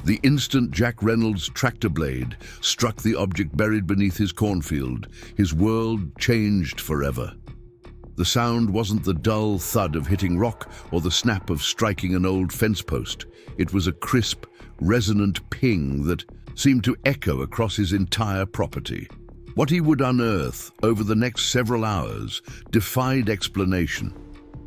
The instant Jack Reynolds' tractor blade struck the object buried beneath his cornfield, his world changed forever. The sound wasn't the dull thud of hitting rock or the snap of striking an old fence post. It was a crisp, resonant ping that seemed to echo across his entire property. What he would unearth over the next several hours defied explanation.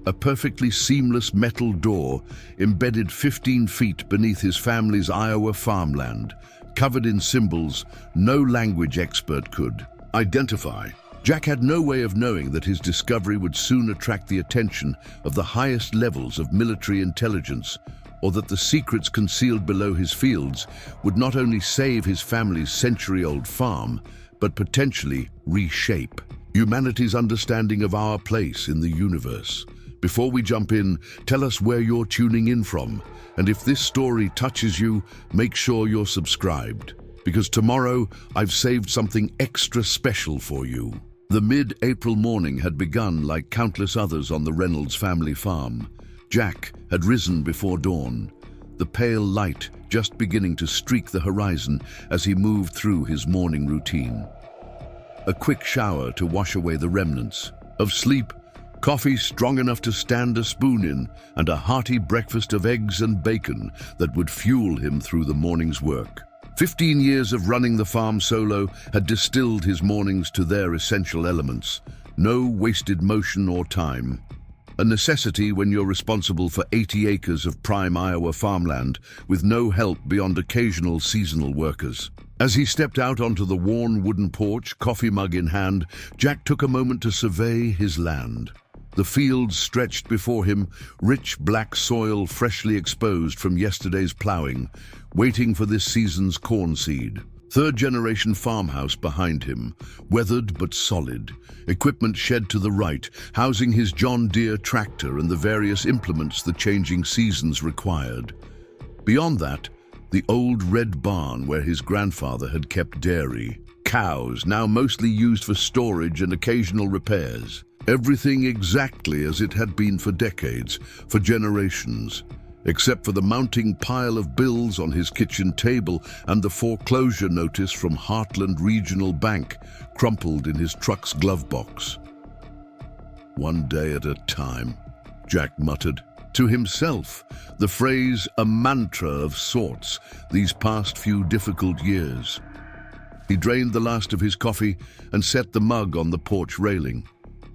A perfectly seamless metal door embedded 15 feet beneath his family's Iowa farmland, covered in symbols no language expert could identify. Jack had no way of knowing that his discovery would soon attract the attention of the highest levels of military intelligence, or that the secrets concealed below his fields would not only save his family's century-old farm, but potentially reshape humanity's understanding of our place in the universe. Before we jump in, tell us where you're tuning in from, and if this story touches you, make sure you're subscribed, because tomorrow I've saved something extra special for you. The mid-April morning had begun like countless others on the Reynolds family farm. Jack had risen before dawn, the pale light just beginning to streak the horizon as he moved through his morning routine. A quick shower to wash away the remnants of sleep, coffee strong enough to stand a spoon in, and a hearty breakfast of eggs and bacon that would fuel him through the morning's work. 15 years of running the farm solo had distilled his mornings to their essential elements. No wasted motion or time. A necessity when you're responsible for 80 acres of prime Iowa farmland with no help beyond occasional seasonal workers. As he stepped out onto the worn wooden porch, coffee mug in hand, Jack took a moment to survey his land. The fields stretched before him, rich black soil freshly exposed from yesterday's plowing, waiting for this season's corn seed. Third-generation farmhouse behind him, weathered but solid, equipment shed to the right, housing his John Deere tractor and the various implements the changing seasons required. Beyond that, the old red barn where his grandfather had kept dairy. Cows, now mostly used for storage and occasional repairs. Everything exactly as it had been for decades, for generations, except for the mounting pile of bills on his kitchen table and the foreclosure notice from Heartland Regional Bank crumpled in his truck's glove box. "One day at a time," Jack muttered. To himself, the phrase a mantra of sorts these past few difficult years. He drained the last of his coffee and set the mug on the porch railing.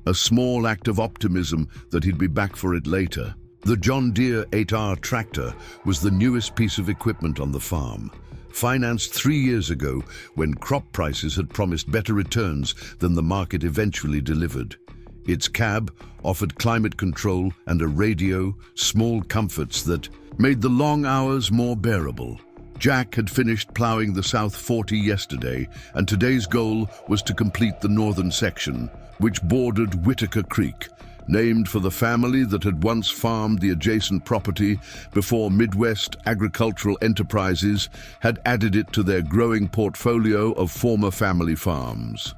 A small act of optimism that he'd be back for it later. The John Deere 8R tractor was the newest piece of equipment on the farm, financed 3 years ago when crop prices had promised better returns than the market eventually delivered. Its cab offered climate control and a radio, small comforts that made the long hours more bearable. Jack had finished plowing the South 40 yesterday, and today's goal was to complete the northern section, which bordered Whitaker Creek, named for the family that had once farmed the adjacent property before Midwest Agricultural Enterprises had added it to their growing portfolio of former family farms.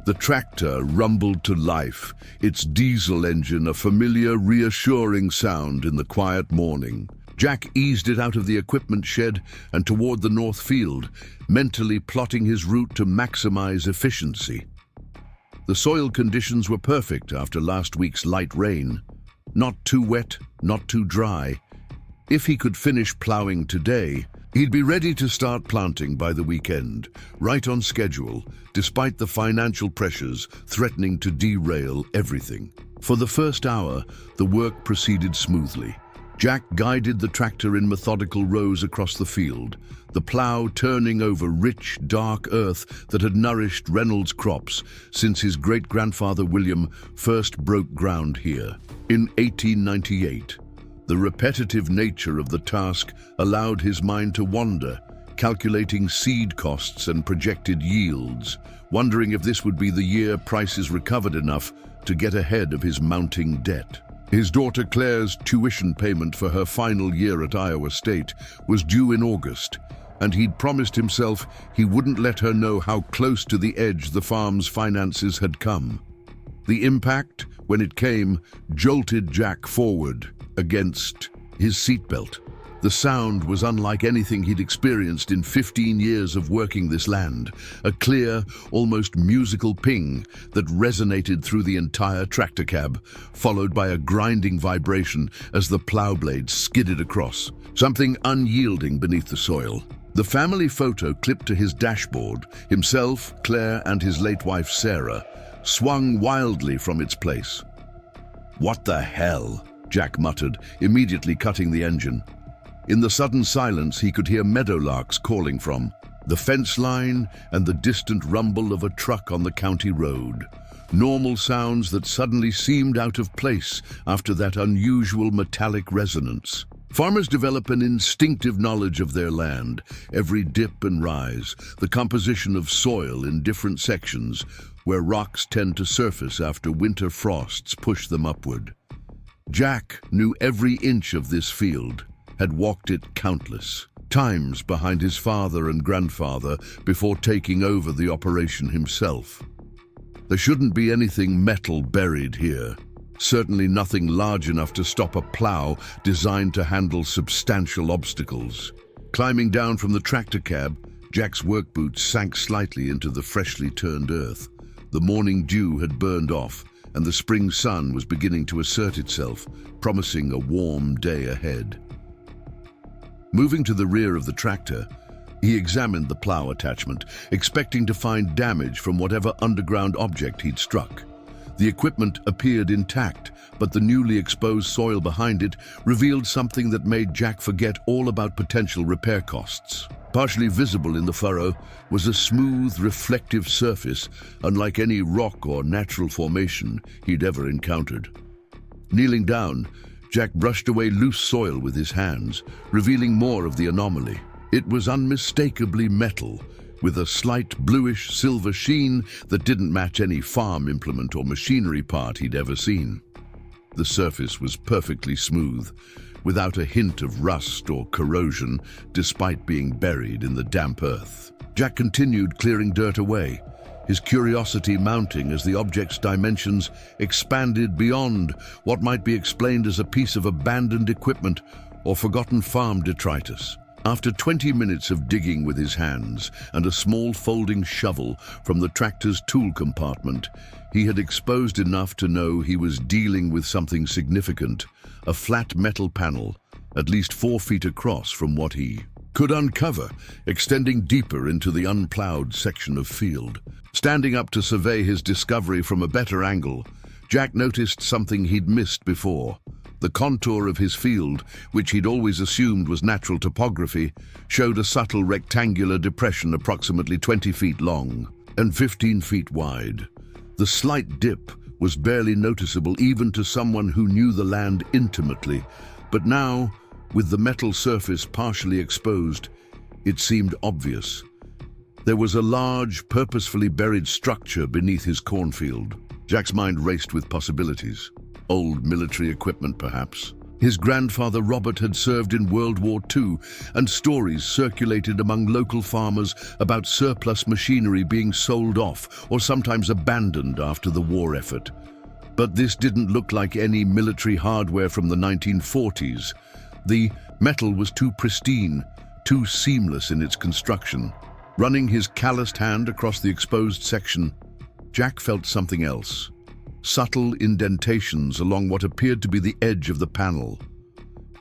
The tractor rumbled to life, its diesel engine a familiar, reassuring sound in the quiet morning. Jack eased it out of the equipment shed and toward the north field, mentally plotting his route to maximize efficiency. The soil conditions were perfect after last week's light rain. Not too wet, not too dry. If he could finish plowing today, he'd be ready to start planting by the weekend, right on schedule, despite the financial pressures threatening to derail everything. For the first hour, the work proceeded smoothly. Jack guided the tractor in methodical rows across the field, the plow turning over rich, dark earth that had nourished Reynolds' crops since his great-grandfather William first broke ground here. In 1898, the repetitive nature of the task allowed his mind to wander, calculating seed costs and projected yields, wondering if this would be the year prices recovered enough to get ahead of his mounting debt. His daughter Claire's tuition payment for her final year at Iowa State was due in August, and he'd promised himself he wouldn't let her know how close to the edge the farm's finances had come. The impact, when it came, jolted Jack forward against his seatbelt. The sound was unlike anything he'd experienced in 15 years of working this land, a clear, almost musical ping that resonated through the entire tractor cab, followed by a grinding vibration as the plow blade skidded across, something unyielding beneath the soil. The family photo clipped to his dashboard, himself, Claire, and his late wife Sarah, swung wildly from its place. "What the hell?" Jack muttered, immediately cutting the engine. In the sudden silence, he could hear meadowlarks calling from the fence line and the distant rumble of a truck on the county road. Normal sounds that suddenly seemed out of place after that unusual metallic resonance. Farmers develop an instinctive knowledge of their land, every dip and rise, the composition of soil in different sections, where rocks tend to surface after winter frosts push them upward. Jack knew every inch of this field, had walked it countless times behind his father and grandfather before taking over the operation himself. There shouldn't be anything metal buried here. Certainly nothing large enough to stop a plow designed to handle substantial obstacles. Climbing down from the tractor cab, Jack's work boots sank slightly into the freshly turned earth. The morning dew had burned off, and the spring sun was beginning to assert itself, promising a warm day ahead. Moving to the rear of the tractor, he examined the plow attachment, expecting to find damage from whatever underground object he'd struck. The equipment appeared intact, but the newly exposed soil behind it revealed something that made Jack forget all about potential repair costs. Partially visible in the furrow was a smooth, reflective surface, unlike any rock or natural formation he'd ever encountered. Kneeling down, Jack brushed away loose soil with his hands, revealing more of the anomaly. It was unmistakably metal, with a slight bluish-silver sheen that didn't match any farm implement or machinery part he'd ever seen. The surface was perfectly smooth, without a hint of rust or corrosion, despite being buried in the damp earth. Jack continued clearing dirt away, his curiosity mounting as the object's dimensions expanded beyond what might be explained as a piece of abandoned equipment or forgotten farm detritus. After 20 minutes of digging with his hands and a small folding shovel from the tractor's tool compartment, he had exposed enough to know he was dealing with something significant, a flat metal panel, at least 4 feet across from what he could uncover, extending deeper into the unplowed section of field. Standing up to survey his discovery from a better angle, Jack noticed something he'd missed before. The contour of his field, which he'd always assumed was natural topography, showed a subtle rectangular depression approximately 20 feet long and 15 feet wide. The slight dip was barely noticeable even to someone who knew the land intimately, but now, with the metal surface partially exposed, it seemed obvious. There was a large, purposefully buried structure beneath his cornfield. Jack's mind raced with possibilities. Old military equipment, perhaps. His grandfather Robert had served in World War II, and stories circulated among local farmers about surplus machinery being sold off or sometimes abandoned after the war effort. But this didn't look like any military hardware from the 1940s. The metal was too pristine, too seamless in its construction. Running his calloused hand across the exposed section, Jack felt something else. Subtle indentations along what appeared to be the edge of the panel.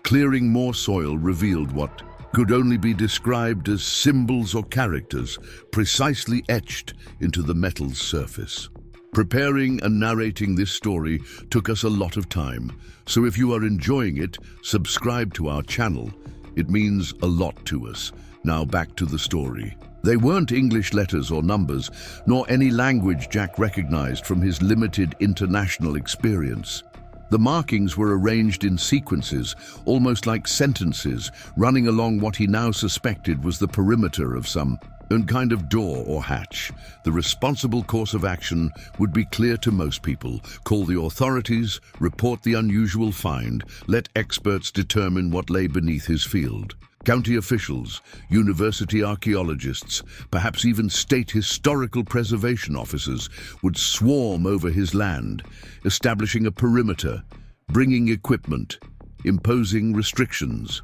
Clearing more soil revealed what could only be described as symbols or characters, precisely etched into the metal's surface. Preparing and narrating this story took us a lot of time, so if you are enjoying it, subscribe to our channel. It means a lot to us. Now back to the story. They weren't English letters or numbers, nor any language Jack recognized from his limited international experience. The markings were arranged in sequences, almost like sentences, running along what he now suspected was the perimeter of some kind of door or hatch. The responsible course of action would be clear to most people. Call the authorities, report the unusual find, let experts determine what lay beneath his field. County officials, university archaeologists, perhaps even state historical preservation officers would swarm over his land, establishing a perimeter, bringing equipment, imposing restrictions.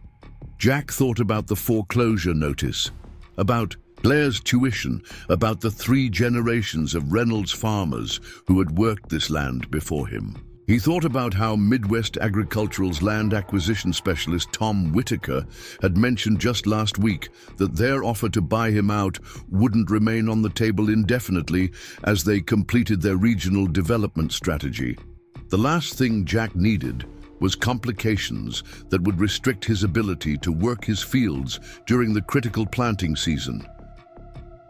Jack thought about the foreclosure notice, about Blair's tuition, about the 3 generations of Reynolds farmers who had worked this land before him. He thought about how Midwest Agricultural's land acquisition specialist Tom Whitaker had mentioned just last week that their offer to buy him out wouldn't remain on the table indefinitely as they completed their regional development strategy. The last thing Jack needed was complications that would restrict his ability to work his fields during the critical planting season.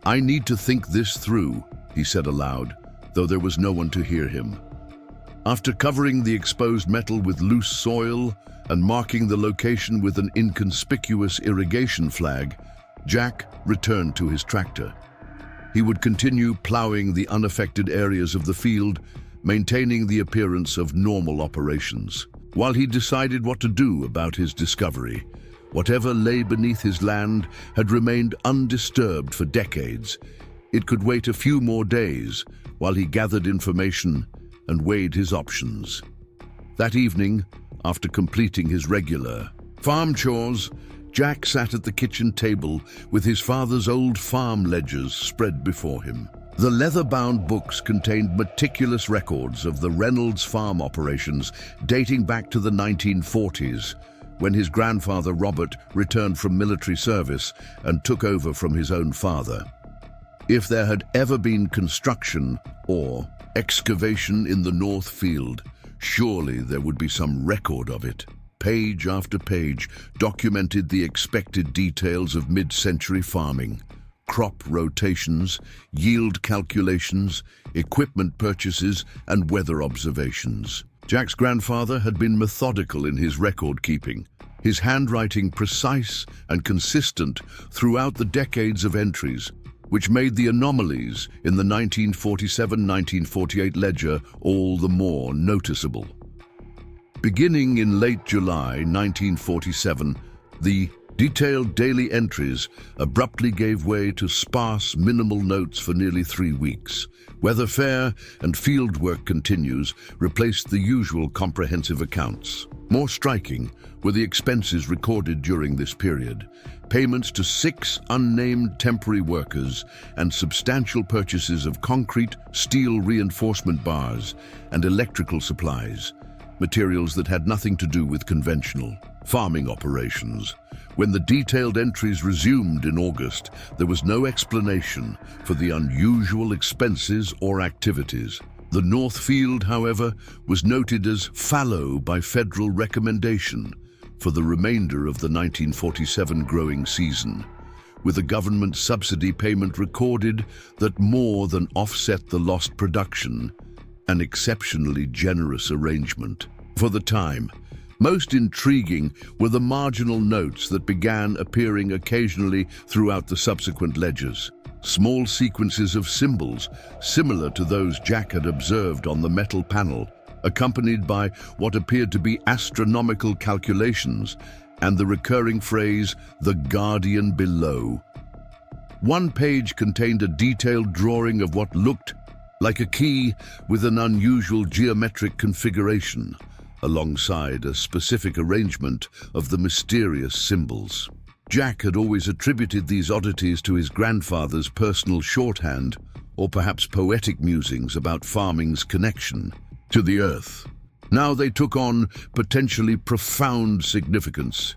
"I need to think this through," he said aloud, though there was no one to hear him. After covering the exposed metal with loose soil and marking the location with an inconspicuous irrigation flag, Jack returned to his tractor. He would continue plowing the unaffected areas of the field, maintaining the appearance of normal operations. While he decided what to do about his discovery, whatever lay beneath his land had remained undisturbed for decades. It could wait a few more days while he gathered information and weighed his options. That evening, after completing his regular farm chores, Jack sat at the kitchen table with his father's old farm ledgers spread before him. The leather-bound books contained meticulous records of the Reynolds farm operations dating back to the 1940s, when his grandfather Robert returned from military service and took over from his own father. If there had ever been construction or excavation in the North Field, surely there would be some record of it. Page after page documented the expected details of mid-century farming: crop rotations, yield calculations, equipment purchases, and weather observations. Jack's grandfather had been methodical in his record-keeping, his handwriting precise and consistent throughout the decades of entries, which made the anomalies in the 1947-1948 ledger all the more noticeable. Beginning in late July 1947, the detailed daily entries abruptly gave way to sparse, minimal notes for nearly 3 weeks. Weather fare and field work continues replaced the usual comprehensive accounts. More striking were the expenses recorded during this period: payments to 6 unnamed temporary workers and substantial purchases of concrete, steel reinforcement bars, and electrical supplies, materials that had nothing to do with conventional farming operations. When the detailed entries resumed in August, there was no explanation for the unusual expenses or activities. The North Field, however, was noted as fallow by federal recommendation for the remainder of the 1947 growing season, with a government subsidy payment recorded that more than offset the lost production, an exceptionally generous arrangement. For the time, most intriguing were the marginal notes that began appearing occasionally throughout the subsequent ledgers. Small sequences of symbols similar to those Jack had observed on the metal panel, accompanied by what appeared to be astronomical calculations and the recurring phrase, "the guardian below." One page contained a detailed drawing of what looked like a key with an unusual geometric configuration, alongside a specific arrangement of the mysterious symbols. Jack had always attributed these oddities to his grandfather's personal shorthand, or perhaps poetic musings about farming's connection to the earth. Now they took on potentially profound significance.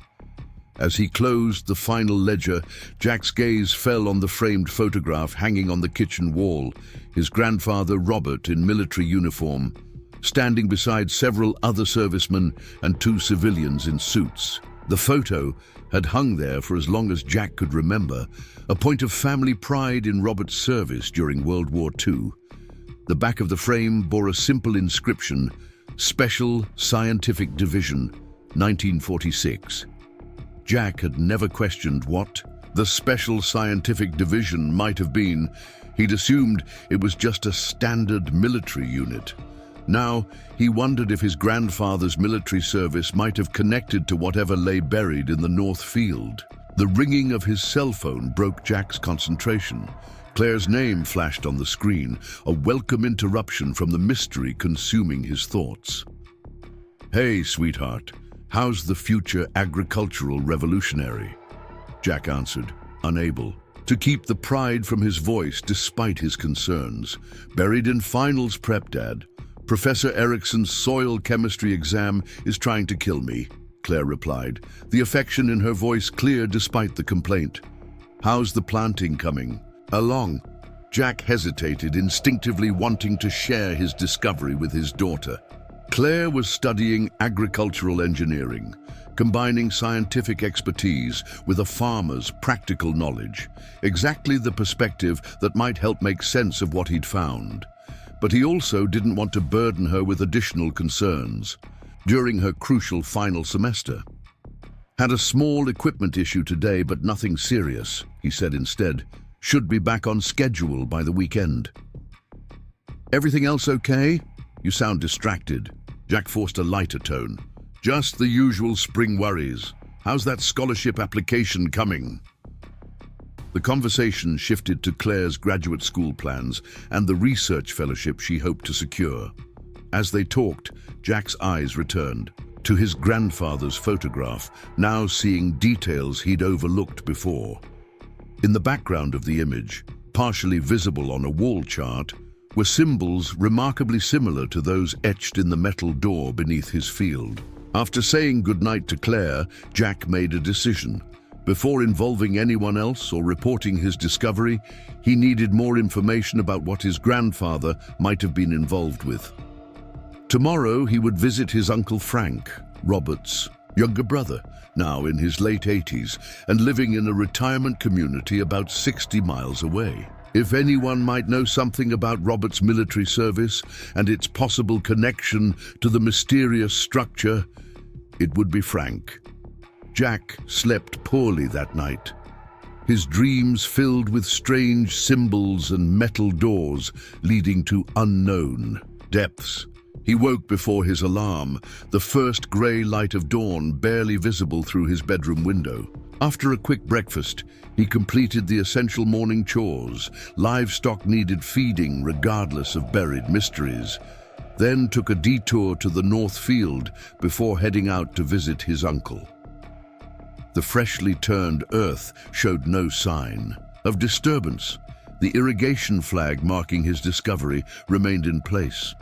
As he closed the final ledger, Jack's gaze fell on the framed photograph hanging on the kitchen wall, his grandfather Robert in military uniform, standing beside several other servicemen and 2 civilians in suits. The photo had hung there for as long as Jack could remember, a point of family pride in Robert's service during World War II. The back of the frame bore a simple inscription: Special Scientific Division, 1946. Jack had never questioned what the Special Scientific Division might have been. He'd assumed it was just a standard military unit. Now, he wondered if his grandfather's military service might have connected to whatever lay buried in the North Field. The ringing of his cell phone broke Jack's concentration. Claire's name flashed on the screen, a welcome interruption from the mystery consuming his thoughts. "Hey, sweetheart," "How's the future agricultural revolutionary?" Jack answered, unable to keep the pride from his voice despite his concerns. "Buried in finals prep, Dad. Professor Erickson's soil chemistry exam is trying to kill me," Claire replied, the affection in her voice clear despite the complaint. "How's the planting coming along?" Jack hesitated, instinctively wanting to share his discovery with his daughter. Claire was studying agricultural engineering, combining scientific expertise with a farmer's practical knowledge, exactly the perspective that might help make sense of what he'd found. But he also didn't want to burden her with additional concerns during her crucial final semester. "Had a small equipment issue today, but nothing serious," he said instead. "Should be back on schedule by the weekend." "Everything else okay? You sound distracted." Jack forced a lighter tone. "Just the usual spring worries. How's that scholarship application coming?" The conversation shifted to Claire's graduate school plans and the research fellowship she hoped to secure. As they talked, Jack's eyes returned to his grandfather's photograph, now seeing details he'd overlooked before. In the background of the image, partially visible on a wall chart, were symbols remarkably similar to those etched in the metal door beneath his field. After saying goodnight to Claire, Jack made a decision. Before involving anyone else or reporting his discovery, he needed more information about what his grandfather might have been involved with. Tomorrow he would visit his Uncle Frank, Robert's younger brother, now in his late 80s and living in a retirement community about 60 miles away. If anyone might know something about Robert's military service and its possible connection to the mysterious structure, it would be Frank. Jack slept poorly that night, his dreams filled with strange symbols and metal doors leading to unknown depths. He woke before his alarm, the first grey light of dawn barely visible through his bedroom window. After a quick breakfast, he completed the essential morning chores. Livestock needed feeding regardless of buried mysteries. Then took a detour to the north field before heading out to visit his uncle. The freshly turned earth showed no sign of disturbance. The irrigation flag marking his discovery remained in place.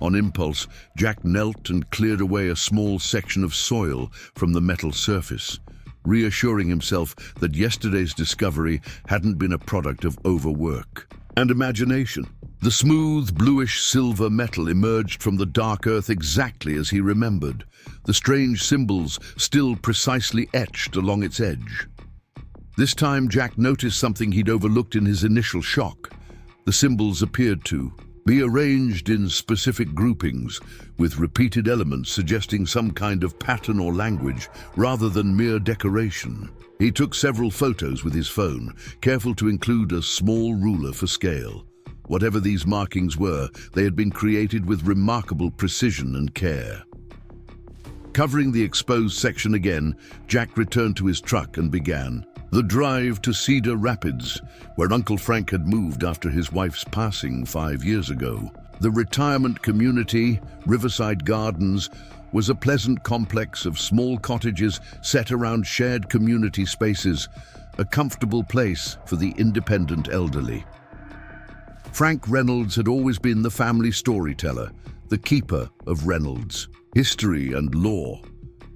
On impulse, Jack knelt and cleared away a small section of soil from the metal surface, reassuring himself that yesterday's discovery hadn't been a product of overwork and imagination. The smooth, bluish-silver metal emerged from the dark earth exactly as he remembered, the strange symbols still precisely etched along its edge. This time Jack noticed something he'd overlooked in his initial shock. The symbols appeared to be arranged in specific groupings, with repeated elements suggesting some kind of pattern or language rather than mere decoration. He took several photos with his phone, careful to include a small ruler for scale. Whatever these markings were, they had been created with remarkable precision and care. Covering the exposed section again, Jack returned to his truck and began the drive to Cedar Rapids, where Uncle Frank had moved after his wife's passing 5 years ago. The retirement community, Riverside Gardens, was a pleasant complex of small cottages set around shared community spaces, a comfortable place for the independent elderly. Frank Reynolds had always been the family storyteller, the keeper of Reynolds, history and lore.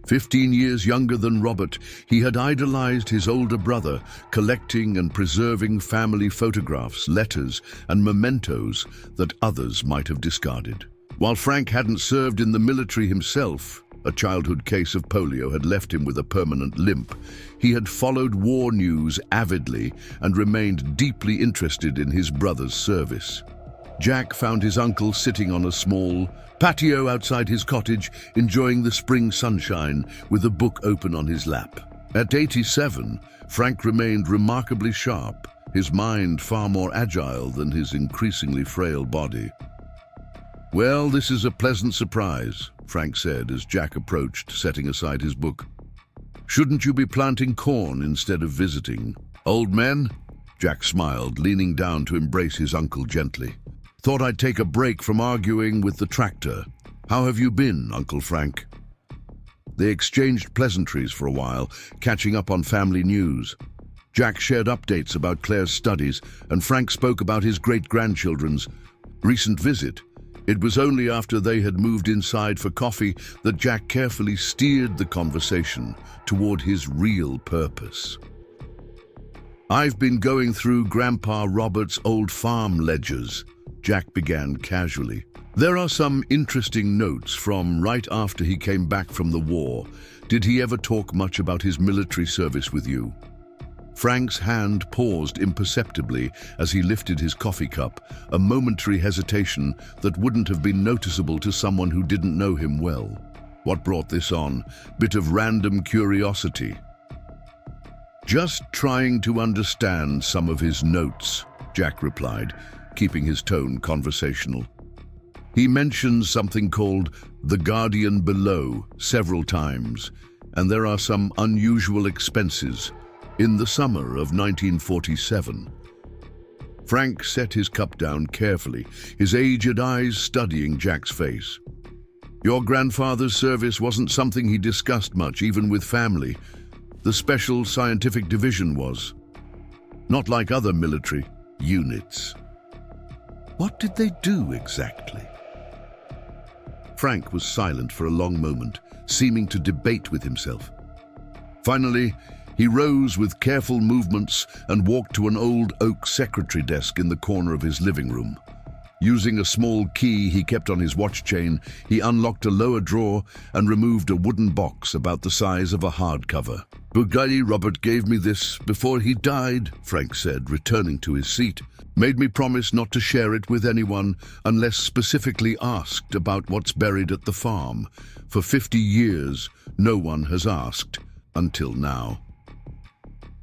15 years younger than Robert, he had idolized his older brother, collecting and preserving family photographs, letters, and mementos that others might have discarded. While Frank hadn't served in the military himself, a childhood case of polio had left him with a permanent limp, he had followed war news avidly and remained deeply interested in his brother's service. Jack found his uncle sitting on a small patio outside his cottage, enjoying the spring sunshine with a book open on his lap. At 87, Frank remained remarkably sharp, his mind far more agile than his increasingly frail body. "Well, this is a pleasant surprise," Frank said as Jack approached, setting aside his book. "Shouldn't you be planting corn instead of visiting old men?" Jack smiled, leaning down to embrace his uncle gently. "Thought I'd take a break from arguing with the tractor. How have you been, Uncle Frank?" They exchanged pleasantries for a while, catching up on family news. Jack shared updates about Claire's studies, and Frank spoke about his great-grandchildren's recent visit. It was only after they had moved inside for coffee that Jack carefully steered the conversation toward his real purpose. "I've been going through Grandpa Robert's old farm ledgers," Jack began casually. "There are some interesting notes from right after he came back from the war. Did he ever talk much about his military service with you?" Frank's hand paused imperceptibly as he lifted his coffee cup, a momentary hesitation that wouldn't have been noticeable to someone who didn't know him well. What brought this on? Bit of random curiosity. "Just trying to understand some of his notes," Jack replied, keeping his tone conversational. "He mentions something called the Guardian Below several times, and there are some unusual expenses. In the summer of 1947. Frank set his cup down carefully, his aged eyes studying Jack's face. "Your grandfather's service wasn't something he discussed much, even with family. The Special Scientific Division was. Not like other military units." "What did they do exactly?" Frank was silent for a long moment, seeming to debate with himself. Finally, he rose with careful movements and walked to an old oak secretary desk in the corner of his living room. Using a small key he kept on his watch chain, he unlocked a lower drawer and removed a wooden box about the size of a hardcover. "Brigadier Robert gave me this before he died," Frank said, returning to his seat. "Made me promise not to share it with anyone unless specifically asked about what's buried at the farm. For 50 years, no one has asked, until now."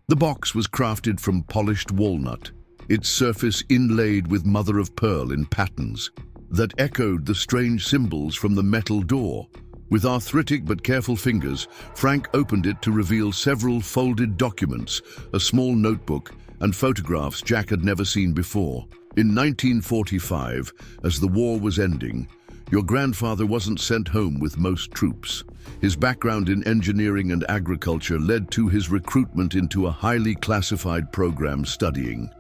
The box was crafted from polished walnut, its surface inlaid with mother-of-pearl in patterns that echoed the strange symbols from the metal door. With arthritic but careful fingers, Frank opened it to reveal several folded documents, a small notebook, and photographs Jack had never seen before. In 1945, as the war was ending, your grandfather wasn't sent home with most troops. His background in engineering and agriculture led to his recruitment into a highly classified program studying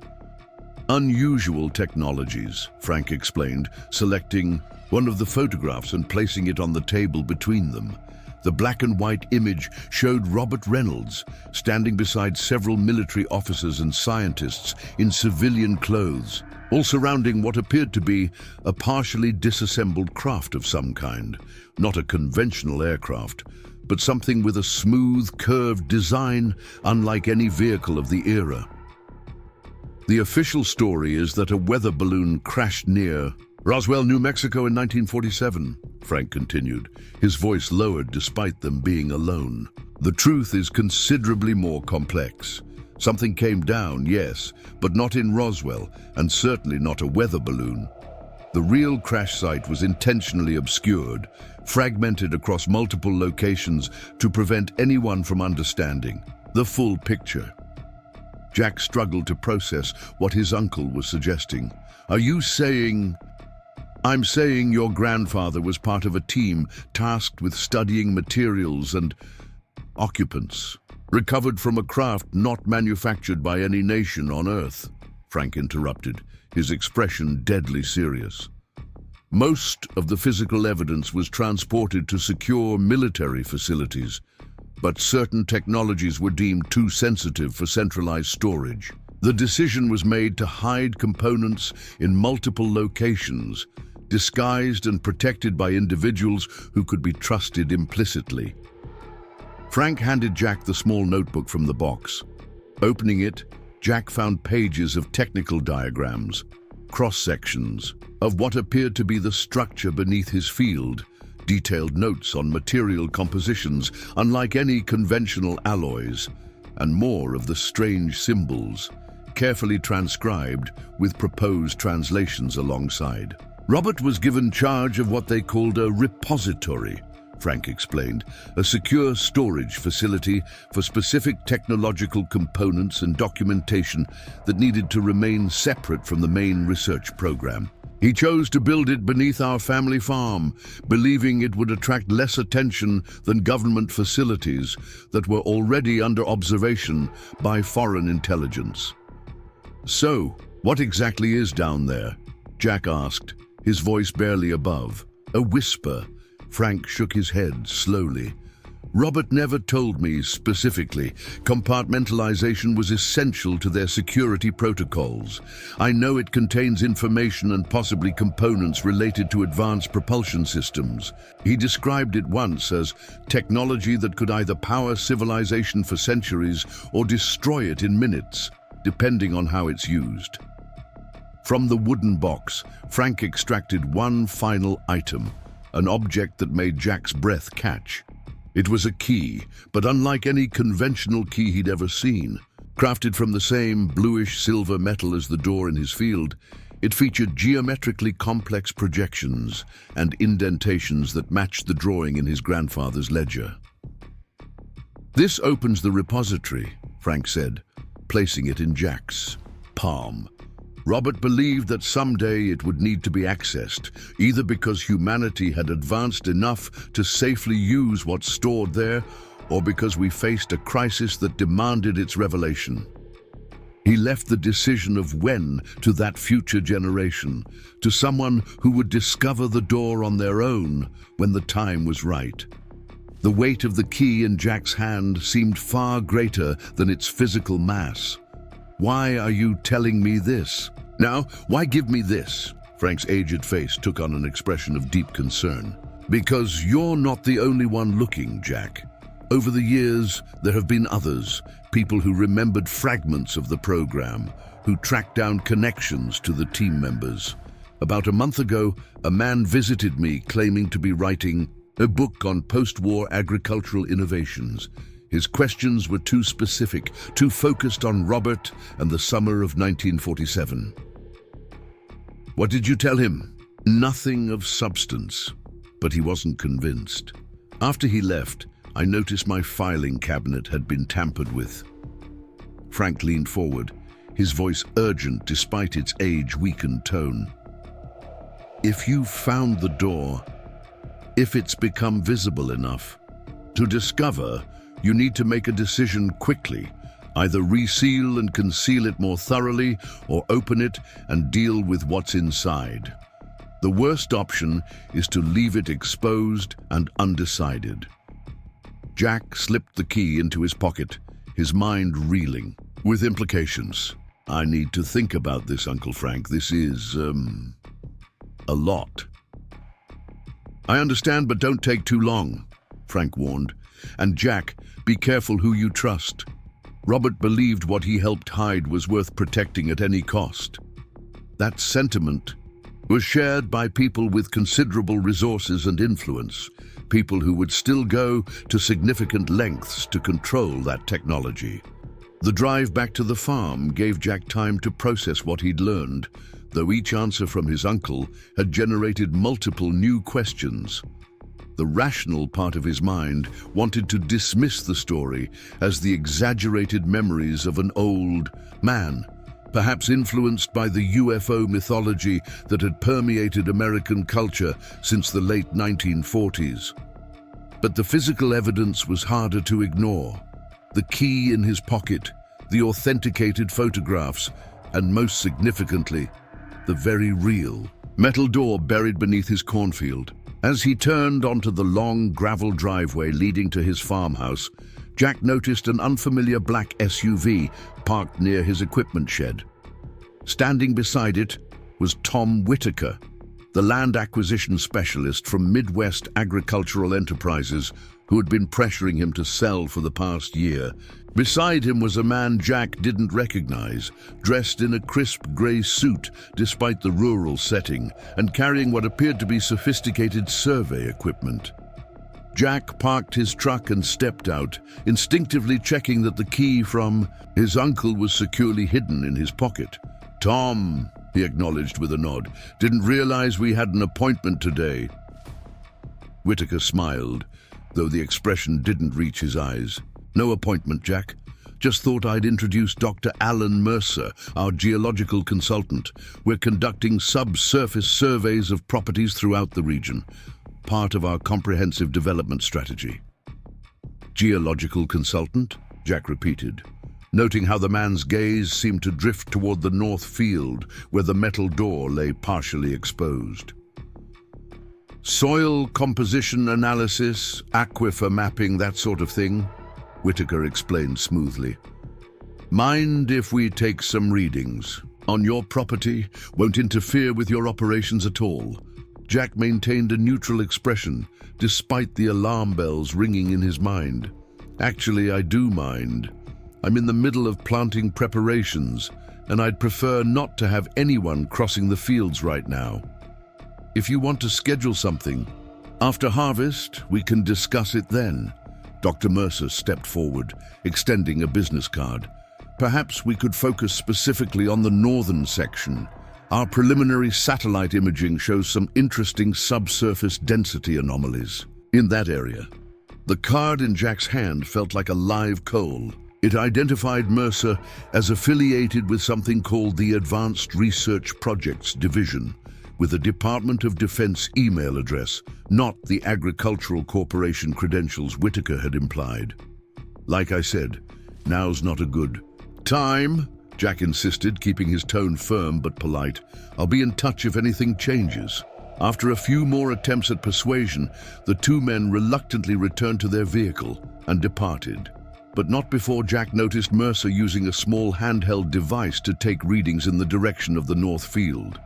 unusual technologies, Frank explained, selecting one of the photographs and placing it on the table between them. The black and white image showed Robert Reynolds standing beside several military officers and scientists in civilian clothes, all surrounding what appeared to be a partially disassembled craft of some kind. Not a conventional aircraft, but something with a smooth, curved design unlike any vehicle of the era. The official story is that a weather balloon crashed near Roswell, New Mexico in 1947, Frank continued, his voice lowered despite them being alone. The truth is considerably more complex. Something came down, yes, but not in Roswell, and certainly not a weather balloon. The real crash site was intentionally obscured, fragmented across multiple locations to prevent anyone from understanding the full picture. Jack struggled to process what his uncle was suggesting. "Are you saying—" "I'm saying your grandfather was part of a team tasked with studying materials and occupants, recovered from a craft not manufactured by any nation on Earth," Frank interrupted, his expression deadly serious. "Most of the physical evidence was transported to secure military facilities, but certain technologies were deemed too sensitive for centralized storage. The decision was made to hide components in multiple locations, disguised and protected by individuals who could be trusted implicitly." Frank handed Jack the small notebook from the box. Opening it, Jack found pages of technical diagrams, cross-sections of what appeared to be the structure beneath his field, detailed notes on material compositions unlike any conventional alloys, and more of the strange symbols, carefully transcribed with proposed translations alongside. Robert was given charge of what they called a repository, Frank explained, a secure storage facility for specific technological components and documentation that needed to remain separate from the main research program. He chose to build it beneath our family farm, believing it would attract less attention than government facilities that were already under observation by foreign intelligence. "So, what exactly is down there?" Jack asked, his voice barely above. A whisper. Frank shook his head slowly. "Robert never told me specifically. Compartmentalization was essential to their security protocols. I know it contains information and possibly components related to advanced propulsion systems. He described it once as technology that could either power civilization for centuries or destroy it in minutes, depending on how it's used." From the wooden box, Frank extracted one final item, an object that made Jack's breath catch. It was a key, but unlike any conventional key he'd ever seen. Crafted from the same bluish-silver metal as the door in his field, it featured geometrically complex projections and indentations that matched the drawing in his grandfather's ledger. "This opens the repository," Frank said, placing it in Jack's palm. Robert believed that someday it would need to be accessed, either because humanity had advanced enough to safely use what's stored there, or because we faced a crisis that demanded its revelation. He left the decision of when to that future generation, to someone who would discover the door on their own when the time was right. The weight of the key in Jack's hand seemed far greater than its physical mass. "Why are you telling me this? Now, why give me this?" Frank's aged face took on an expression of deep concern. "Because you're not the only one looking, Jack. Over the years, there have been others, people who remembered fragments of the program, who tracked down connections to the team members. About a month ago, a man visited me claiming to be writing a book on post-war agricultural innovations. His questions were too specific, too focused on Robert and the summer of 1947. What did you tell him? Nothing of substance, but he wasn't convinced. After he left, I noticed my filing cabinet had been tampered with." Frank leaned forward, his voice urgent despite its age-weakened tone. "If you've found the door, if it's become visible enough, to discover, you need to make a decision quickly. Either reseal and conceal it more thoroughly, or open it and deal with what's inside. The worst option is to leave it exposed and undecided." Jack slipped the key into his pocket, his mind reeling. "With implications. I need to think about this, Uncle Frank. This is, a lot." "I understand, but don't take too long," Frank warned. "And Jack, be careful who you trust. Robert believed what he helped hide was worth protecting at any cost." That sentiment was shared by people with considerable resources and influence, people who would still go to significant lengths to control that technology. The drive back to the farm gave Jack time to process what he'd learned, though each answer from his uncle had generated multiple new questions. The rational part of his mind wanted to dismiss the story as the exaggerated memories of an old man, perhaps influenced by the UFO mythology that had permeated American culture since the late 1940s. But the physical evidence was harder to ignore. The key in his pocket, the authenticated photographs, and most significantly, the very real metal door buried beneath his cornfield. As he turned onto the long gravel driveway leading to his farmhouse, Jack noticed an unfamiliar black SUV parked near his equipment shed. Standing beside it was Tom Whitaker, the land acquisition specialist from Midwest Agricultural Enterprises who had been pressuring him to sell for the past year. Beside him was a man Jack didn't recognize, dressed in a crisp gray suit despite the rural setting, and carrying what appeared to be sophisticated survey equipment. Jack parked his truck and stepped out, instinctively checking that the key from his uncle was securely hidden in his pocket. "Tom," he acknowledged with a nod, "didn't realize we had an appointment today." Whitaker smiled, though the expression didn't reach his eyes. "No appointment, Jack. Just thought I'd introduce Dr. Alan Mercer, our geological consultant. We're conducting subsurface surveys of properties throughout the region, part of our comprehensive development strategy. Geological consultant? Jack repeated, noting how the man's gaze seemed to drift toward the north field, where the metal door lay partially exposed. Soil composition analysis, aquifer mapping, that sort of thing, Whitaker explained smoothly. Mind if we take some readings? On your property, won't interfere with your operations at all. Jack maintained a neutral expression, despite the alarm bells ringing in his mind. Actually, I do mind. I'm in the middle of planting preparations, and I'd prefer not to have anyone crossing the fields right now. If you want to schedule something, after harvest, we can discuss it then. Dr. Mercer stepped forward, extending a business card. Perhaps we could focus specifically on the northern section. Our preliminary satellite imaging shows some interesting subsurface density anomalies in that area. The card in Jack's hand felt like a live coal. It identified Mercer as affiliated with something called the Advanced Research Projects Division, with a Department of Defense email address, not the Agricultural Corporation credentials Whitaker had implied. Like I said, now's not a good time, Jack insisted, keeping his tone firm but polite. I'll be in touch if anything changes. After a few more attempts at persuasion, the two men reluctantly returned to their vehicle and departed. But not before Jack noticed Mercer using a small handheld device to take readings in the direction of the north field.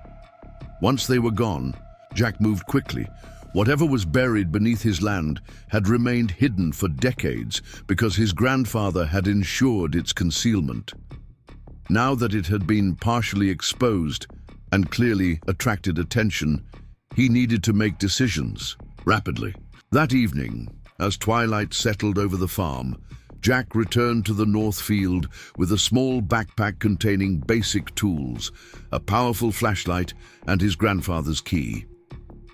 Once they were gone, Jack moved quickly. Whatever was buried beneath his land had remained hidden for decades because his grandfather had ensured its concealment. Now that it had been partially exposed and clearly attracted attention, he needed to make decisions rapidly. That evening, as twilight settled over the farm, Jack returned to the north field with a small backpack containing basic tools, a powerful flashlight, and his grandfather's key.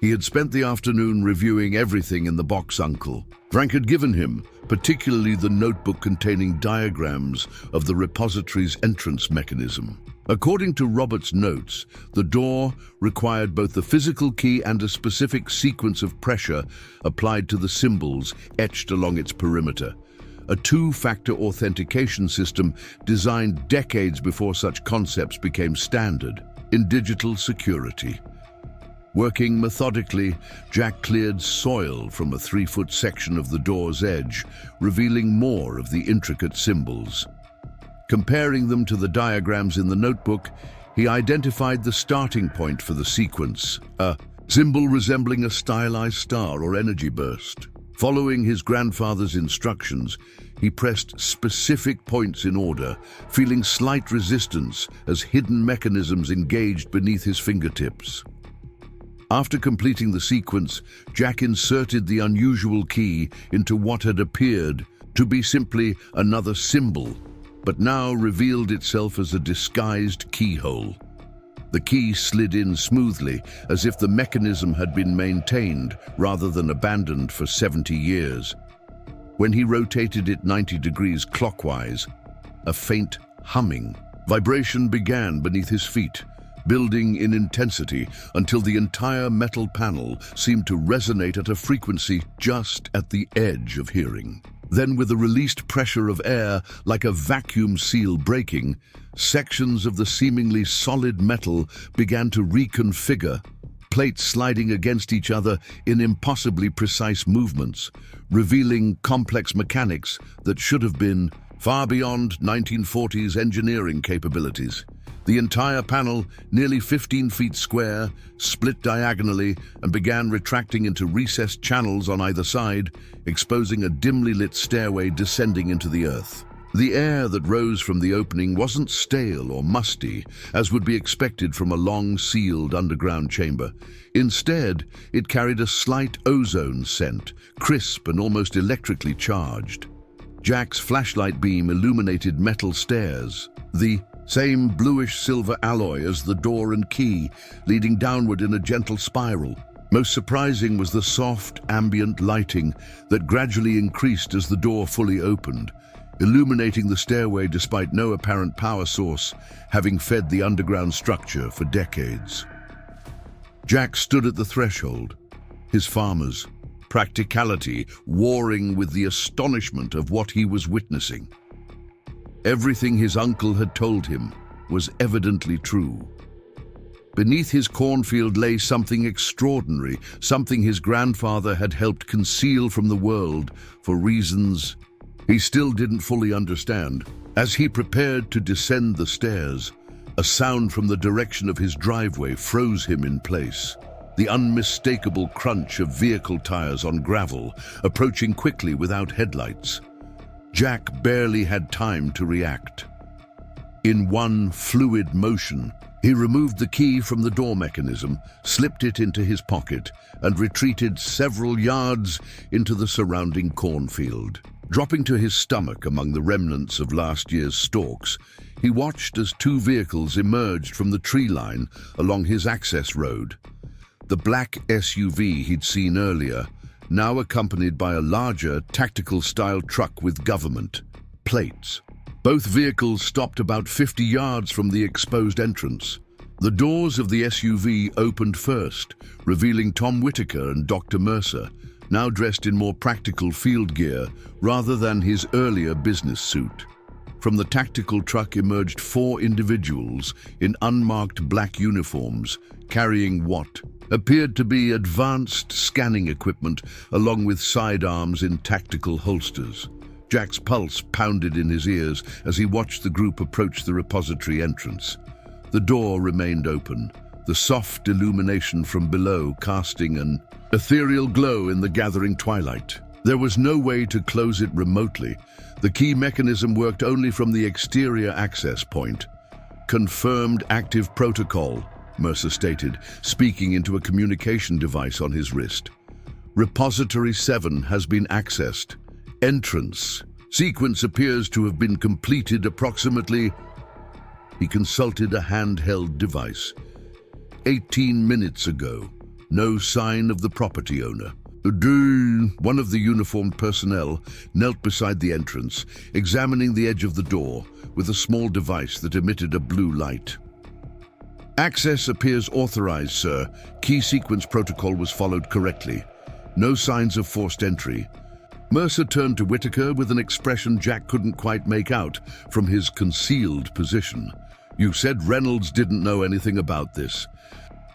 He had spent the afternoon reviewing everything in the box Uncle Frank had given him, particularly the notebook containing diagrams of the repository's entrance mechanism. According to Robert's notes, the door required both the physical key and a specific sequence of pressure applied to the symbols etched along its perimeter. A two-factor authentication system designed decades before such concepts became standard in digital security. Working methodically, Jack cleared soil from a 3-foot section of the door's edge, revealing more of the intricate symbols. Comparing them to the diagrams in the notebook, he identified the starting point for the sequence, a symbol resembling a stylized star or energy burst. Following his grandfather's instructions, he pressed specific points in order, feeling slight resistance as hidden mechanisms engaged beneath his fingertips. After completing the sequence, Jack inserted the unusual key into what had appeared to be simply another symbol, but now revealed itself as a disguised keyhole. The key slid in smoothly, as if the mechanism had been maintained rather than abandoned for 70 years. When he rotated it 90 degrees clockwise, a faint humming vibration began beneath his feet, building in intensity until the entire metal panel seemed to resonate at a frequency just at the edge of hearing. Then, with a released pressure of air like a vacuum seal breaking, sections of the seemingly solid metal began to reconfigure, plates sliding against each other in impossibly precise movements, revealing complex mechanics that should have been far beyond 1940s engineering capabilities. The entire panel, nearly 15 feet square, split diagonally and began retracting into recessed channels on either side, exposing a dimly lit stairway descending into the earth. The air that rose from the opening wasn't stale or musty, as would be expected from a long, sealed underground chamber. Instead, it carried a slight ozone scent, crisp and almost electrically charged. Jack's flashlight beam illuminated metal stairs, the same bluish-silver alloy as the door and key, leading downward in a gentle spiral. Most surprising was the soft, ambient lighting that gradually increased as the door fully opened. illuminating the stairway despite no apparent power source, having fed the underground structure for decades. Jack stood at the threshold, his farmers, practicality warring with the astonishment of what he was witnessing. Everything his uncle had told him was evidently true. Beneath his cornfield lay something extraordinary, something his grandfather had helped conceal from the world for reasons he still didn't fully understand. As he prepared to descend the stairs, a sound from the direction of his driveway froze him in place. The unmistakable crunch of vehicle tires on gravel, approaching quickly without headlights. Jack barely had time to react. In one fluid motion, he removed the key from the door mechanism, slipped it into his pocket, and retreated several yards into the surrounding cornfield. Dropping to his stomach among the remnants of last year's stalks, he watched as two vehicles emerged from the tree line along his access road. The black SUV he'd seen earlier, now accompanied by a larger, tactical-style truck with government plates. Both vehicles stopped about 50 yards from the exposed entrance. The doors of the SUV opened first, revealing Tom Whitaker and Dr. Mercer, now dressed in more practical field gear rather than his earlier business suit. From the tactical truck emerged four individuals in unmarked black uniforms, carrying what appeared to be advanced scanning equipment along with sidearms in tactical holsters. Jack's pulse pounded in his ears as he watched the group approach the repository entrance. The door remained open, the soft illumination from below casting an ethereal glow in the gathering twilight. There was no way to close it remotely. The key mechanism worked only from the exterior access point. "Confirmed active protocol," Mercer stated, speaking into a communication device on his wrist. "Repository 7 has been accessed. Entrance sequence appears to have been completed approximately..." He consulted a handheld device. 18 minutes ago. No sign of the property owner. One of the uniformed personnel knelt beside the entrance, examining the edge of the door with a small device that emitted a blue light. "Access appears authorized, sir. Key sequence protocol was followed correctly. No signs of forced entry." Mercer turned to Whitaker with an expression Jack couldn't quite make out from his concealed position. "You said Reynolds didn't know anything about this,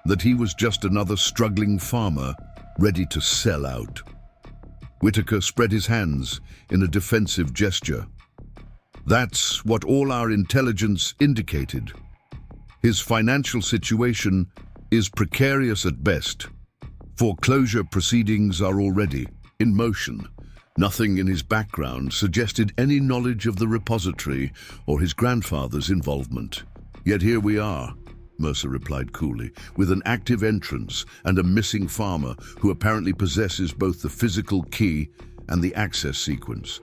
that he was just another struggling farmer ready to sell out." Whitaker spread his hands in a defensive gesture. "That's what all our intelligence indicated. His financial situation is precarious at best. Foreclosure proceedings are already in motion. Nothing in his background suggested any knowledge of the repository or his grandfather's involvement. Yet here we are," Mercer replied coolly, "with an active entrance and a missing farmer who apparently possesses both the physical key and the access sequence."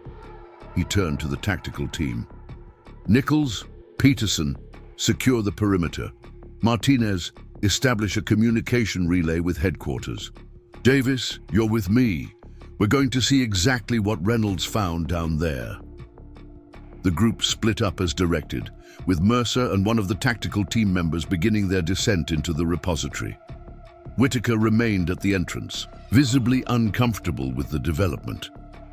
He turned to the tactical team. "Nichols, Peterson, secure the perimeter. Martinez, establish a communication relay with headquarters. Davis, you're with me. We're going to see exactly what Reynolds found down there." The group split up as directed, with Mercer and one of the tactical team members beginning their descent into the repository. Whitaker remained at the entrance, visibly uncomfortable with the development.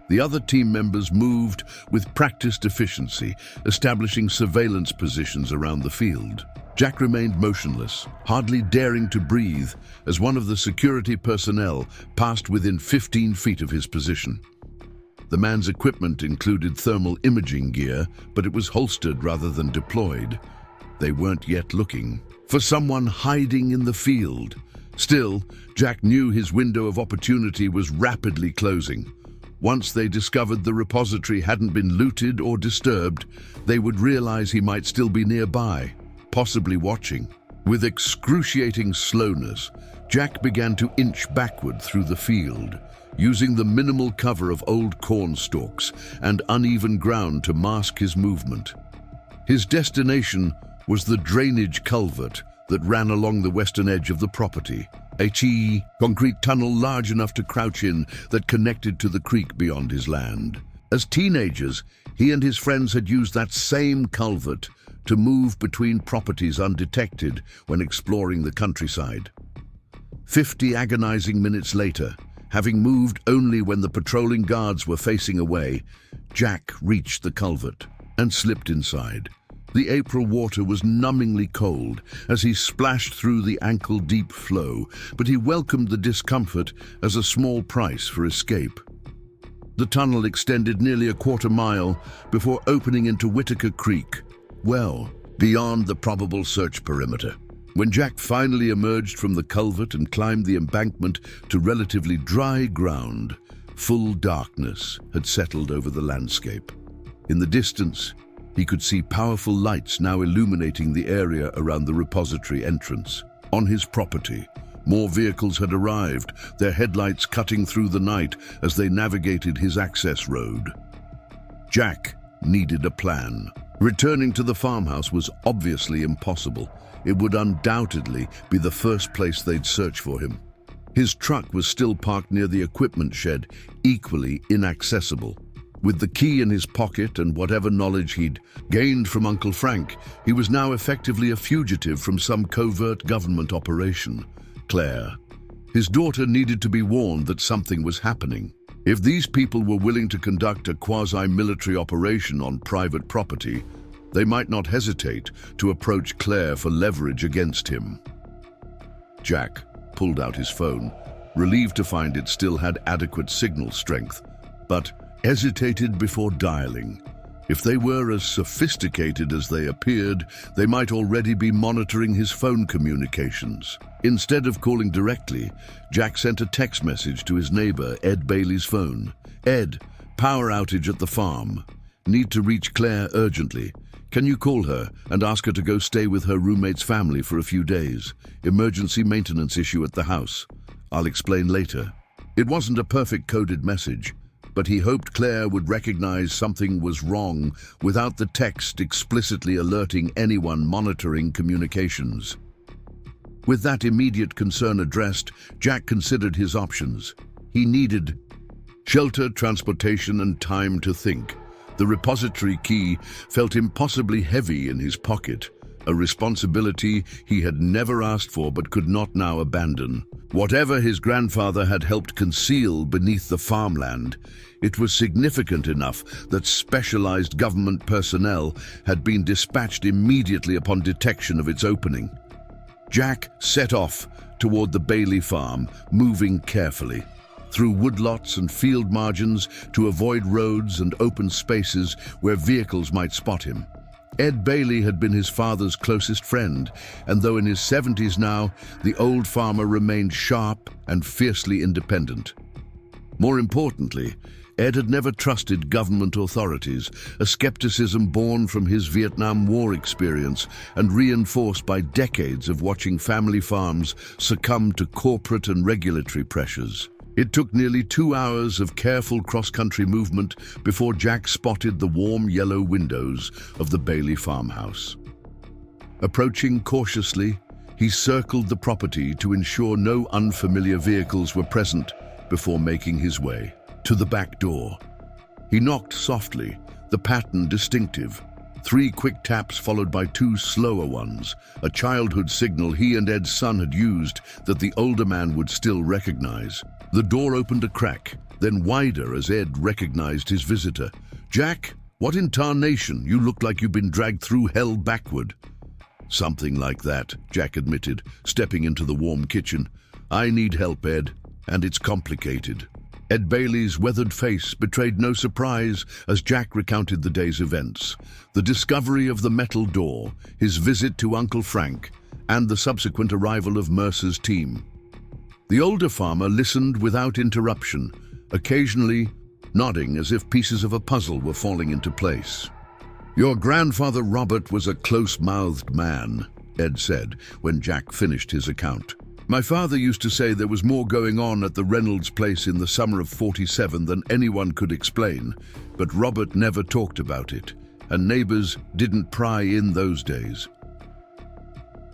The other team members moved with practiced efficiency, establishing surveillance positions around the field. Jack remained motionless, hardly daring to breathe, as one of the security personnel passed within 15 feet of his position. The man's equipment included thermal imaging gear, but it was holstered rather than deployed. They weren't yet looking for someone hiding in the field. Still, Jack knew his window of opportunity was rapidly closing. Once they discovered the repository hadn't been looted or disturbed, they would realize he might still be nearby, possibly watching. With excruciating slowness, Jack began to inch backward through the field, using the minimal cover of old corn stalks and uneven ground to mask his movement. His destination was the drainage culvert that ran along the western edge of the property, a concrete tunnel large enough to crouch in that connected to the creek beyond his land. As teenagers, he and his friends had used that same culvert to move between properties undetected when exploring the countryside. 50 agonizing minutes later, having moved only when the patrolling guards were facing away, Jack reached the culvert and slipped inside. The April water was numbingly cold as he splashed through the ankle-deep flow, but he welcomed the discomfort as a small price for escape. The tunnel extended nearly a quarter mile before opening into Whitaker Creek, well beyond the probable search perimeter. When Jack finally emerged from the culvert and climbed the embankment to relatively dry ground, full darkness had settled over the landscape. In the distance, he could see powerful lights now illuminating the area around the repository entrance. On his property, more vehicles had arrived, their headlights cutting through the night as they navigated his access road. Jack needed a plan. Returning to the farmhouse was obviously impossible. It would undoubtedly be the first place they'd search for him. His truck was still parked near the equipment shed, equally inaccessible. With the key in his pocket and whatever knowledge he'd gained from Uncle Frank, he was now effectively a fugitive from some covert government operation. Claire, his daughter, needed to be warned that something was happening. If these people were willing to conduct a quasi-military operation on private property, they might not hesitate to approach Claire for leverage against him. Jack pulled out his phone, relieved to find it still had adequate signal strength, but hesitated before dialing. If they were as sophisticated as they appeared, they might already be monitoring his phone communications. Instead of calling directly, Jack sent a text message to his neighbor, Ed Bailey's phone. "Ed, power outage at the farm. Need to reach Claire urgently. Can you call her and ask her to go stay with her roommate's family for a few days? Emergency maintenance issue at the house. I'll explain later." It wasn't a perfect coded message, but he hoped Claire would recognize something was wrong without the text explicitly alerting anyone monitoring communications. With that immediate concern addressed, Jack considered his options. He needed shelter, transportation, and time to think. The repository key felt impossibly heavy in his pocket, a responsibility he had never asked for but could not now abandon. Whatever his grandfather had helped conceal beneath the farmland, it was significant enough that specialized government personnel had been dispatched immediately upon detection of its opening. Jack set off toward the Bailey farm, moving carefully, through woodlots and field margins to avoid roads and open spaces where vehicles might spot him. Ed Bailey had been his father's closest friend, and though in his 70s now, the old farmer remained sharp and fiercely independent. More importantly, Ed had never trusted government authorities, a skepticism born from his Vietnam War experience and reinforced by decades of watching family farms succumb to corporate and regulatory pressures. It took nearly 2 hours of careful cross-country movement before Jack spotted the warm yellow windows of the Bailey farmhouse. Approaching cautiously, he circled the property to ensure no unfamiliar vehicles were present before making his way to the back door. He knocked softly, the pattern distinctive. 3 quick taps followed by 2 slower ones, a childhood signal he and Ed's son had used that the older man would still recognize. The door opened a crack, then wider as Ed recognized his visitor. "Jack, what in tarnation? You look like you've been dragged through hell backward." "Something like that," Jack admitted, stepping into the warm kitchen. "I need help, Ed, and it's complicated." Ed Bailey's weathered face betrayed no surprise as Jack recounted the day's events. The discovery of the metal door, his visit to Uncle Frank, and the subsequent arrival of Mercer's team. The older farmer listened without interruption, occasionally nodding as if pieces of a puzzle were falling into place. "Your grandfather Robert was a close-mouthed man," Ed said when Jack finished his account. "My father used to say there was more going on at the Reynolds place in the summer of '47 than anyone could explain, but Robert never talked about it, and neighbors didn't pry in those days."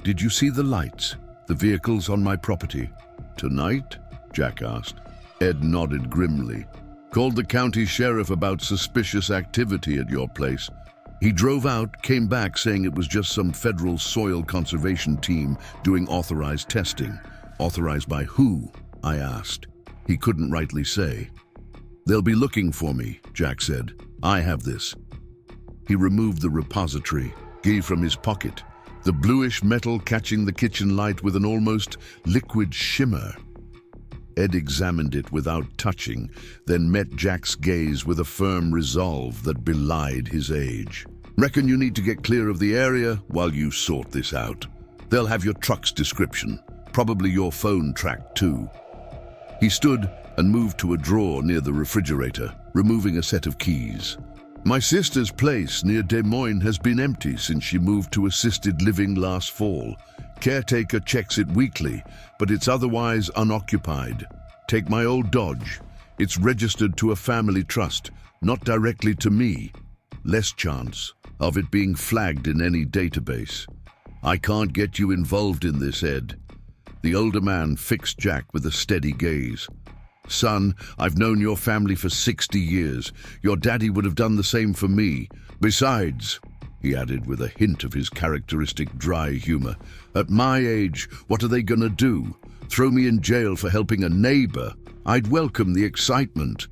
"Did you see the lights, the vehicles on my property?" "Tonight?" Jack asked. Ed nodded grimly. Called the county sheriff about suspicious activity at your place. He drove out, came back saying it was just some federal soil conservation team doing authorized testing. Authorized by who? I asked. He couldn't rightly say. They'll be looking for me, Jack said. I have this. He removed the repository, gave from his pocket, the bluish metal catching the kitchen light with an almost liquid shimmer. Ed examined it without touching, then met Jack's gaze with a firm resolve that belied his age. Reckon you need to get clear of the area while you sort this out. They'll have your truck's description, probably your phone track too. He stood and moved to a drawer near the refrigerator, removing a set of keys. My sister's place near Des Moines has been empty since she moved to assisted living last fall. Caretaker checks it weekly, but it's otherwise unoccupied. Take my old Dodge. It's registered to a family trust, not directly to me. Less chance of it being flagged in any database. I can't get you involved in this, Ed. The older man fixed Jack with a steady gaze. Son, I've known your family for 60 years. Your daddy would have done the same for me. Besides, he added with a hint of his characteristic dry humor, at my age, what are they gonna do? Throw me in jail for helping a neighbor? I'd welcome the excitement.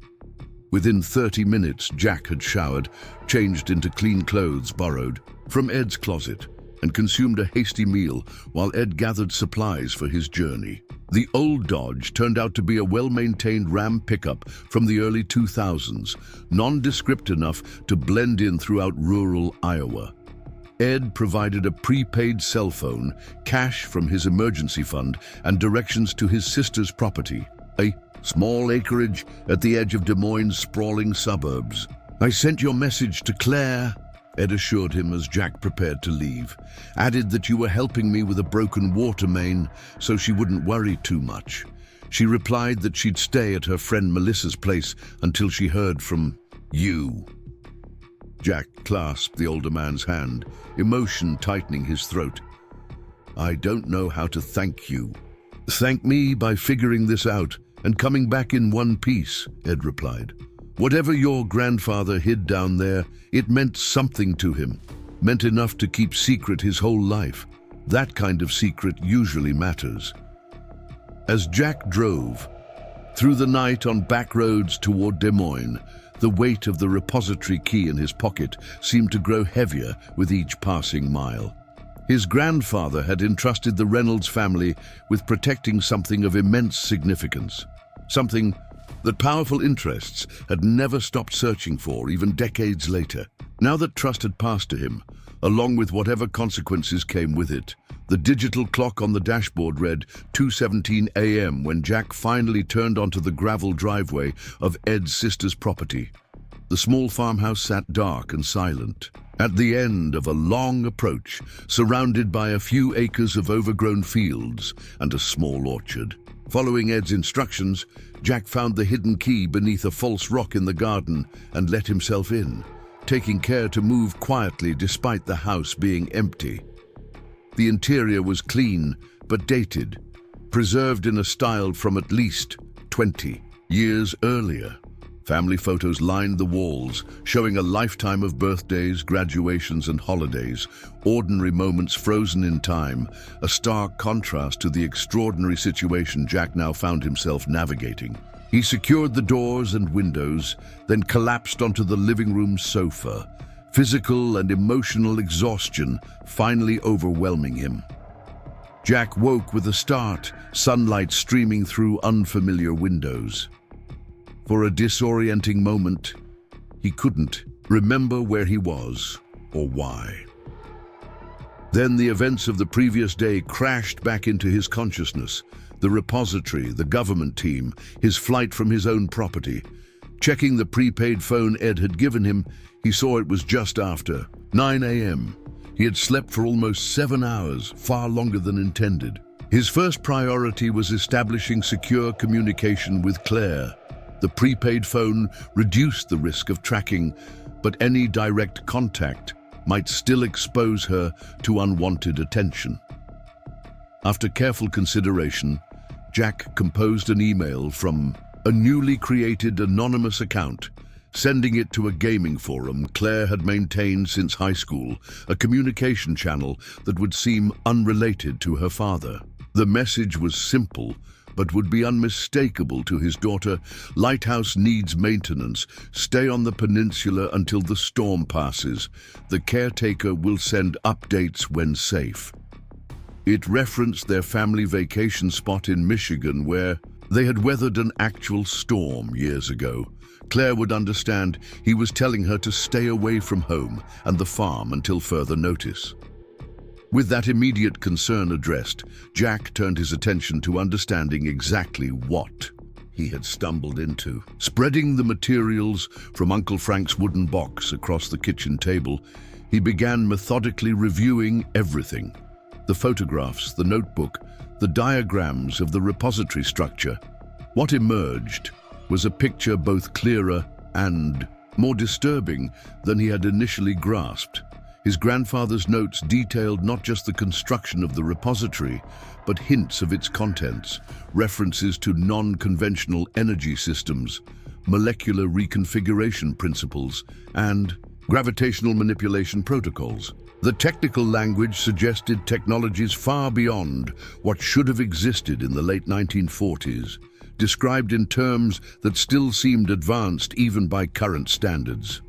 Within 30 minutes, Jack had showered, changed into clean clothes borrowed from Ed's closet, and consumed a hasty meal while Ed gathered supplies for his journey. The old Dodge turned out to be a well-maintained Ram pickup from the early 2000s, nondescript enough to blend in throughout rural Iowa. Ed provided a prepaid cell phone, cash from his emergency fund, and directions to his sister's property, a small acreage at the edge of Des Moines' sprawling suburbs. I sent your message to Claire, Ed assured him as Jack prepared to leave. Added that you were helping me with a broken water main so she wouldn't worry too much. She replied that she'd stay at her friend Melissa's place until she heard from you. Jack clasped the older man's hand, emotion tightening his throat. I don't know how to thank you. Thank me by figuring this out and coming back in one piece, Ed replied. Whatever your grandfather hid down there, it meant something to him, meant enough to keep secret his whole life. That kind of secret usually matters. As Jack drove through the night on back roads toward Des Moines, the weight of the repository key in his pocket seemed to grow heavier with each passing mile. His grandfather had entrusted the Reynolds family with protecting something of immense significance, something that powerful interests had never stopped searching for, even decades later. Now that trust had passed to him, along with whatever consequences came with it, the digital clock on the dashboard read 2:17 a.m. when Jack finally turned onto the gravel driveway of Ed's sister's property. The small farmhouse sat dark and silent, at the end of a long approach, surrounded by a few acres of overgrown fields and a small orchard. Following Ed's instructions, Jack found the hidden key beneath a false rock in the garden and let himself in, taking care to move quietly despite the house being empty. The interior was clean but dated, preserved in a style from at least 20 years earlier. Family photos lined the walls, showing a lifetime of birthdays, graduations, and holidays, ordinary moments frozen in time, a stark contrast to the extraordinary situation Jack now found himself navigating. He secured the doors and windows, then collapsed onto the living room sofa, physical and emotional exhaustion finally overwhelming him. Jack woke with a start, sunlight streaming through unfamiliar windows. For a disorienting moment, he couldn't remember where he was or why. Then the events of the previous day crashed back into his consciousness. The repository, the government team, his flight from his own property. Checking the prepaid phone Ed had given him, he saw it was just after 9 a.m. He had slept for almost 7 hours, far longer than intended. His first priority was establishing secure communication with Claire. The prepaid phone reduced the risk of tracking, but any direct contact might still expose her to unwanted attention. After careful consideration, Jack composed an email from a newly created anonymous account, sending it to a gaming forum Claire had maintained since high school, a communication channel that would seem unrelated to her father. The message was simple, but would be unmistakable to his daughter. Lighthouse needs maintenance. Stay on the peninsula until the storm passes. The caretaker will send updates when safe. It referenced their family vacation spot in Michigan where they had weathered an actual storm years ago. Claire would understand he was telling her to stay away from home and the farm until further notice. With that immediate concern addressed, Jack turned his attention to understanding exactly what he had stumbled into. Spreading the materials from Uncle Frank's wooden box across the kitchen table, he began methodically reviewing everything. The photographs, the notebook, the diagrams of the repository structure. What emerged was a picture both clearer and more disturbing than he had initially grasped. His grandfather's notes detailed not just the construction of the repository, but hints of its contents, references to non-conventional energy systems, molecular reconfiguration principles, and gravitational manipulation protocols. The technical language suggested technologies far beyond what should have existed in the late 1940s, described in terms that still seemed advanced even by current standards.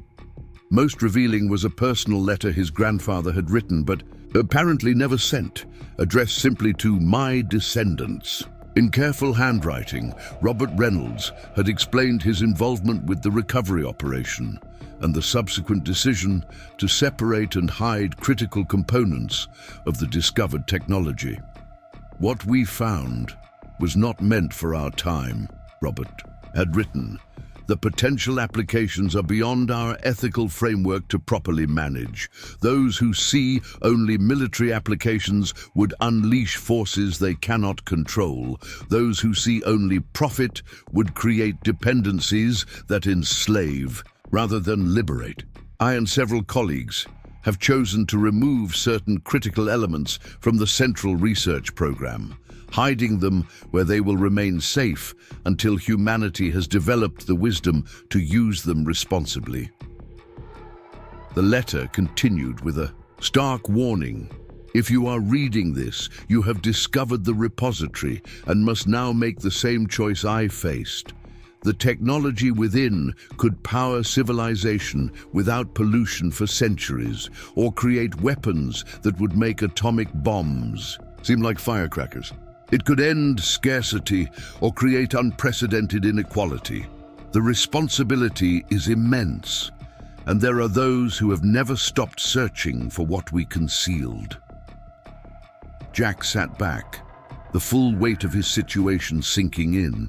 Most revealing was a personal letter his grandfather had written but apparently never sent, addressed simply to "my descendants." In careful handwriting, Robert Reynolds had explained his involvement with the recovery operation and the subsequent decision to separate and hide critical components of the discovered technology. "What we found was not meant for our time," Robert had written. "The potential applications are beyond our ethical framework to properly manage. Those who see only military applications would unleash forces they cannot control. Those who see only profit would create dependencies that enslave rather than liberate. I and several colleagues have chosen to remove certain critical elements from the central research program, hiding them where they will remain safe until humanity has developed the wisdom to use them responsibly." The letter continued with a stark warning. "If you are reading this, you have discovered the repository and must now make the same choice I faced. The technology within could power civilization without pollution for centuries, or create weapons that would make atomic bombs. Seem like firecrackers. It could end scarcity or create unprecedented inequality. The responsibility is immense, and there are those who have never stopped searching for what we concealed." Jack sat back, the full weight of his situation sinking in.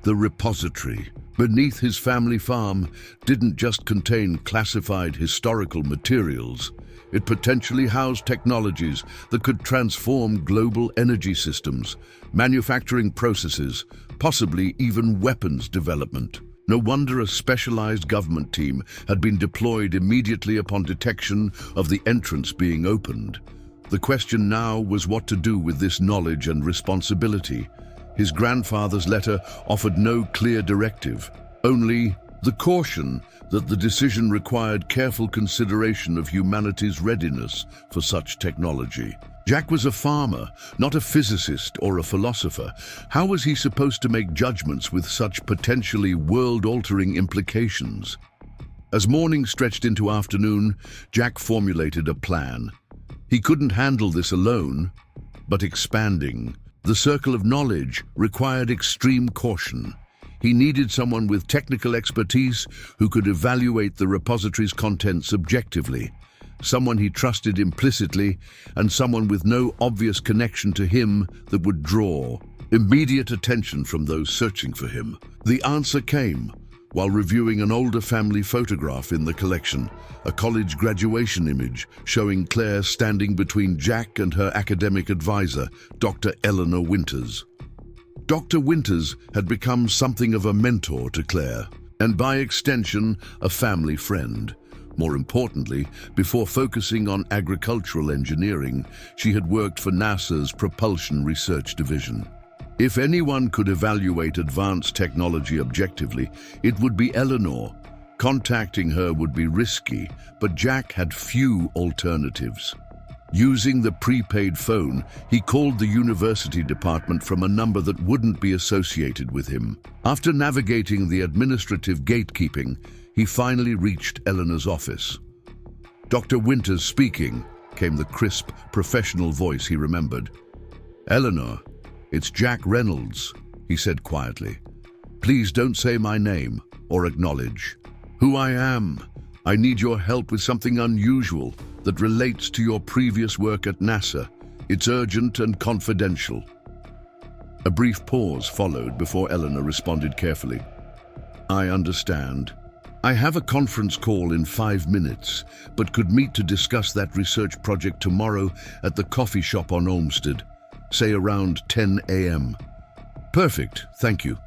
The repository beneath his family farm didn't just contain classified historical materials. It potentially housed technologies that could transform global energy systems, manufacturing processes, possibly even weapons development. No wonder a specialized government team had been deployed immediately upon detection of the entrance being opened. The question now was what to do with this knowledge and responsibility. His grandfather's letter offered no clear directive, only the caution that the decision required careful consideration of humanity's readiness for such technology. Jack was a farmer, not a physicist or a philosopher. How was he supposed to make judgments with such potentially world-altering implications? As morning stretched into afternoon, Jack formulated a plan. He couldn't handle this alone, but expanding the circle of knowledge required extreme caution. He needed someone with technical expertise who could evaluate the repository's contents objectively, someone he trusted implicitly, and someone with no obvious connection to him that would draw immediate attention from those searching for him. The answer came while reviewing an older family photograph in the collection, a college graduation image showing Claire standing between Jack and her academic advisor, Dr. Eleanor Winters. Dr. Winters had become something of a mentor to Claire, and by extension, a family friend. More importantly, before focusing on agricultural engineering, she had worked for NASA's Propulsion Research Division. If anyone could evaluate advanced technology objectively, it would be Eleanor. Contacting her would be risky, but Jack had few alternatives. Using the prepaid phone, he called the university department from a number that wouldn't be associated with him. After navigating the administrative gatekeeping, he finally reached Eleanor's office. "Dr. Winters speaking," came the crisp, professional voice he remembered. "Eleanor, it's Jack Reynolds," he said quietly. "Please don't say my name or acknowledge who I am. I need your help with something unusual that relates to your previous work at NASA. It's urgent and confidential." A brief pause followed before Eleanor responded carefully. "I understand. I have a conference call in 5 minutes, but could meet to discuss that research project tomorrow at the coffee shop on Olmsted, say around 10 a.m. "Perfect, thank you."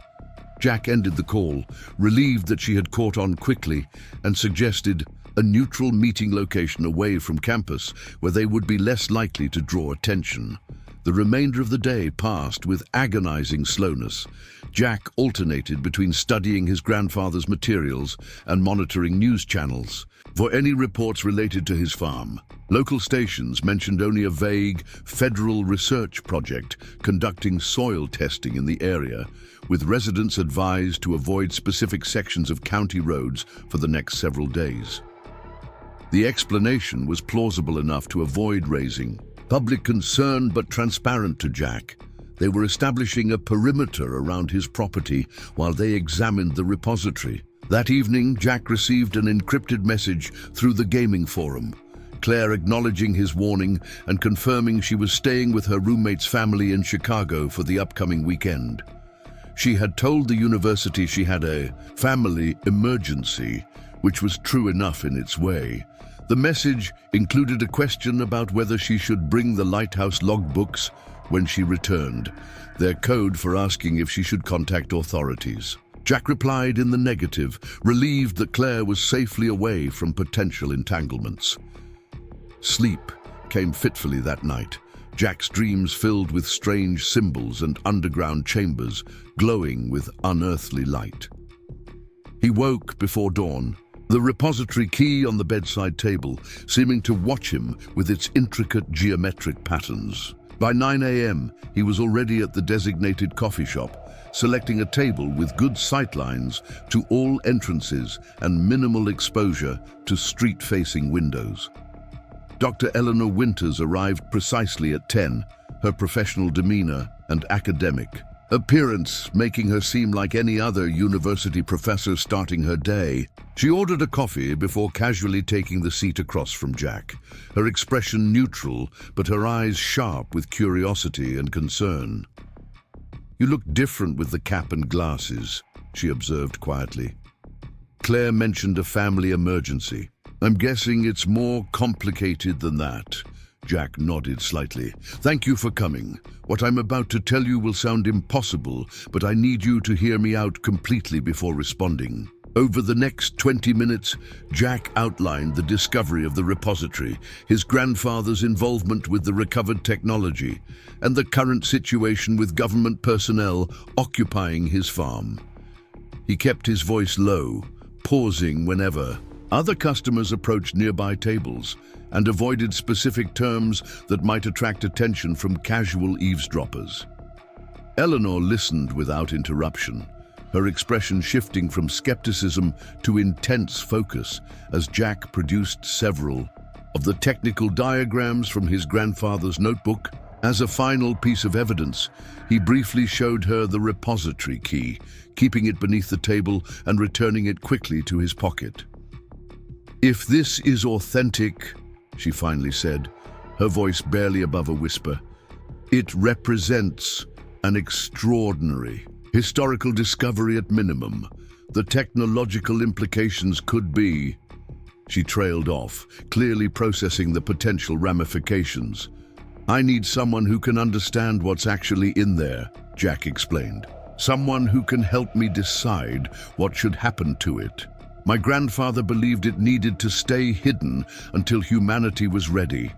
Jack ended the call, relieved that she had caught on quickly, and suggested a neutral meeting location away from campus where they would be less likely to draw attention. The remainder of the day passed with agonizing slowness. Jack alternated between studying his grandfather's materials and monitoring news channels for any reports related to his farm. Local stations mentioned only a vague federal research project conducting soil testing in the area, with residents advised to avoid specific sections of county roads for the next several days. The explanation was plausible enough to avoid raising public concern, but transparent to Jack. They were establishing a perimeter around his property while they examined the repository. That evening, Jack received an encrypted message through the gaming forum, Claire acknowledging his warning and confirming she was staying with her roommate's family in Chicago for the upcoming weekend. She had told the university she had a family emergency, which was true enough in its way. The message included a question about whether she should bring the lighthouse logbooks when she returned, their code for asking if she should contact authorities. Jack replied in the negative, relieved that Claire was safely away from potential entanglements. Sleep came fitfully that night, Jack's dreams filled with strange symbols and underground chambers glowing with unearthly light. He woke before dawn, the repository key on the bedside table seeming to watch him with its intricate geometric patterns. By 9 a.m., he was already at the designated coffee shop, selecting a table with good sightlines to all entrances and minimal exposure to street-facing windows. Dr. Eleanor Winters arrived precisely at 10, her professional demeanor and academic appearance making her seem like any other university professor starting her day. She ordered a coffee before casually taking the seat across from Jack, her expression neutral, but her eyes sharp with curiosity and concern. "You look different with the cap and glasses," she observed quietly. Claire mentioned a family emergency. "I'm guessing it's more complicated than that." Jack nodded slightly. "Thank you for coming. What I'm about to tell you will sound impossible, but I need you to hear me out completely before responding." Over the next 20 minutes, Jack outlined the discovery of the repository, his grandfather's involvement with the recovered technology, and the current situation with government personnel occupying his farm. He kept his voice low, pausing whenever other customers approached nearby tables, and avoided specific terms that might attract attention from casual eavesdroppers. Eleanor listened without interruption, her expression shifting from skepticism to intense focus as Jack produced several of the technical diagrams from his grandfather's notebook. As a final piece of evidence, he briefly showed her the repository key, keeping it beneath the table and returning it quickly to his pocket. "If this is authentic," she finally said, her voice barely above a whisper, "it represents an extraordinary historical discovery at minimum. The technological implications could be..." She trailed off, clearly processing the potential ramifications. "I need someone who can understand what's actually in there," Jack explained. "Someone who can help me decide what should happen to it. My grandfather believed it needed to stay hidden until humanity was ready.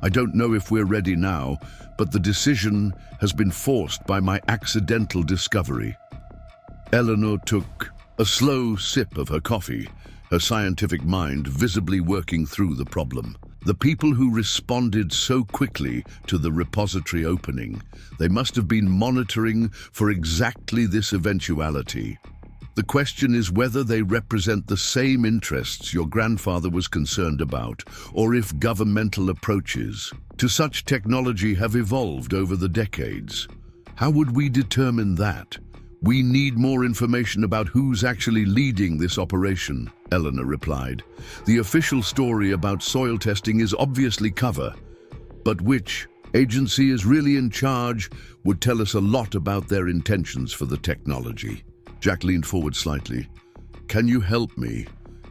I don't know if we're ready now, but the decision has been forced by my accidental discovery." Eleanor took a slow sip of her coffee, her scientific mind visibly working through the problem. The people who responded so quickly to the repository opening, they must have been monitoring for exactly this eventuality. The question is whether they represent the same interests your grandfather was concerned about, or if governmental approaches to such technology have evolved over the decades. How would we determine that? "We need more information about who's actually leading this operation," Eleanor replied. "The official story about soil testing is obviously cover, but which agency is really in charge would tell us a lot about their intentions for the technology." Jack leaned forward slightly. "Can you help me?"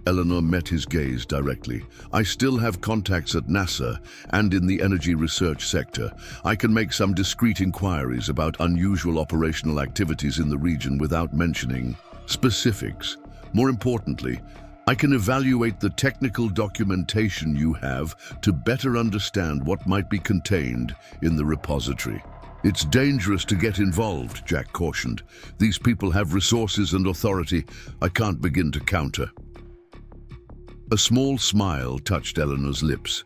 Eleanor met his gaze directly. "I still have contacts at NASA and in the energy research sector. I can make some discreet inquiries about unusual operational activities in the region without mentioning specifics. More importantly, I can evaluate the technical documentation you have to better understand what might be contained in the repository." "It's dangerous to get involved," Jack cautioned. "These people have resources and authority I can't begin to counter." A small smile touched Eleanor's lips.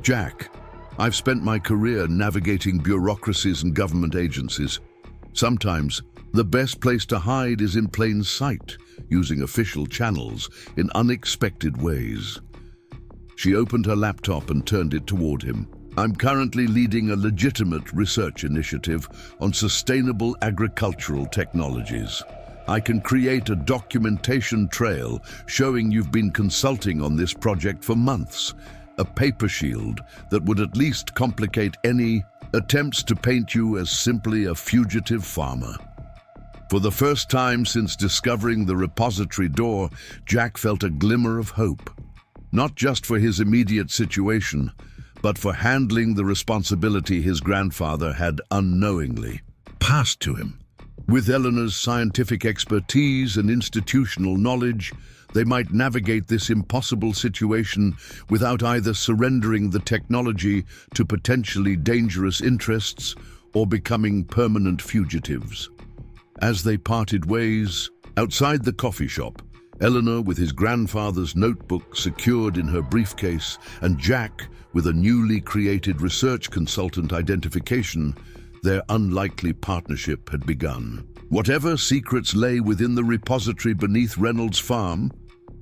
"Jack, I've spent my career navigating bureaucracies and government agencies. Sometimes the best place to hide is in plain sight, using official channels in unexpected ways." She opened her laptop and turned it toward him. "I'm currently leading a legitimate research initiative on sustainable agricultural technologies. I can create a documentation trail showing you've been consulting on this project for months, a paper shield that would at least complicate any attempts to paint you as simply a fugitive farmer." For the first time since discovering the repository door, Jack felt a glimmer of hope, not just for his immediate situation, but for handling the responsibility his grandfather had unknowingly passed to him. With Eleanor's scientific expertise and institutional knowledge, they might navigate this impossible situation without either surrendering the technology to potentially dangerous interests or becoming permanent fugitives. As they parted ways, outside the coffee shop, Eleanor with his grandfather's notebook secured in her briefcase, and Jack with a newly created research consultant identification, their unlikely partnership had begun. Whatever secrets lay within the repository beneath Reynolds' farm,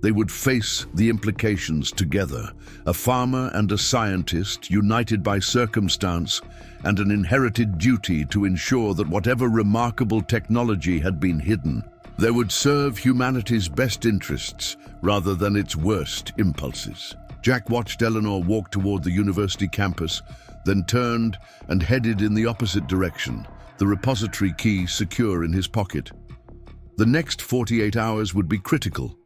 they would face the implications together. A farmer and a scientist united by circumstance and an inherited duty to ensure that whatever remarkable technology had been hidden, they would serve humanity's best interests rather than its worst impulses. Jack watched Eleanor walk toward the university campus, then turned and headed in the opposite direction, the repository key secure in his pocket. The next 48 hours would be critical,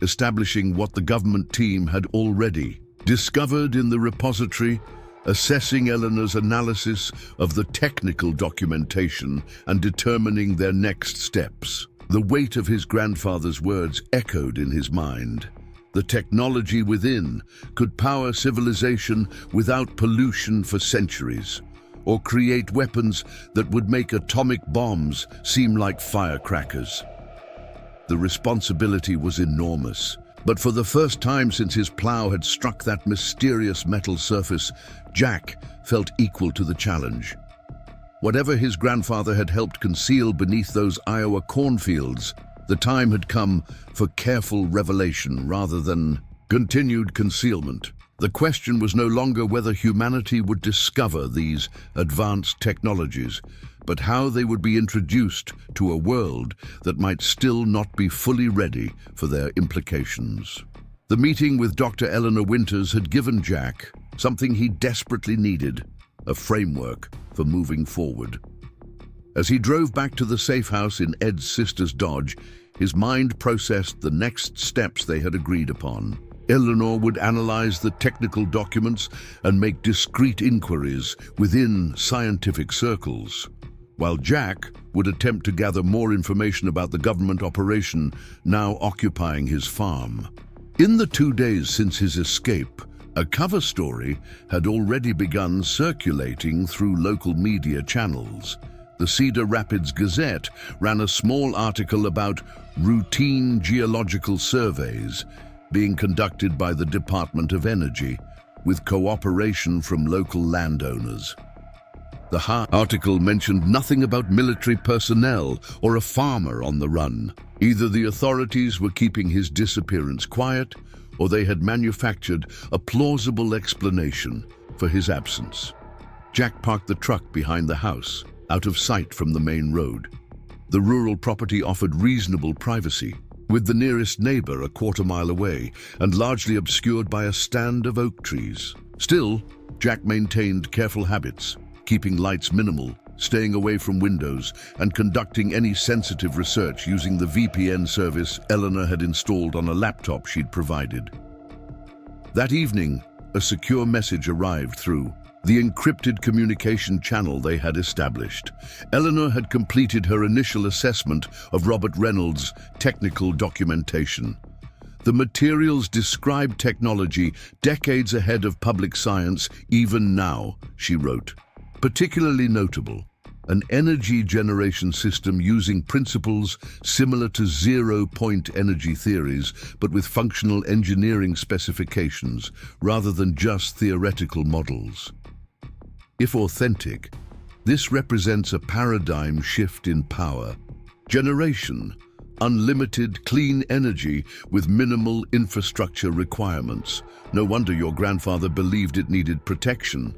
establishing what the government team had already discovered in the repository, assessing Eleanor's analysis of the technical documentation, and determining their next steps. The weight of his grandfather's words echoed in his mind. The technology within could power civilization without pollution for centuries, or create weapons that would make atomic bombs seem like firecrackers. The responsibility was enormous, but for the first time since his plow had struck that mysterious metal surface, Jack felt equal to the challenge. Whatever his grandfather had helped conceal beneath those Iowa cornfields, the time had come for careful revelation rather than continued concealment. The question was no longer whether humanity would discover these advanced technologies, but how they would be introduced to a world that might still not be fully ready for their implications. The meeting with Dr. Eleanor Winters had given Jack something he desperately needed: a framework for moving forward. As he drove back to the safe house in Ed's sister's Dodge, his mind processed the next steps they had agreed upon. Eleanor would analyze the technical documents and make discreet inquiries within scientific circles, while Jack would attempt to gather more information about the government operation now occupying his farm. In the 2 days since his escape, A cover story had already begun circulating through local media channels. The Cedar Rapids Gazette ran a small article about routine geological surveys being conducted by the Department of Energy with cooperation from local landowners. The article mentioned nothing about military personnel or a farmer on the run. Either the authorities were keeping his disappearance quiet, or they had manufactured a plausible explanation for his absence. Jack parked the truck behind the house, out of sight from the main road. The rural property offered reasonable privacy, with the nearest neighbor a quarter-mile away and largely obscured by a stand of oak trees. Still, Jack maintained careful habits, keeping lights minimal, staying away from windows, and conducting any sensitive research using the VPN service Eleanor had installed on a laptop she'd provided. That evening, a secure message arrived through the encrypted communication channel they had established. Eleanor had completed her initial assessment of Robert Reynolds' technical documentation. The materials described technology decades ahead of public science even now, she wrote. Particularly notable, an energy generation system using principles similar to zero-point energy theories, but with functional engineering specifications rather than just theoretical models. If authentic, this represents a paradigm shift in power generation, unlimited clean energy with minimal infrastructure requirements. No wonder your grandfather believed it needed protection.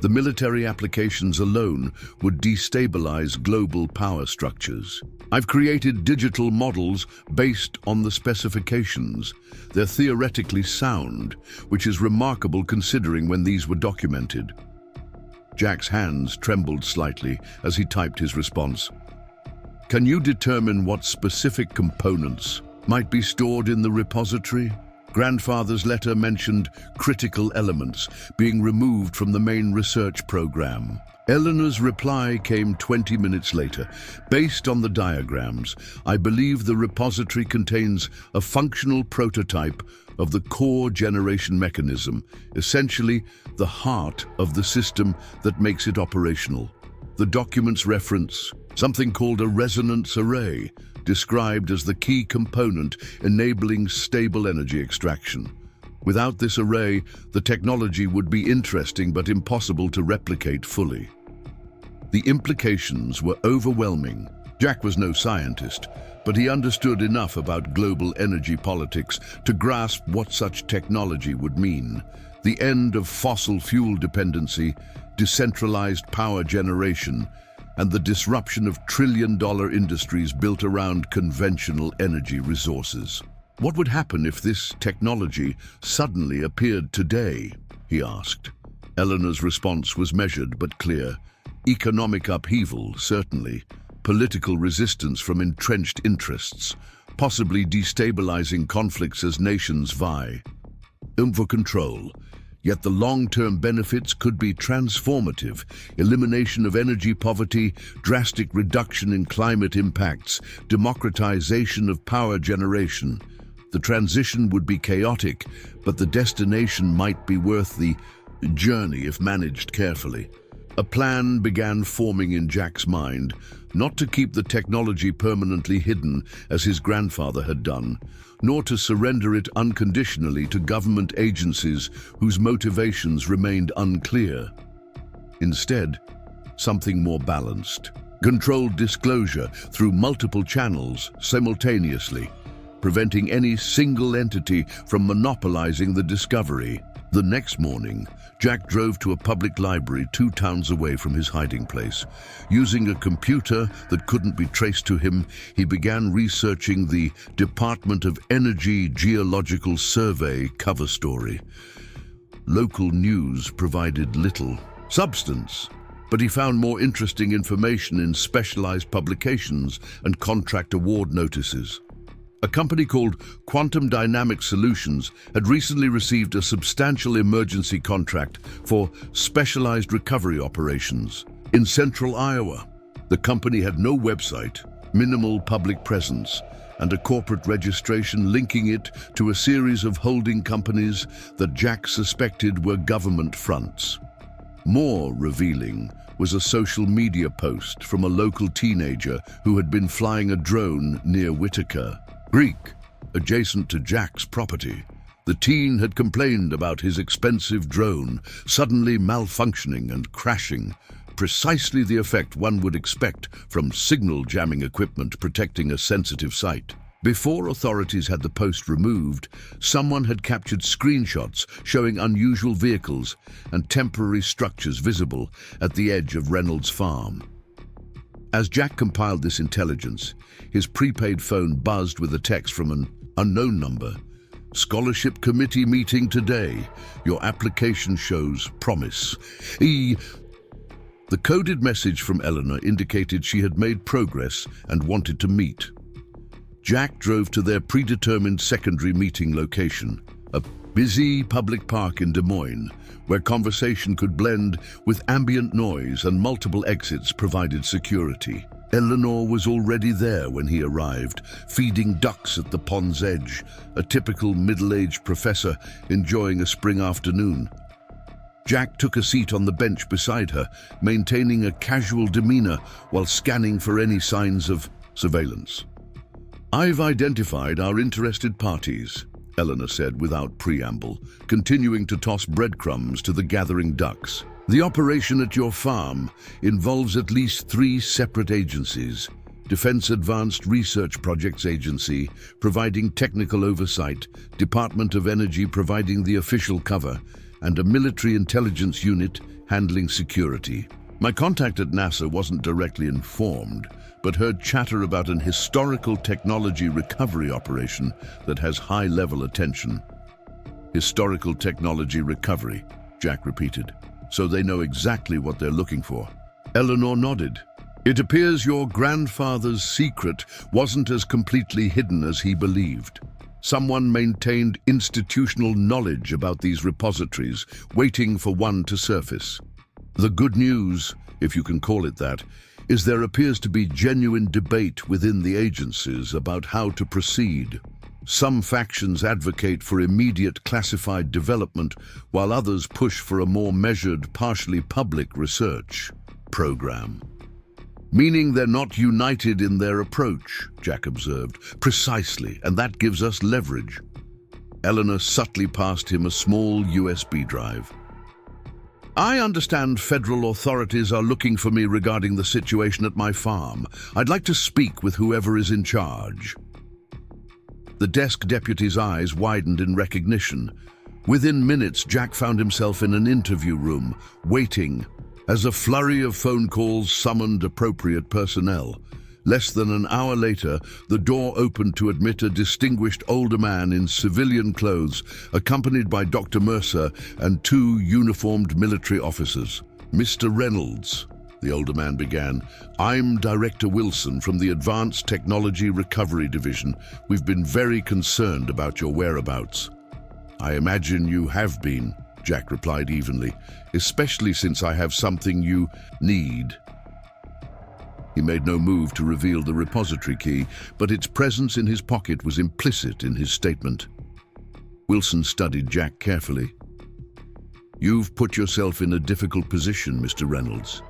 The military applications alone would destabilize global power structures. I've created digital models based on the specifications. They're theoretically sound, which is remarkable considering when these were documented. Jack's hands trembled slightly as he typed his response. Can you determine what specific components might be stored in the repository? Grandfather's letter mentioned critical elements being removed from the main research program. Eleanor's reply came 20 minutes later. Based on the diagrams, I believe the repository contains a functional prototype of the core generation mechanism, essentially the heart of the system that makes it operational. The documents reference something called a resonance array, described as the key component enabling stable energy extraction. Without this array, the technology would be interesting but impossible to replicate fully. The implications were overwhelming. Jack was no scientist, but he understood enough about global energy politics to grasp what such technology would mean. The end of fossil fuel dependency, decentralized power generation, and the disruption of trillion-dollar industries built around conventional energy resources. What would happen if this technology suddenly appeared today? He asked. Eleanor's response was measured but clear. Economic upheaval, certainly. Political resistance from entrenched interests, possibly destabilizing conflicts as nations vie for control. Yet the long-term benefits could be transformative: elimination of energy poverty, drastic reduction in climate impacts, democratization of power generation. The transition would be chaotic, but the destination might be worth the journey if managed carefully. A plan began forming in Jack's mind, not to keep the technology permanently hidden as his grandfather had done, nor to surrender it unconditionally to government agencies whose motivations remained unclear. Instead, something more balanced. Controlled disclosure through multiple channels simultaneously, preventing any single entity from monopolizing the discovery. The next morning, Jack drove to a public library 2 towns away from his hiding place. Using a computer that couldn't be traced to him, he began researching the Department of Energy Geological Survey cover story. Local news provided little substance, but he found more interesting information in specialized publications and contract award notices. A company called Quantum Dynamic Solutions had recently received a substantial emergency contract for specialized recovery operations in central Iowa. The company had no website, minimal public presence, and a corporate registration linking it to a series of holding companies that Jack suspected were government fronts. More revealing was a social media post from a local teenager who had been flying a drone near Whitaker, Greek, adjacent to Jack's property. The teen had complained about his expensive drone suddenly malfunctioning and crashing, precisely the effect one would expect from signal jamming equipment protecting a sensitive site. Before authorities had the post removed, someone had captured screenshots showing unusual vehicles and temporary structures visible at the edge of Reynolds' farm. As Jack compiled this intelligence, his prepaid phone buzzed with a text from an unknown number. "Scholarship committee meeting today. Your application shows promise." The coded message from Eleanor indicated she had made progress and wanted to meet. Jack drove to their predetermined secondary meeting location, a busy public park in Des Moines, where conversation could blend with ambient noise and multiple exits provided security. Eleanor was already there when he arrived, feeding ducks at the pond's edge, a typical middle-aged professor enjoying a spring afternoon. Jack took a seat on the bench beside her, maintaining a casual demeanor while scanning for any signs of surveillance. "I've identified our interested parties," Eleanor said without preamble, continuing to toss breadcrumbs to the gathering ducks. "The operation at your farm involves at least 3 separate agencies: Defense Advanced Research Projects Agency, providing technical oversight, Department of Energy providing the official cover, and a military intelligence unit handling security." My contact at NASA wasn't directly informed, but heard chatter about an historical technology recovery operation that has high-level attention. "Historical technology recovery," Jack repeated. "So they know exactly what they're looking for." Eleanor nodded. "It appears your grandfather's secret wasn't as completely hidden as he believed. Someone maintained institutional knowledge about these repositories, waiting for one to surface. The good news, if you can call it that, is there appears to be genuine debate within the agencies about how to proceed. Some factions advocate for immediate classified development, while others push for a more measured, partially public research program. Meaning they're not united in their approach, Jack observed. Precisely, and that gives us leverage. Eleanor subtly passed him a small USB drive. "I understand federal authorities are looking for me regarding the situation at my farm. I'd like to speak with whoever is in charge." The desk deputy's eyes widened in recognition. Within minutes, Jack found himself in an interview room, waiting, as a flurry of phone calls summoned appropriate personnel. Less than an hour later, the door opened to admit a distinguished older man in civilian clothes, accompanied by Dr. Mercer and 2 uniformed military officers. "Mr. Reynolds," the older man began, "I'm Director Wilson from the Advanced Technology Recovery Division. We've been very concerned about your whereabouts." "I imagine you have been," Jack replied evenly, "especially since I have something you need." He made no move to reveal the repository key, but its presence in his pocket was implicit in his statement. Wilson studied Jack carefully. "You've put yourself in a difficult position, Mr. Reynolds.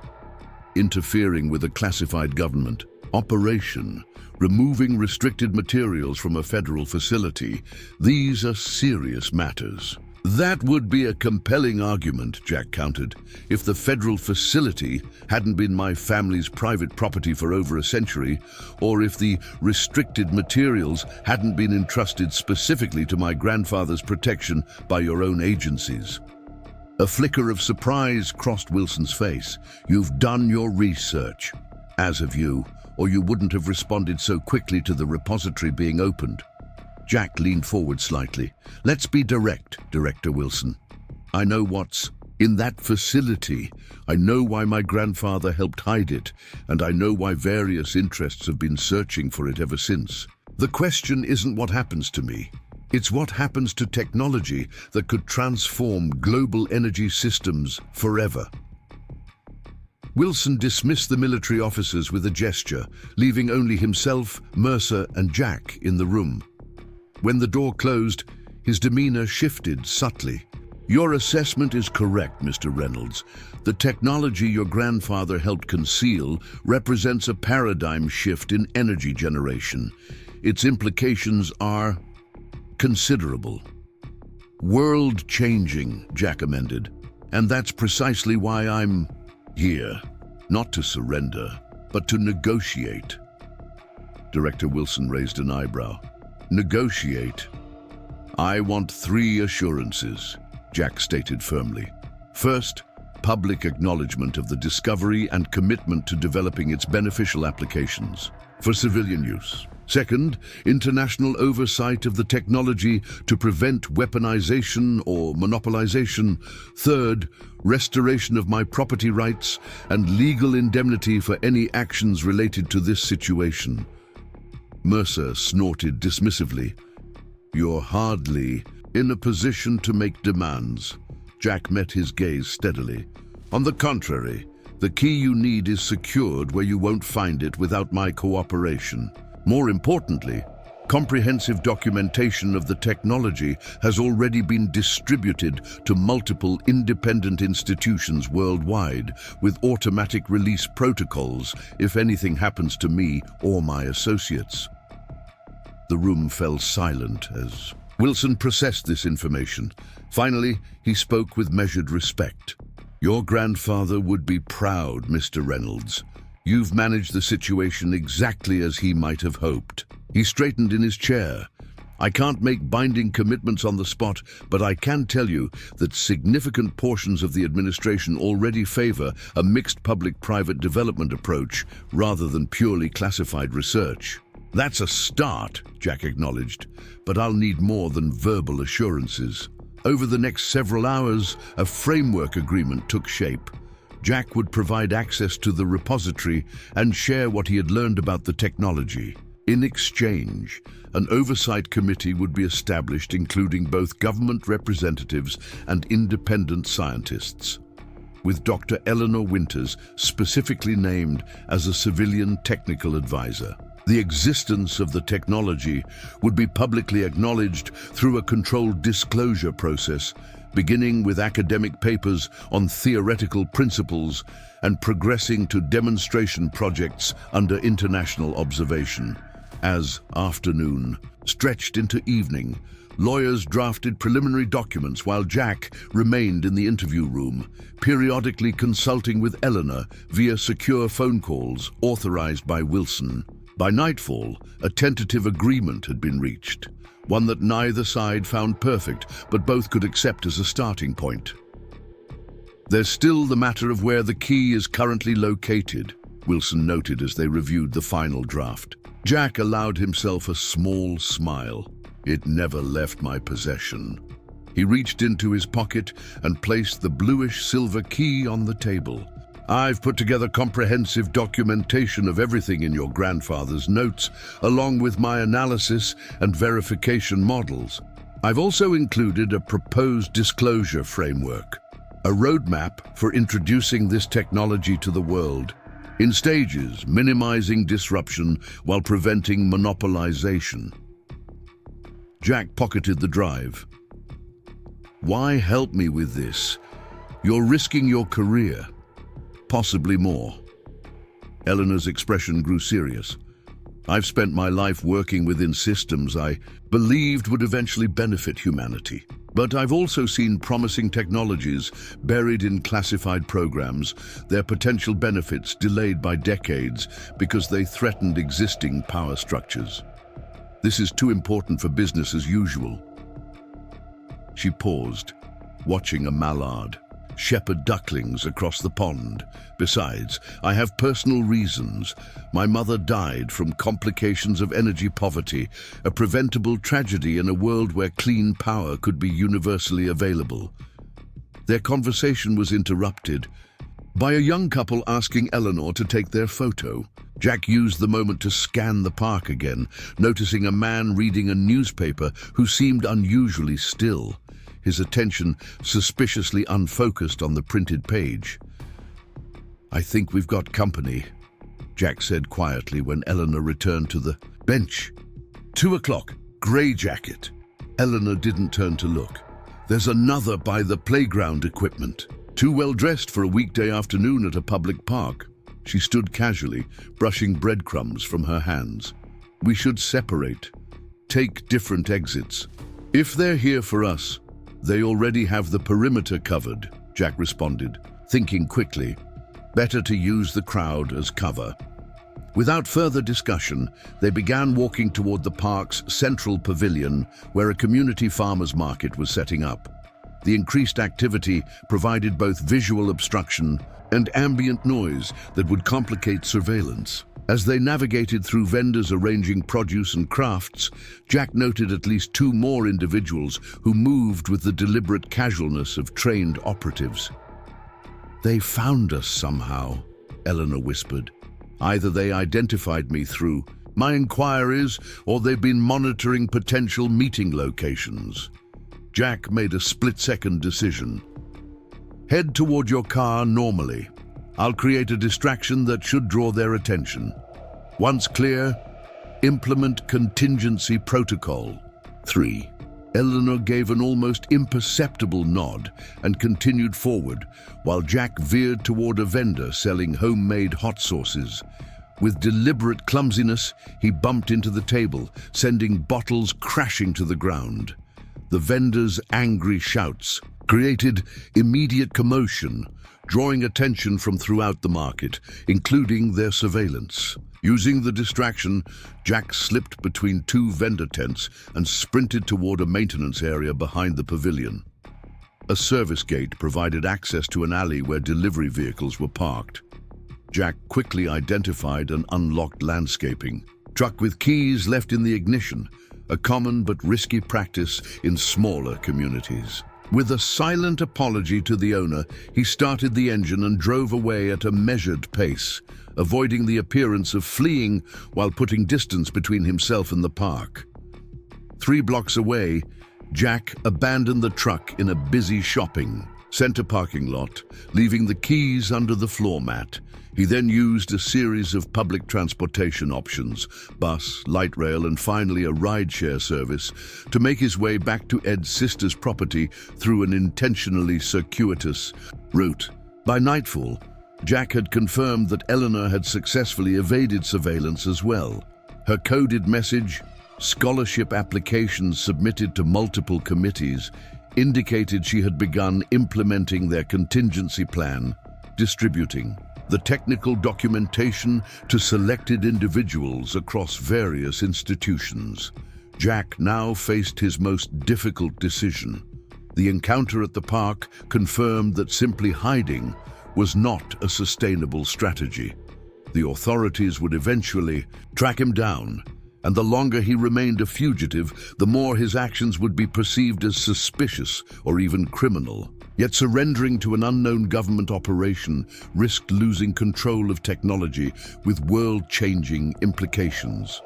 Interfering with a classified government operation, removing restricted materials from a federal facility, these are serious matters." "That would be a compelling argument," Jack countered, "if the federal facility hadn't been my family's private property for over a century, or if the restricted materials hadn't been entrusted specifically to my grandfather's protection by your own agencies." A flicker of surprise crossed Wilson's face. "You've done your research, as have you, or you wouldn't have responded so quickly to the repository being opened." Jack leaned forward slightly. "Let's be direct, Director Wilson. I know what's in that facility. I know why my grandfather helped hide it, and I know why various interests have been searching for it ever since. The question isn't what happens to me. It's what happens to technology that could transform global energy systems forever." Wilson dismissed the military officers with a gesture, leaving only himself, Mercer, and Jack in the room. When the door closed, his demeanor shifted subtly. "Your assessment is correct, Mr. Reynolds. The technology your grandfather helped conceal represents a paradigm shift in energy generation. Its implications are considerable." "World-changing," Jack amended. "And that's precisely why I'm here. Not to surrender, but to negotiate." Director Wilson raised an eyebrow. "Negotiate? I want 3 assurances," Jack stated firmly. "First, public acknowledgement of the discovery and commitment to developing its beneficial applications for civilian use. Second, international oversight of the technology to prevent weaponization or monopolization. Third, restoration of my property rights and legal indemnity for any actions related to this situation." Mercer snorted dismissively. "You're hardly in a position to make demands." Jack met his gaze steadily. "On the contrary, the key you need is secured where you won't find it without my cooperation. More importantly, comprehensive documentation of the technology has already been distributed to multiple independent institutions worldwide, with automatic release protocols if anything happens to me or my associates." The room fell silent as Wilson processed this information. Finally, he spoke with measured respect. "Your grandfather would be proud, Mr. Reynolds. You've managed the situation exactly as he might have hoped." He straightened in his chair. "I can't make binding commitments on the spot, but I can tell you that significant portions of the administration already favor a mixed public-private development approach rather than purely classified research." "That's a start," Jack acknowledged, "but I'll need more than verbal assurances." Over the next several hours, a framework agreement took shape. Jack would provide access to the repository and share what he had learned about the technology. In exchange, an oversight committee would be established including both government representatives and independent scientists, with Dr. Eleanor Winters specifically named as a civilian technical advisor. The existence of the technology would be publicly acknowledged through a controlled disclosure process, beginning with academic papers on theoretical principles and progressing to demonstration projects under international observation. As afternoon stretched into evening, lawyers drafted preliminary documents while Jack remained in the interview room, periodically consulting with Eleanor via secure phone calls authorized by Wilson. By nightfall, a tentative agreement had been reached, one that neither side found perfect, but both could accept as a starting point. "There's still the matter of where the key is currently located," Wilson noted as they reviewed the final draft. Jack allowed himself a small smile. "It never left my possession." He reached into his pocket and placed the bluish-silver key on the table. "I've put together comprehensive documentation of everything in your grandfather's notes, along with my analysis and verification models. I've also included a proposed disclosure framework, a roadmap for introducing this technology to the world, in stages, minimizing disruption while preventing monopolization." Jack pocketed the drive. "Why help me with this? You're risking your career. Possibly more." Eleanor's expression grew serious. "I've spent my life working within systems I believed would eventually benefit humanity. But I've also seen promising technologies buried in classified programs, their potential benefits delayed by decades because they threatened existing power structures. This is too important for business as usual." She paused, watching a mallard shepherd ducklings across the pond. "Besides, I have personal reasons. My mother died from complications of energy poverty, a preventable tragedy in a world where clean power could be universally available." Their conversation was interrupted by a young couple asking Eleanor to take their photo. Jack used the moment to scan the park again, noticing a man reading a newspaper who seemed unusually still, his attention suspiciously unfocused on the printed page. "I think we've got company," Jack said quietly when Eleanor returned to the bench. 2 o'clock, grey jacket. Eleanor didn't turn to look. "There's another by the playground equipment. Too well dressed for a weekday afternoon at a public park." She stood casually, brushing breadcrumbs from her hands. "We should separate. Take different exits. If they're here for us, they already have the perimeter covered," Jack responded, thinking quickly. Better to use the crowd as cover. Without further discussion, they began walking toward the park's central pavilion, where a community farmers market was setting up. The increased activity provided both visual obstruction and ambient noise that would complicate surveillance. As they navigated through vendors arranging produce and crafts, Jack noted at least 2 more individuals who moved with the deliberate casualness of trained operatives. "They found us somehow," Eleanor whispered. "Either they identified me through my inquiries or they've been monitoring potential meeting locations." Jack made a split-second decision. "Head toward your car normally. I'll create a distraction that should draw their attention. Once clear, implement contingency protocol." 3. Eleanor gave an almost imperceptible nod and continued forward, while Jack veered toward a vendor selling homemade hot sauces. With deliberate clumsiness, he bumped into the table, sending bottles crashing to the ground. The vendor's angry shouts created immediate commotion, drawing attention from throughout the market, including their surveillance. Using the distraction, Jack slipped between 2 vendor tents and sprinted toward a maintenance area behind the pavilion. A service gate provided access to an alley where delivery vehicles were parked. Jack quickly identified an unlocked landscaping truck with keys left in the ignition, a common but risky practice in smaller communities. With a silent apology to the owner, he started the engine and drove away at a measured pace, avoiding the appearance of fleeing while putting distance between himself and the park. 3 blocks away, Jack abandoned the truck in a busy shopping center parking lot, leaving the keys under the floor mat. He then used a series of public transportation options, bus, light rail, and finally a rideshare service, to make his way back to Ed's sister's property through an intentionally circuitous route. By nightfall, Jack had confirmed that Eleanor had successfully evaded surveillance as well. Her coded message, scholarship applications submitted to multiple committees, indicated she had begun implementing their contingency plan, distributing the technical documentation to selected individuals across various institutions. Jack now faced his most difficult decision. The encounter at the park confirmed that simply hiding was not a sustainable strategy. The authorities would eventually track him down, and the longer he remained a fugitive, the more his actions would be perceived as suspicious or even criminal. Yet surrendering to an unknown government operation risked losing control of technology with world-changing implications.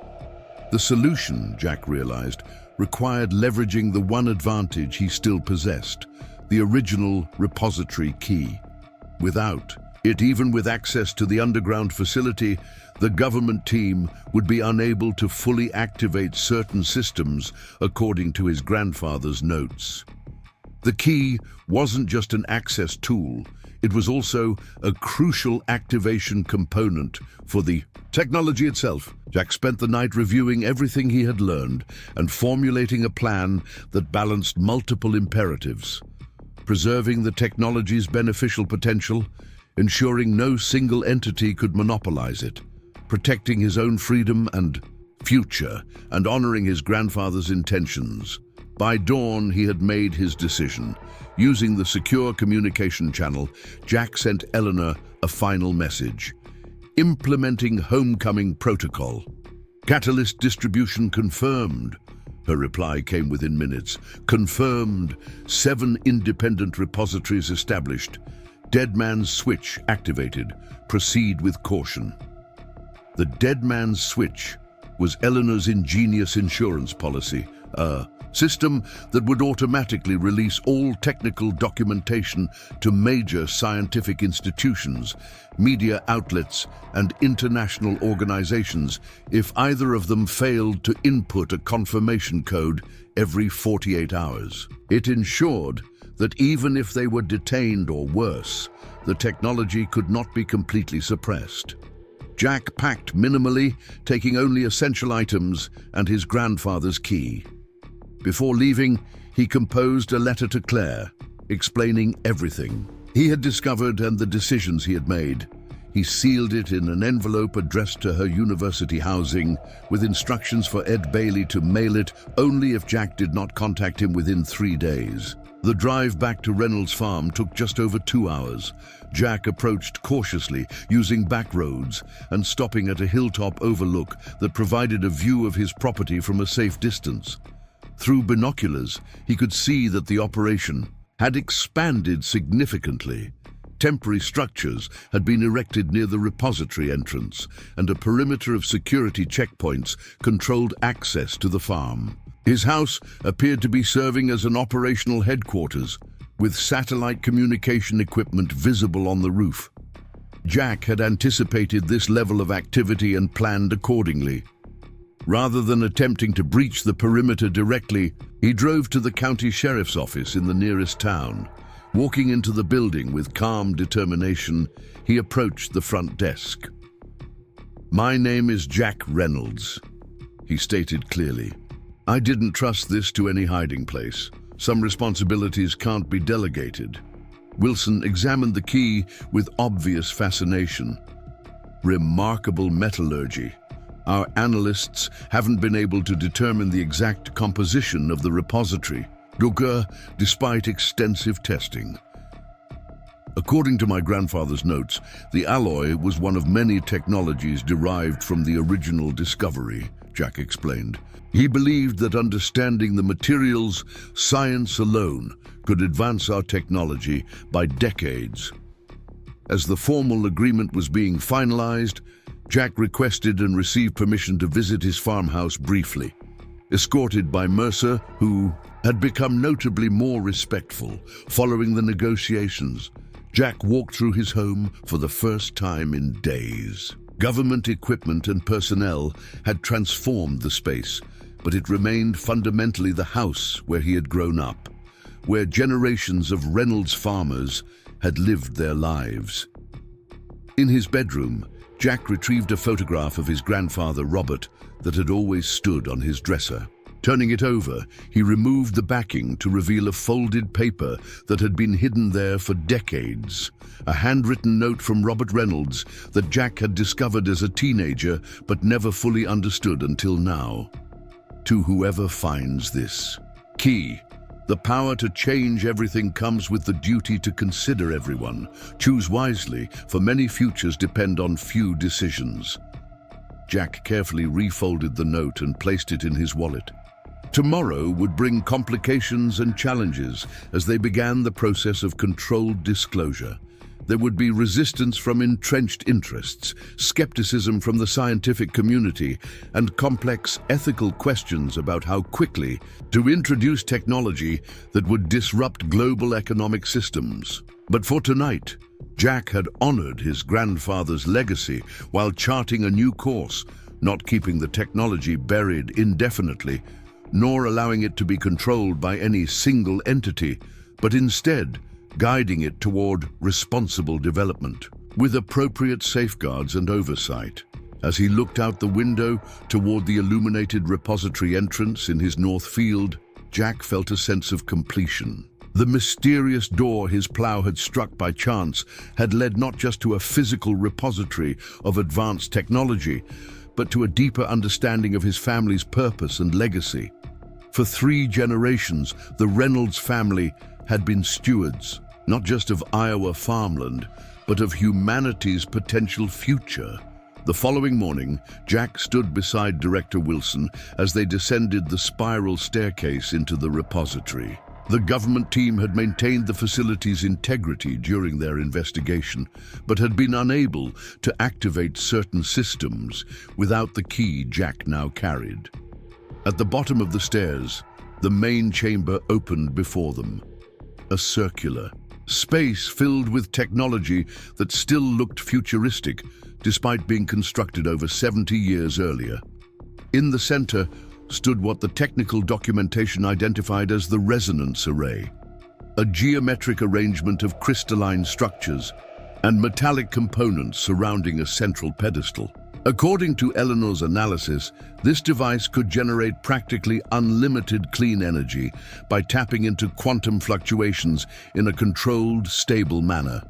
The solution, Jack realized, required leveraging the one advantage he still possessed, the original repository key. Without it, even with access to the underground facility, the government team would be unable to fully activate certain systems, according to his grandfather's notes. The key wasn't just an access tool, it was also a crucial activation component for the technology itself. Jack spent the night reviewing everything he had learned and formulating a plan that balanced multiple imperatives: preserving the technology's beneficial potential, ensuring no single entity could monopolize it, protecting his own freedom and future, and honoring his grandfather's intentions. By dawn, he had made his decision. Using the secure communication channel, Jack sent Eleanor a final message: implementing homecoming protocol. Catalyst distribution confirmed. Her reply came within minutes. Confirmed. 7 independent repositories established. Dead man's switch activated. Proceed with caution. The dead man's switch was Eleanor's ingenious insurance policy, a system that would automatically release all technical documentation to major scientific institutions, media outlets, and international organizations if either of them failed to input a confirmation code every 48 hours. It ensured that even if they were detained or worse, the technology could not be completely suppressed. Jack packed minimally, taking only essential items and his grandfather's key. Before leaving, he composed a letter to Claire, explaining everything he had discovered and the decisions he had made. He sealed it in an envelope addressed to her university housing, with instructions for Ed Bailey to mail it only if Jack did not contact him within 3 days. The drive back to Reynolds' farm took just over 2 hours. Jack approached cautiously, using back roads and stopping at a hilltop overlook that provided a view of his property from a safe distance. Through binoculars, he could see that the operation had expanded significantly. Temporary structures had been erected near the repository entrance, and a perimeter of security checkpoints controlled access to the farm. His house appeared to be serving as an operational headquarters, with satellite communication equipment visible on the roof. Jack had anticipated this level of activity and planned accordingly. Rather than attempting to breach the perimeter directly, he drove to the county sheriff's office in the nearest town. Walking into the building with calm determination, he approached the front desk. "My name is Jack Reynolds," he stated clearly. "I didn't trust this to any hiding place. Some responsibilities can't be delegated." Wilson examined the key with obvious fascination. "Remarkable metallurgy. Our analysts haven't been able to determine the exact composition of the repository, despite extensive testing." According to my grandfather's notes, the alloy was one of many technologies derived from the original discovery, Jack explained. He believed that understanding the materials, science alone, could advance our technology by decades. As the formal agreement was being finalized, Jack requested and received permission to visit his farmhouse briefly. Escorted by Mercer, who had become notably more respectful following the negotiations, Jack walked through his home for the first time in days. Government equipment and personnel had transformed the space, but it remained fundamentally the house where he had grown up, where generations of Reynolds farmers had lived their lives. In his bedroom, Jack retrieved a photograph of his grandfather Robert that had always stood on his dresser. Turning it over, he removed the backing to reveal a folded paper that had been hidden there for decades. A handwritten note from Robert Reynolds that Jack had discovered as a teenager but never fully understood until now. "To whoever finds this. Key. The power to change everything comes with the duty to consider everyone. Choose wisely, for many futures depend on few decisions." Jack carefully refolded the note and placed it in his wallet. Tomorrow would bring complications and challenges as they began the process of controlled disclosure. There would be resistance from entrenched interests, skepticism from the scientific community, and complex ethical questions about how quickly to introduce technology that would disrupt global economic systems. But for tonight, Jack had honored his grandfather's legacy while charting a new course, not keeping the technology buried indefinitely, nor allowing it to be controlled by any single entity, but instead guiding it toward responsible development, with appropriate safeguards and oversight. As he looked out the window toward the illuminated repository entrance in his north field, Jack felt a sense of completion. The mysterious door his plow had struck by chance had led not just to a physical repository of advanced technology, but to a deeper understanding of his family's purpose and legacy. For 3 generations, the Reynolds family had been stewards, not just of Iowa farmland, but of humanity's potential future. The following morning, Jack stood beside Director Wilson as they descended the spiral staircase into the repository. The government team had maintained the facility's integrity during their investigation, but had been unable to activate certain systems without the key Jack now carried. At the bottom of the stairs, The main chamber opened before them. A circular space filled with technology that still looked futuristic, despite being constructed over 70 years earlier. In the center stood what the technical documentation identified as the resonance array, a geometric arrangement of crystalline structures and metallic components surrounding a central pedestal. According to Eleanor's analysis, this device could generate practically unlimited clean energy by tapping into quantum fluctuations in a controlled, stable manner,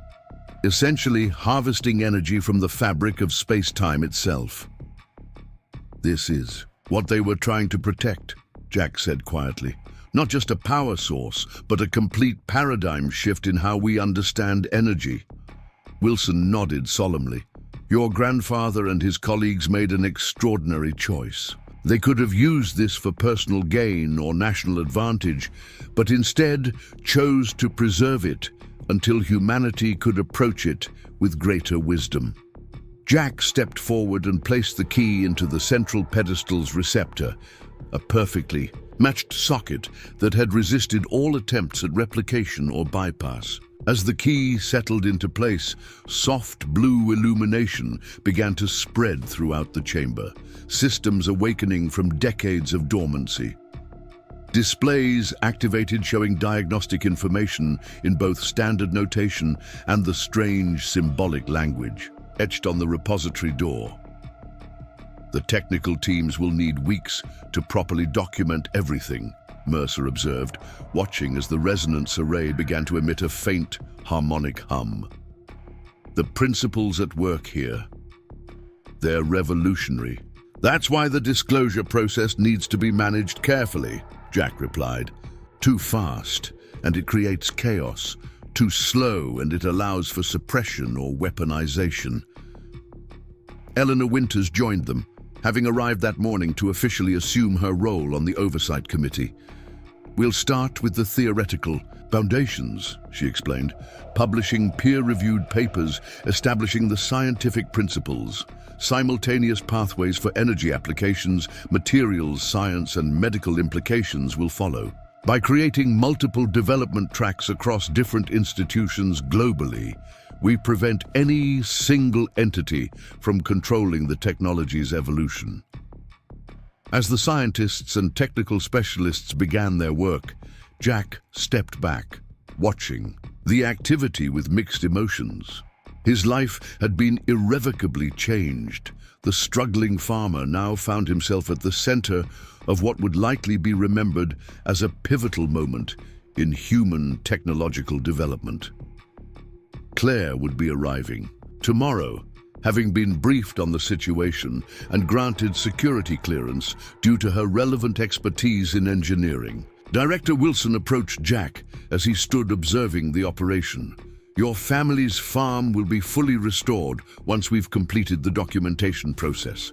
essentially harvesting energy from the fabric of space-time itself. "This is what they were trying to protect," Jack said quietly. "Not just a power source, but a complete paradigm shift in how we understand energy." Wilson nodded solemnly. "Your grandfather and his colleagues made an extraordinary choice. They could have used this for personal gain or national advantage, but instead chose to preserve it until humanity could approach it with greater wisdom." Jack stepped forward and placed the key into the central pedestal's receptor, a perfectly matched socket that had resisted all attempts at replication or bypass. As the key settled into place, soft blue illumination began to spread throughout the chamber, systems awakening from decades of dormancy. Displays activated showing diagnostic information in both standard notation and the strange symbolic language etched on the repository door. "The technical teams will need weeks to properly document everything," Mercer observed, watching as the resonance array began to emit a faint, harmonic hum. "The principles at work here, they're revolutionary. That's why the disclosure process needs to be managed carefully," Jack replied. "Too fast, and it creates chaos. Too slow, and it allows for suppression or weaponization." Eleanor Winters joined them, having arrived that morning to officially assume her role on the Oversight Committee. "We'll start with the theoretical foundations," she explained, "publishing peer-reviewed papers establishing the scientific principles. Simultaneous pathways for energy applications, materials science, and medical implications will follow. By creating multiple development tracks across different institutions globally, we prevent any single entity from controlling the technology's evolution." As the scientists and technical specialists began their work, Jack stepped back, watching the activity with mixed emotions. His life had been irrevocably changed. The struggling farmer now found himself at the center of what would likely be remembered as a pivotal moment in human technological development. Claire would be arriving tomorrow, having been briefed on the situation and granted security clearance due to her relevant expertise in engineering. Director Wilson approached Jack as he stood observing the operation. "Your family's farm will be fully restored once we've completed the documentation process.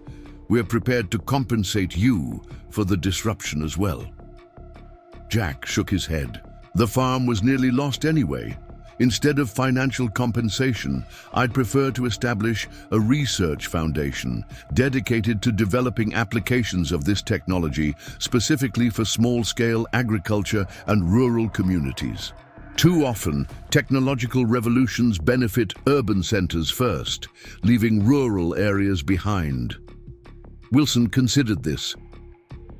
We're prepared to compensate you for the disruption as well." Jack shook his head. "The farm was nearly lost anyway. Instead of financial compensation, I'd prefer to establish a research foundation dedicated to developing applications of this technology specifically for small-scale agriculture and rural communities. Too often, technological revolutions benefit urban centers first, leaving rural areas behind." Wilson considered this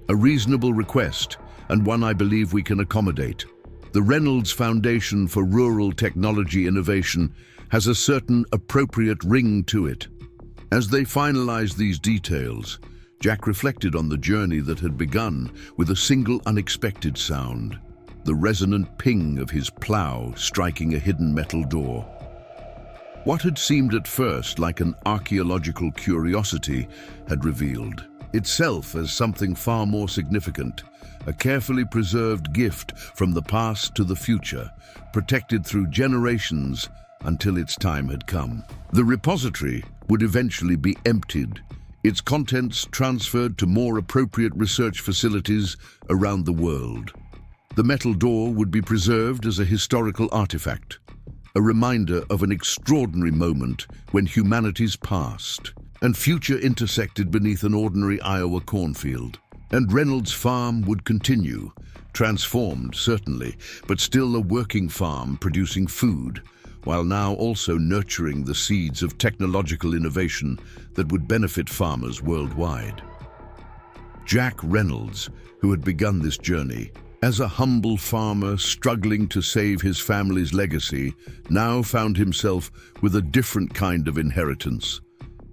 a reasonable request, and one I believe we can accommodate. The Reynolds Foundation for Rural Technology Innovation has a certain appropriate ring to it. As they finalized these details, Jack reflected on the journey that had begun with a single unexpected sound, the resonant ping of his plow striking a hidden metal door. What had seemed at first like an archaeological curiosity had revealed itself as something far more significant, a carefully preserved gift from the past to the future, protected through generations until its time had come. The repository would eventually be emptied, its contents transferred to more appropriate research facilities around the world. The metal door would be preserved as a historical artifact, a reminder of an extraordinary moment when humanity's past and future intersected beneath an ordinary Iowa cornfield. And Reynolds' farm would continue, Transformed, certainly, but still a working farm producing food, while now also nurturing the seeds of technological innovation that would benefit farmers worldwide. Jack Reynolds, who had begun this journey as a humble farmer struggling to save his family's legacy, now found himself with a different kind of inheritance.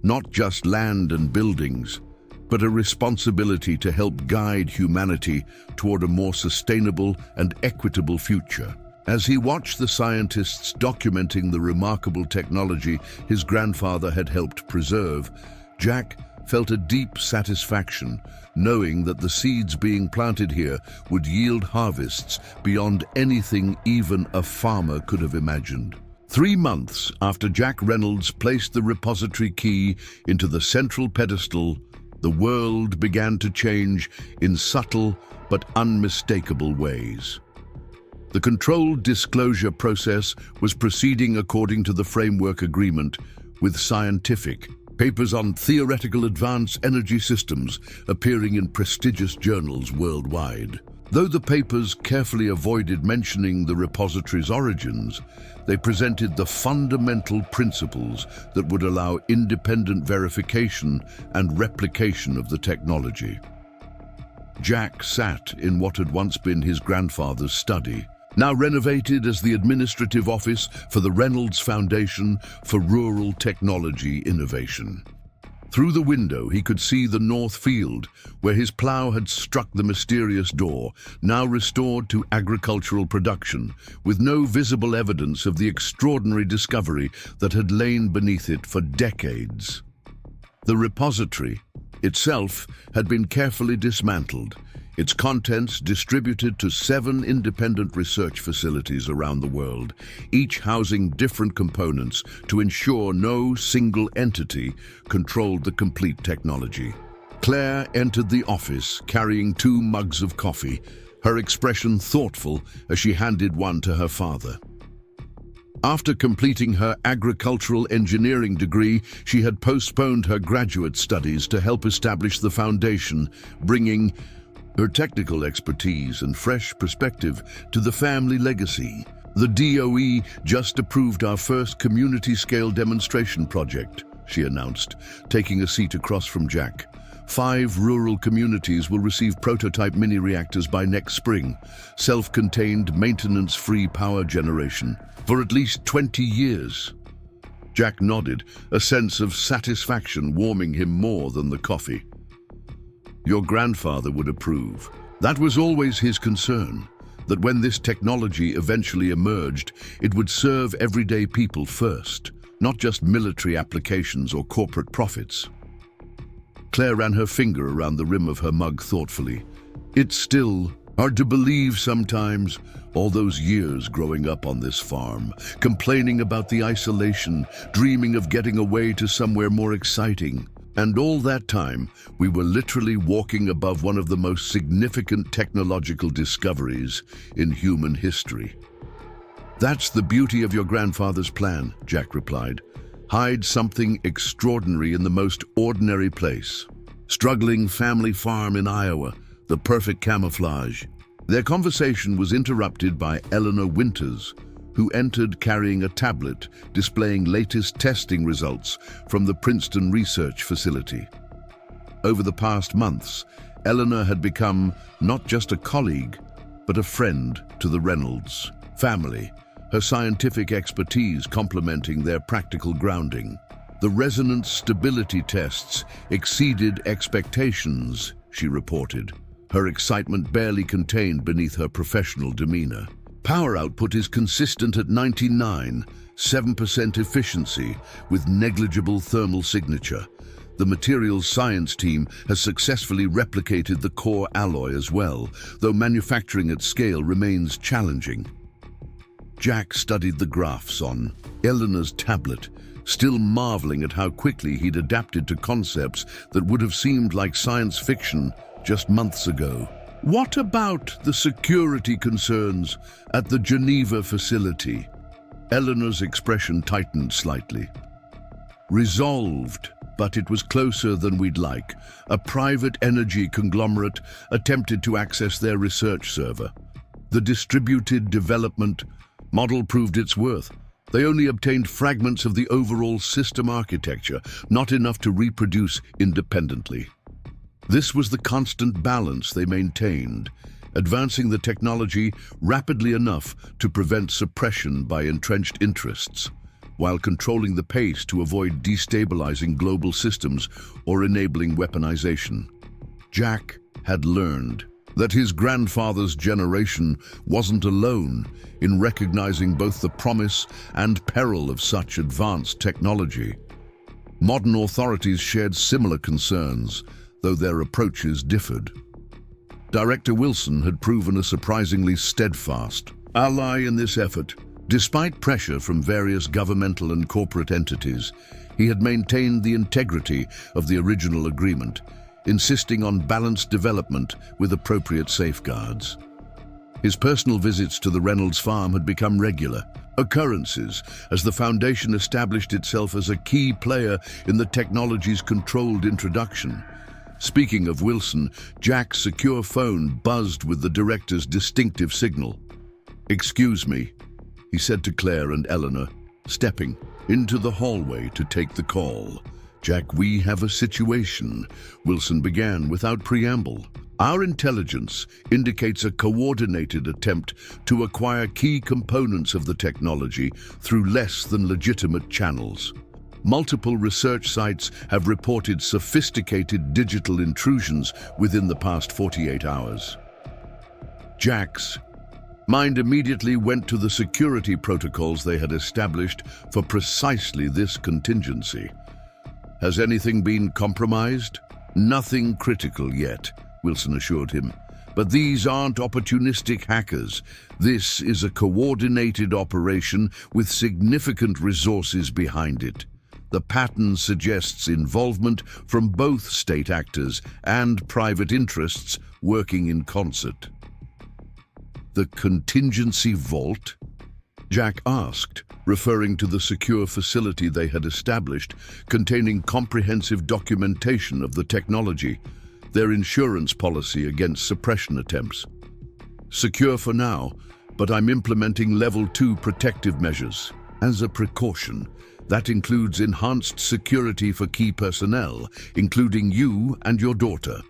Not just land and buildings, but a responsibility to help guide humanity toward a more sustainable and equitable future. As he watched the scientists documenting the remarkable technology his grandfather had helped preserve, Jack felt a deep satisfaction knowing that the seeds being planted here would yield harvests beyond anything even a farmer could have imagined. 3 months after Jack Reynolds placed the repository key into the central pedestal, the world began to change in subtle but unmistakable ways. The controlled disclosure process was proceeding according to the framework agreement, with scientific papers on theoretical advanced energy systems appearing in prestigious journals worldwide. Though the papers carefully avoided mentioning the repository's origins, they presented the fundamental principles that would allow independent verification and replication of the technology. Jack sat in what had once been his grandfather's study, now renovated as the administrative office for the Reynolds Foundation for Rural Technology Innovation. Through the window, he could see the north field, where his plow had struck the mysterious door, now restored to agricultural production, with no visible evidence of the extraordinary discovery that had lain beneath it for decades. The repository itself had been carefully dismantled, its contents distributed to 7 independent research facilities around the world, each housing different components to ensure no single entity controlled the complete technology. Claire entered the office carrying 2 mugs of coffee, her expression thoughtful as she handed one to her father. After completing her agricultural engineering degree, she had postponed her graduate studies to help establish the foundation, bringing her technical expertise and fresh perspective to the family legacy. The DOE just approved our first community-scale demonstration project, she announced, taking a seat across from Jack. 5 rural communities will receive prototype mini-reactors by next spring, self-contained, maintenance-free power generation, for at least 20 years. Jack nodded, a sense of satisfaction warming him more than the coffee. Your grandfather would approve. That was always his concern, that when this technology eventually emerged, it would serve everyday people first, not just military applications or corporate profits. Claire ran her finger around the rim of her mug thoughtfully. It's still hard to believe sometimes, all those years growing up on this farm, complaining about the isolation, dreaming of getting away to somewhere more exciting. And all that time, we were literally walking above one of the most significant technological discoveries in human history. That's the beauty of your grandfather's plan, Jack replied. Hide something extraordinary in the most ordinary place. Struggling family farm in Iowa, the perfect camouflage. Their conversation was interrupted by Eleanor Winters, who entered carrying a tablet displaying latest testing results from the Princeton Research Facility. Over the past months, Eleanor had become not just a colleague, but a friend to the Reynolds family, her scientific expertise complementing their practical grounding. The resonant stability tests exceeded expectations, she reported, her excitement barely contained beneath her professional demeanor. Power output is consistent at 99.7% efficiency with negligible thermal signature. The materials science team has successfully replicated the core alloy as well, though manufacturing at scale remains challenging. Jack studied the graphs on Eleanor's tablet, still marveling at how quickly he'd adapted to concepts that would have seemed like science fiction just months ago. What about the security concerns at the Geneva facility? Eleanor's expression tightened slightly. Resolved, but it was closer than we'd like. A private energy conglomerate attempted to access their research server. The distributed development model proved its worth. They only obtained fragments of the overall system architecture, not enough to reproduce independently. This was the constant balance they maintained, advancing the technology rapidly enough to prevent suppression by entrenched interests, while controlling the pace to avoid destabilizing global systems or enabling weaponization. Jack had learned that his grandfather's generation wasn't alone in recognizing both the promise and peril of such advanced technology. Modern authorities shared similar concerns, though their approaches differed. Director Wilson had proven a surprisingly steadfast ally in this effort. Despite pressure from various governmental and corporate entities, he had maintained the integrity of the original agreement, insisting on balanced development with appropriate safeguards. His personal visits to the Reynolds farm had become regular occurrences as the Foundation established itself as a key player in the technology's controlled introduction. Speaking of Wilson, Jack's secure phone buzzed with the director's distinctive signal. "Excuse me," he said to Claire and Eleanor, stepping into the hallway to take the call. "Jack, we have a situation," Wilson began without preamble. "Our intelligence indicates a coordinated attempt to acquire key components of the technology through less than legitimate channels. Multiple research sites have reported sophisticated digital intrusions within the past 48 hours. Jack's mind immediately went to the security protocols they had established for precisely this contingency. "Has anything been compromised?" "Nothing critical yet," Wilson assured him. "But these aren't opportunistic hackers. This is a coordinated operation with significant resources behind it. The pattern suggests involvement from both state actors and private interests working in concert." "The contingency vault?" Jack asked, referring to the secure facility they had established, containing comprehensive documentation of the technology, their insurance policy against suppression attempts. "Secure for now, but I'm implementing Level 2 protective measures. As a precaution, that includes enhanced security for key personnel, including you and your daughter."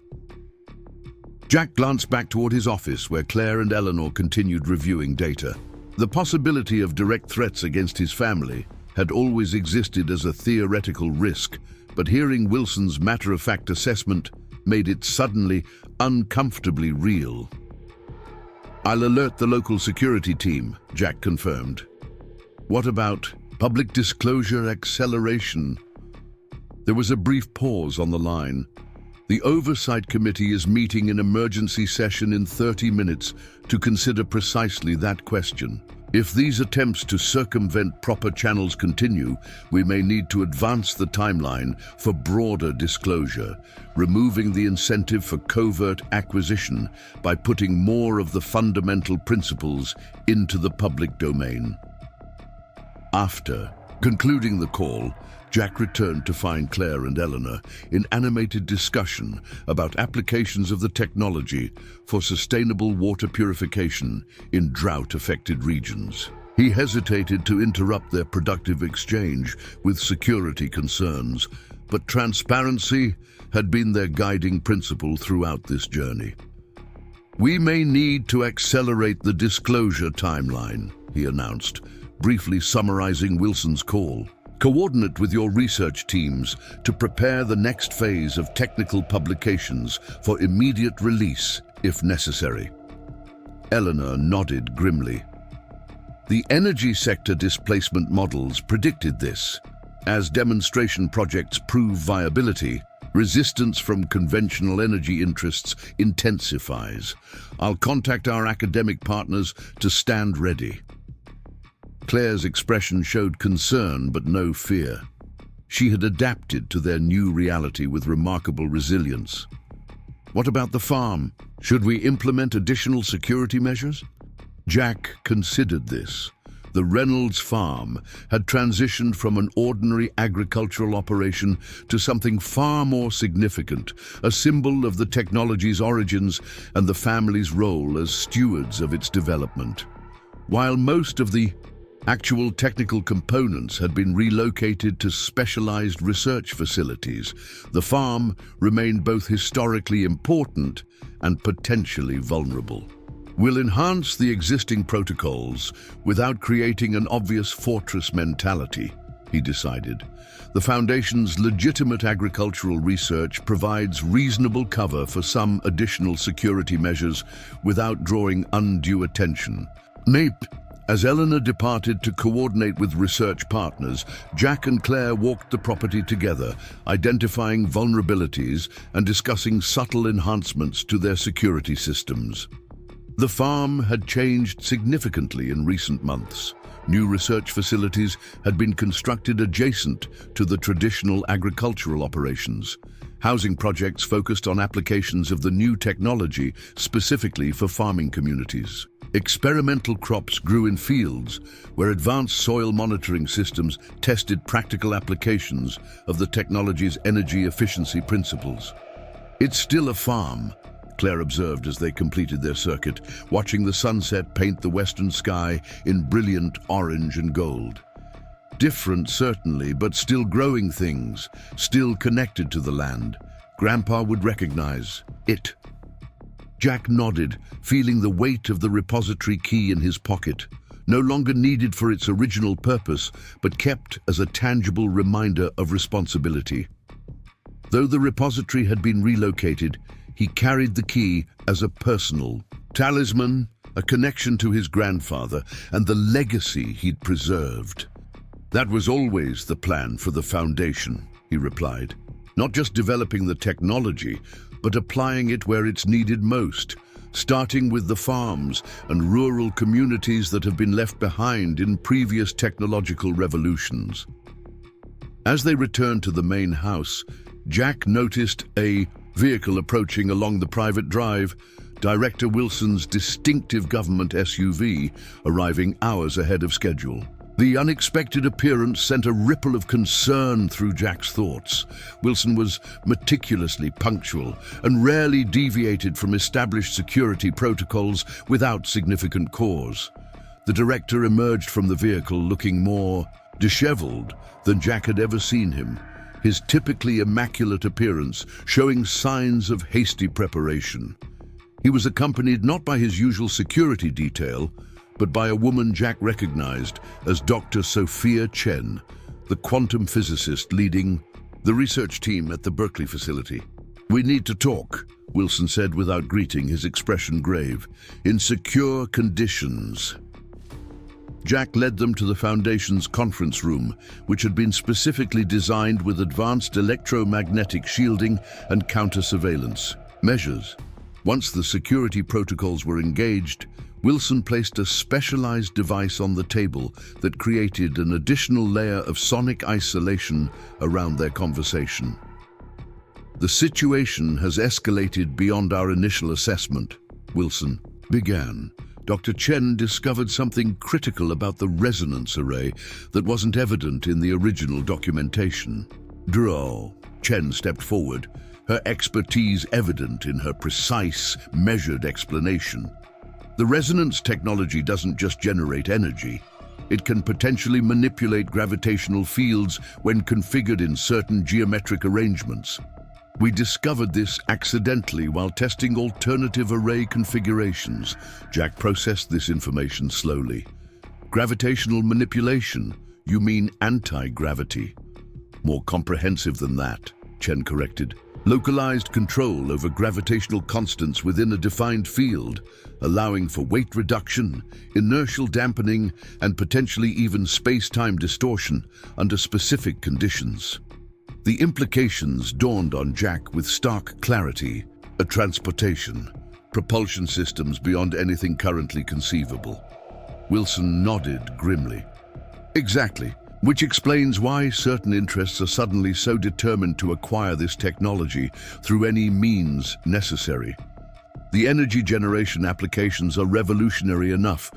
Jack glanced back toward his office, where Claire and Eleanor continued reviewing data. The possibility of direct threats against his family had always existed as a theoretical risk, but hearing Wilson's matter-of-fact assessment made it suddenly uncomfortably real. "I'll alert the local security team," Jack confirmed. "What about public disclosure acceleration?" There was a brief pause on the line. "The Oversight Committee is meeting in emergency session in 30 minutes to consider precisely that question. If these attempts to circumvent proper channels continue, we may need to advance the timeline for broader disclosure, removing the incentive for covert acquisition by putting more of the fundamental principles into the public domain." After concluding the call, Jack returned to find Claire and Eleanor in animated discussion about applications of the technology for sustainable water purification in drought-affected regions. He hesitated to interrupt their productive exchange with security concerns, but transparency had been their guiding principle throughout this journey. "We may need to accelerate the disclosure timeline," he announced, briefly summarizing Wilson's call. "Coordinate with your research teams to prepare the next phase of technical publications for immediate release if necessary." Eleanor nodded grimly. The energy sector displacement models predicted this. As demonstration projects prove viability, resistance from conventional energy interests intensifies. "I'll contact our academic partners to stand ready." Claire's expression showed concern but no fear. She had adapted to their new reality with remarkable resilience. "What about the farm? Should we implement additional security measures?" Jack considered this. The Reynolds farm had transitioned from an ordinary agricultural operation to something far more significant, a symbol of the technology's origins and the family's role as stewards of its development. While most of the actual technical components had been relocated to specialized research facilities, the farm remained both historically important and potentially vulnerable. We'll enhance the existing protocols without creating an obvious fortress mentality, he decided. The Foundation's legitimate agricultural research provides reasonable cover for some additional security measures without drawing undue attention. As Eleanor departed to coordinate with research partners, Jack and Claire walked the property together, identifying vulnerabilities and discussing subtle enhancements to their security systems. The farm had changed significantly in recent months. New research facilities had been constructed adjacent to the traditional agricultural operations. Housing projects focused on applications of the new technology specifically for farming communities. Experimental crops grew in fields where advanced soil monitoring systems tested practical applications of the technology's energy efficiency principles. "It's still a farm," Claire observed as they completed their circuit, watching the sunset paint the western sky in brilliant orange and gold. Different, certainly, but still growing things, still connected to the land. Grandpa would recognize it. Jack nodded, feeling the weight of the repository key in his pocket, no longer needed for its original purpose, but kept as a tangible reminder of responsibility. Though the repository had been relocated, he carried the key as a personal talisman, a connection to his grandfather and the legacy he'd preserved. "That was always the plan for the Foundation," he replied. "Not just developing the technology, but applying it where it's needed most, starting with the farms and rural communities that have been left behind in previous technological revolutions." As they returned to the main house, Jack noticed a vehicle approaching along the private drive, Director Wilson's distinctive government SUV arriving hours ahead of schedule. The unexpected appearance sent a ripple of concern through Jack's thoughts. Wilson was meticulously punctual and rarely deviated from established security protocols without significant cause. The director emerged from the vehicle looking more disheveled than Jack had ever seen him, his typically immaculate appearance showing signs of hasty preparation. He was accompanied not by his usual security detail, but by a woman Jack recognized as Dr. Sophia Chen, the quantum physicist leading the research team at the Berkeley facility. "We need to talk," Wilson said without greeting, his expression grave. "In secure conditions." Jack led them to the Foundation's conference room, which had been specifically designed with advanced electromagnetic shielding and counter-surveillance measures. Once the security protocols were engaged, Wilson placed a specialized device on the table that created an additional layer of sonic isolation around their conversation. "The situation has escalated beyond our initial assessment," Wilson began. Dr. Chen discovered something critical about the resonance array that wasn't evident in the original documentation. Chen stepped forward, her expertise evident in her precise, measured explanation. "The resonance technology doesn't just generate energy. It can potentially manipulate gravitational fields when configured in certain geometric arrangements. We discovered this accidentally while testing alternative array configurations." Jack processed this information slowly. "Gravitational manipulation? You mean anti-gravity?" "More comprehensive than that," Chen corrected. "Localized control over gravitational constants within a defined field, allowing for weight reduction, inertial dampening, and potentially even space-time distortion under specific conditions." The implications dawned on Jack with stark clarity. A transportation, propulsion systems beyond anything currently conceivable. Wilson nodded grimly. "Exactly. Which explains why certain interests are suddenly so determined to acquire this technology through any means necessary. The energy generation applications are revolutionary enough,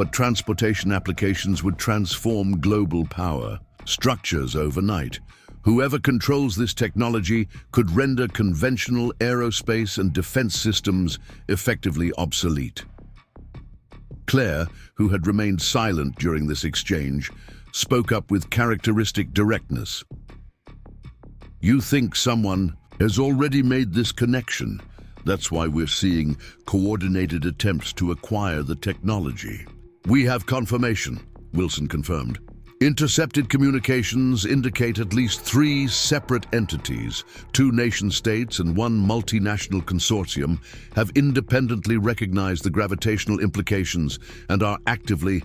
but transportation applications would transform global power structures overnight. Whoever controls this technology could render conventional aerospace and defense systems effectively obsolete. Claire, who had remained silent during this exchange, spoke up with characteristic directness. "You think someone has already made this connection. That's why we're seeing coordinated attempts to acquire the technology." "We have confirmation," Wilson confirmed. "Intercepted communications indicate at least 3 separate entities, 2 nation-states and 1 multinational consortium, have independently recognized the gravitational implications and are actively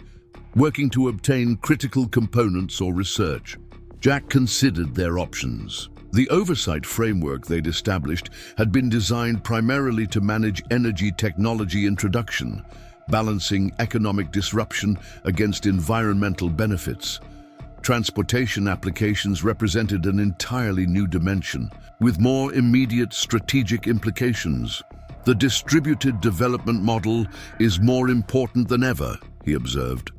working to obtain critical components or research." Jack considered their options. The oversight framework they'd established had been designed primarily to manage energy technology introduction, balancing economic disruption against environmental benefits. Transportation applications represented an entirely new dimension, with more immediate strategic implications. "The distributed development model is more important than ever," he observed.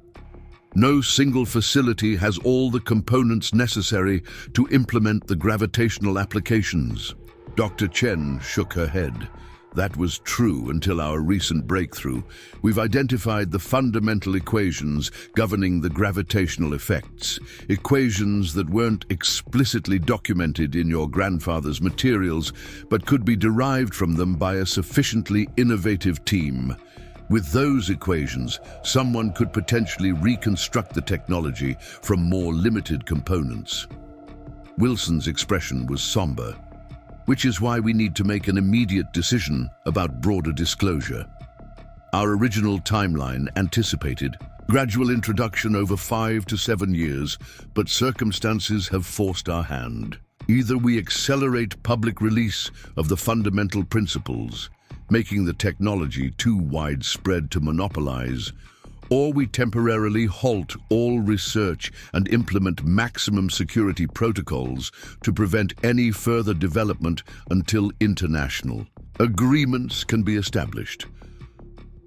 "No single facility has all the components necessary to implement the gravitational applications." Dr. Chen shook her head. "That was true until our recent breakthrough. We've identified the fundamental equations governing the gravitational effects, equations that weren't explicitly documented in your grandfather's materials, but could be derived from them by a sufficiently innovative team. With those equations, someone could potentially reconstruct the technology from more limited components." Wilson's expression was somber. "Which is why we need to make an immediate decision about broader disclosure. Our original timeline anticipated gradual introduction over 5 to 7 years, but circumstances have forced our hand. Either we accelerate public release of the fundamental principles, making the technology too widespread to monopolize, or we temporarily halt all research and implement maximum security protocols to prevent any further development until international agreements can be established."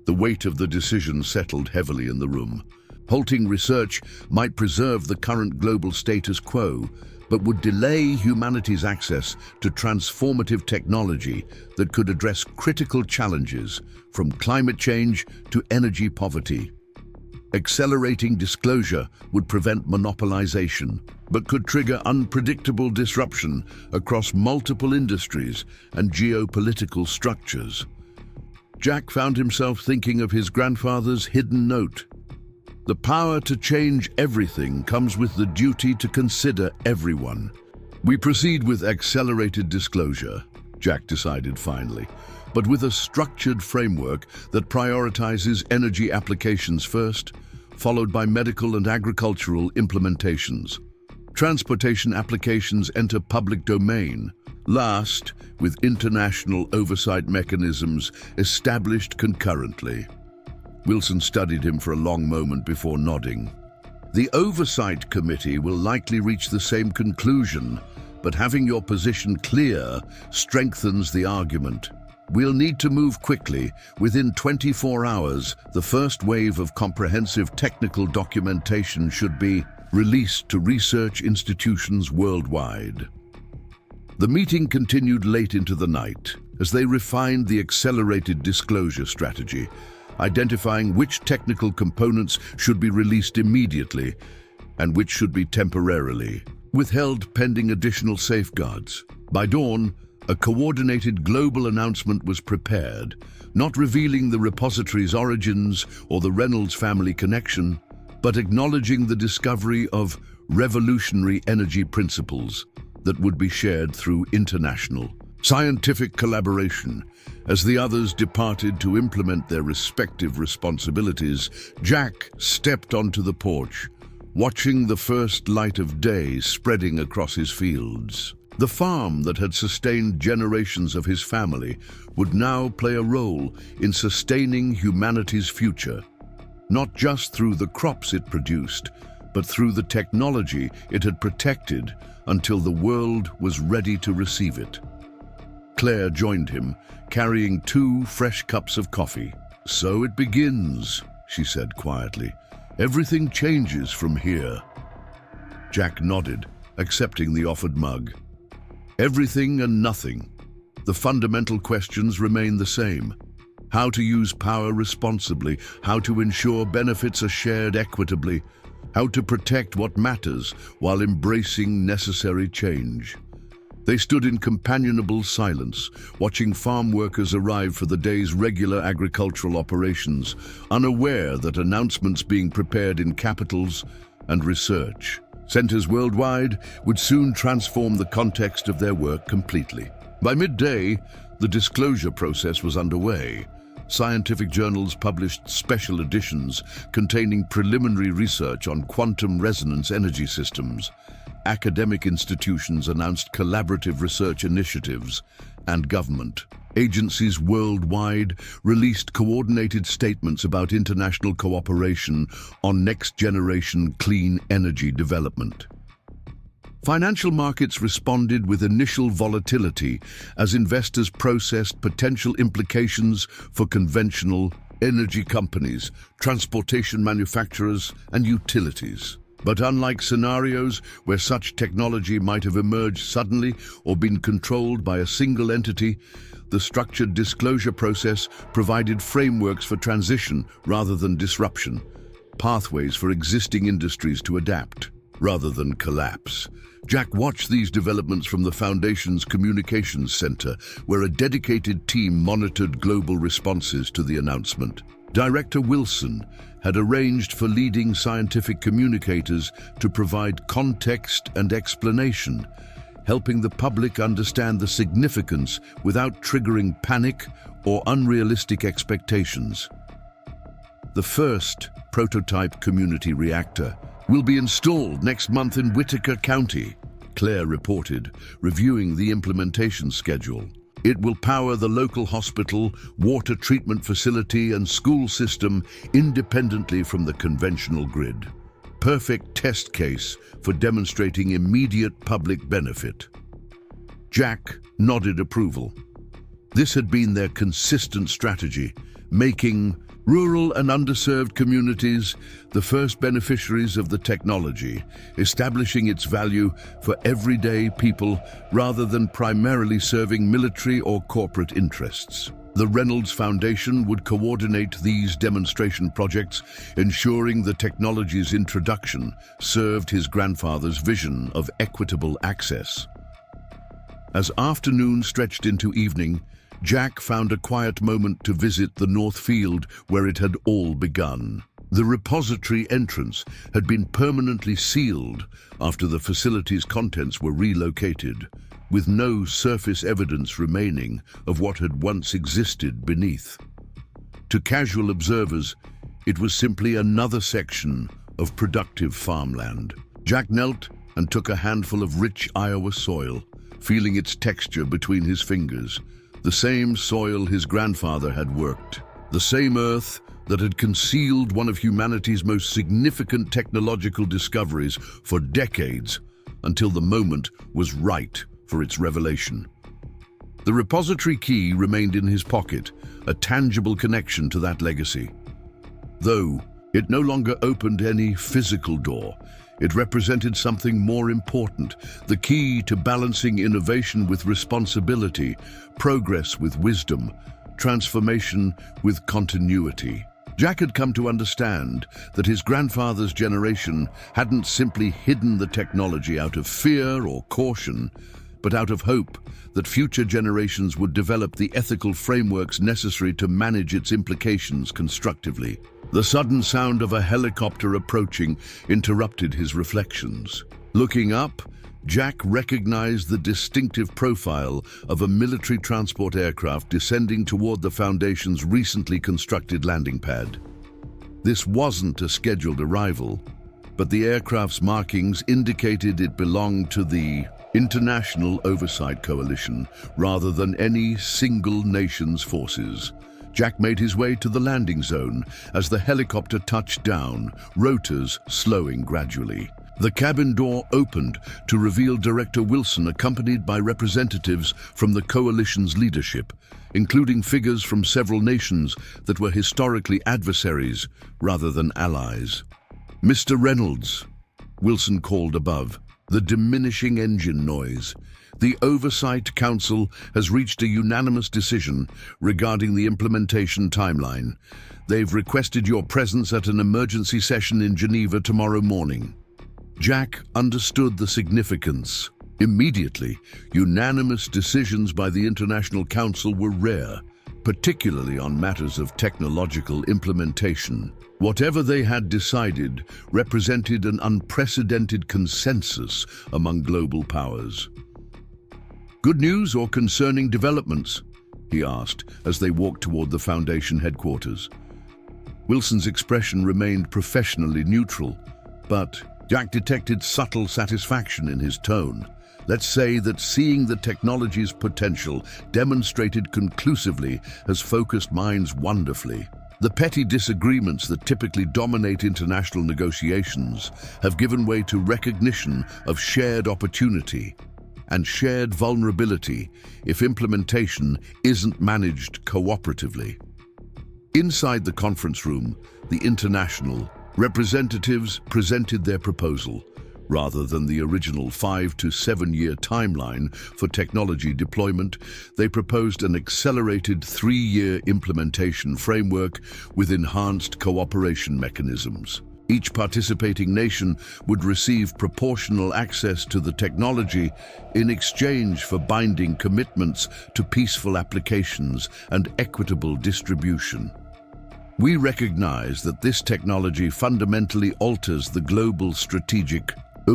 The weight of the decision settled heavily in the room. Halting research might preserve the current global status quo, but would delay humanity's access to transformative technology that could address critical challenges, from climate change to energy poverty. Accelerating disclosure would prevent monopolization, but could trigger unpredictable disruption across multiple industries and geopolitical structures. Jack found himself thinking of his grandfather's hidden note. "The power to change everything comes with the duty to consider everyone." "We proceed with accelerated disclosure," Jack decided finally, "but with a structured framework that prioritizes energy applications first, followed by medical and agricultural implementations. Transportation applications enter public domain last, with international oversight mechanisms established concurrently." Wilson studied him for a long moment before nodding. "The Oversight Committee will likely reach the same conclusion, but having your position clear strengthens the argument. We'll need to move quickly. Within 24 hours, the first wave of comprehensive technical documentation should be released to research institutions worldwide." The meeting continued late into the night as they refined the accelerated disclosure strategy, identifying which technical components should be released immediately and which should be temporarily withheld pending additional safeguards. By dawn, a coordinated global announcement was prepared, not revealing the repository's origins or the Reynolds family connection, but acknowledging the discovery of revolutionary energy principles that would be shared through international scientific collaboration. As the others departed to implement their respective responsibilities, Jack stepped onto the porch, watching the first light of day spreading across his fields. The farm that had sustained generations of his family would now play a role in sustaining humanity's future, not just through the crops it produced, but through the technology it had protected until the world was ready to receive it. Claire joined him, carrying 2 fresh cups of coffee. "So it begins," she said quietly. "Everything changes from here." Jack nodded, accepting the offered mug. Everything and nothing. The fundamental questions remain the same. How to use power responsibly, how to ensure benefits are shared equitably, how to protect what matters while embracing necessary change. They stood in companionable silence, watching farm workers arrive for the day's regular agricultural operations, unaware that announcements being prepared in capitals and research centers worldwide would soon transform the context of their work completely. By midday, the disclosure process was underway. Scientific journals published special editions containing preliminary research on quantum resonance energy systems. Academic institutions announced collaborative research initiatives, and government agencies worldwide released coordinated statements about international cooperation on next-generation clean energy development. Financial markets responded with initial volatility as investors processed potential implications for conventional energy companies, transportation manufacturers, and utilities. But unlike scenarios where such technology might have emerged suddenly or been controlled by a single entity, the structured disclosure process provided frameworks for transition rather than disruption, pathways for existing industries to adapt rather than collapse. Jack watched these developments from the Foundation's Communications Center, where a dedicated team monitored global responses to the announcement. Director Wilson had arranged for leading scientific communicators to provide context and explanation, helping the public understand the significance without triggering panic or unrealistic expectations. The first prototype community reactor will be installed next month in Whitaker County, Claire reported, reviewing the implementation schedule. It will power the local hospital, water treatment facility, and school system independently from the conventional grid. Perfect test case for demonstrating immediate public benefit. Jack nodded approval. This had been their consistent strategy, making rural and underserved communities the first beneficiaries of the technology, establishing its value for everyday people rather than primarily serving military or corporate interests. The Reynolds Foundation would coordinate these demonstration projects, ensuring the technology's introduction served his grandfather's vision of equitable access. As afternoon stretched into evening, Jack found a quiet moment to visit the North Field where it had all begun. The repository entrance had been permanently sealed after the facility's contents were relocated, with no surface evidence remaining of what had once existed beneath. To casual observers, it was simply another section of productive farmland. Jack knelt and took a handful of rich Iowa soil, feeling its texture between his fingers. The same soil his grandfather had worked, the same earth that had concealed one of humanity's most significant technological discoveries for decades, until the moment was right for its revelation. The repository key remained in his pocket, a tangible connection to that legacy. Though it no longer opened any physical door, it represented something more important, the key to balancing innovation with responsibility, progress with wisdom, transformation with continuity. Jack had come to understand that his grandfather's generation hadn't simply hidden the technology out of fear or caution, but out of hope that future generations would develop the ethical frameworks necessary to manage its implications constructively. The sudden sound of a helicopter approaching interrupted his reflections. Looking up, Jack recognized the distinctive profile of a military transport aircraft descending toward the Foundation's recently constructed landing pad. This wasn't a scheduled arrival, but the aircraft's markings indicated it belonged to the International Oversight Coalition rather than any single nation's forces. Jack made his way to the landing zone as the helicopter touched down, rotors slowing gradually. The cabin door opened to reveal Director Wilson accompanied by representatives from the coalition's leadership, including figures from several nations that were historically adversaries rather than allies. "Mr. Reynolds," Wilson called above, the diminishing engine noise. "The Oversight Council has reached a unanimous decision regarding the implementation timeline. They've requested your presence at an emergency session in Geneva tomorrow morning." Jack understood the significance. Immediately, unanimous decisions by the International Council were rare, particularly on matters of technological implementation. Whatever they had decided represented an unprecedented consensus among global powers. "Good news or concerning developments?" he asked as they walked toward the Foundation headquarters. Wilson's expression remained professionally neutral, but Jack detected subtle satisfaction in his tone. "Let's say that seeing the technology's potential demonstrated conclusively has focused minds wonderfully. The petty disagreements that typically dominate international negotiations have given way to recognition of shared opportunity and shared vulnerability if implementation isn't managed cooperatively." Inside the conference room, the international representatives presented their proposal. Rather than the original 5 to 7 year timeline for technology deployment, they proposed an accelerated 3-year implementation framework with enhanced cooperation mechanisms. Each participating nation would receive proportional access to the technology in exchange for binding commitments to peaceful applications and equitable distribution. "We recognize that this technology fundamentally alters the global strategic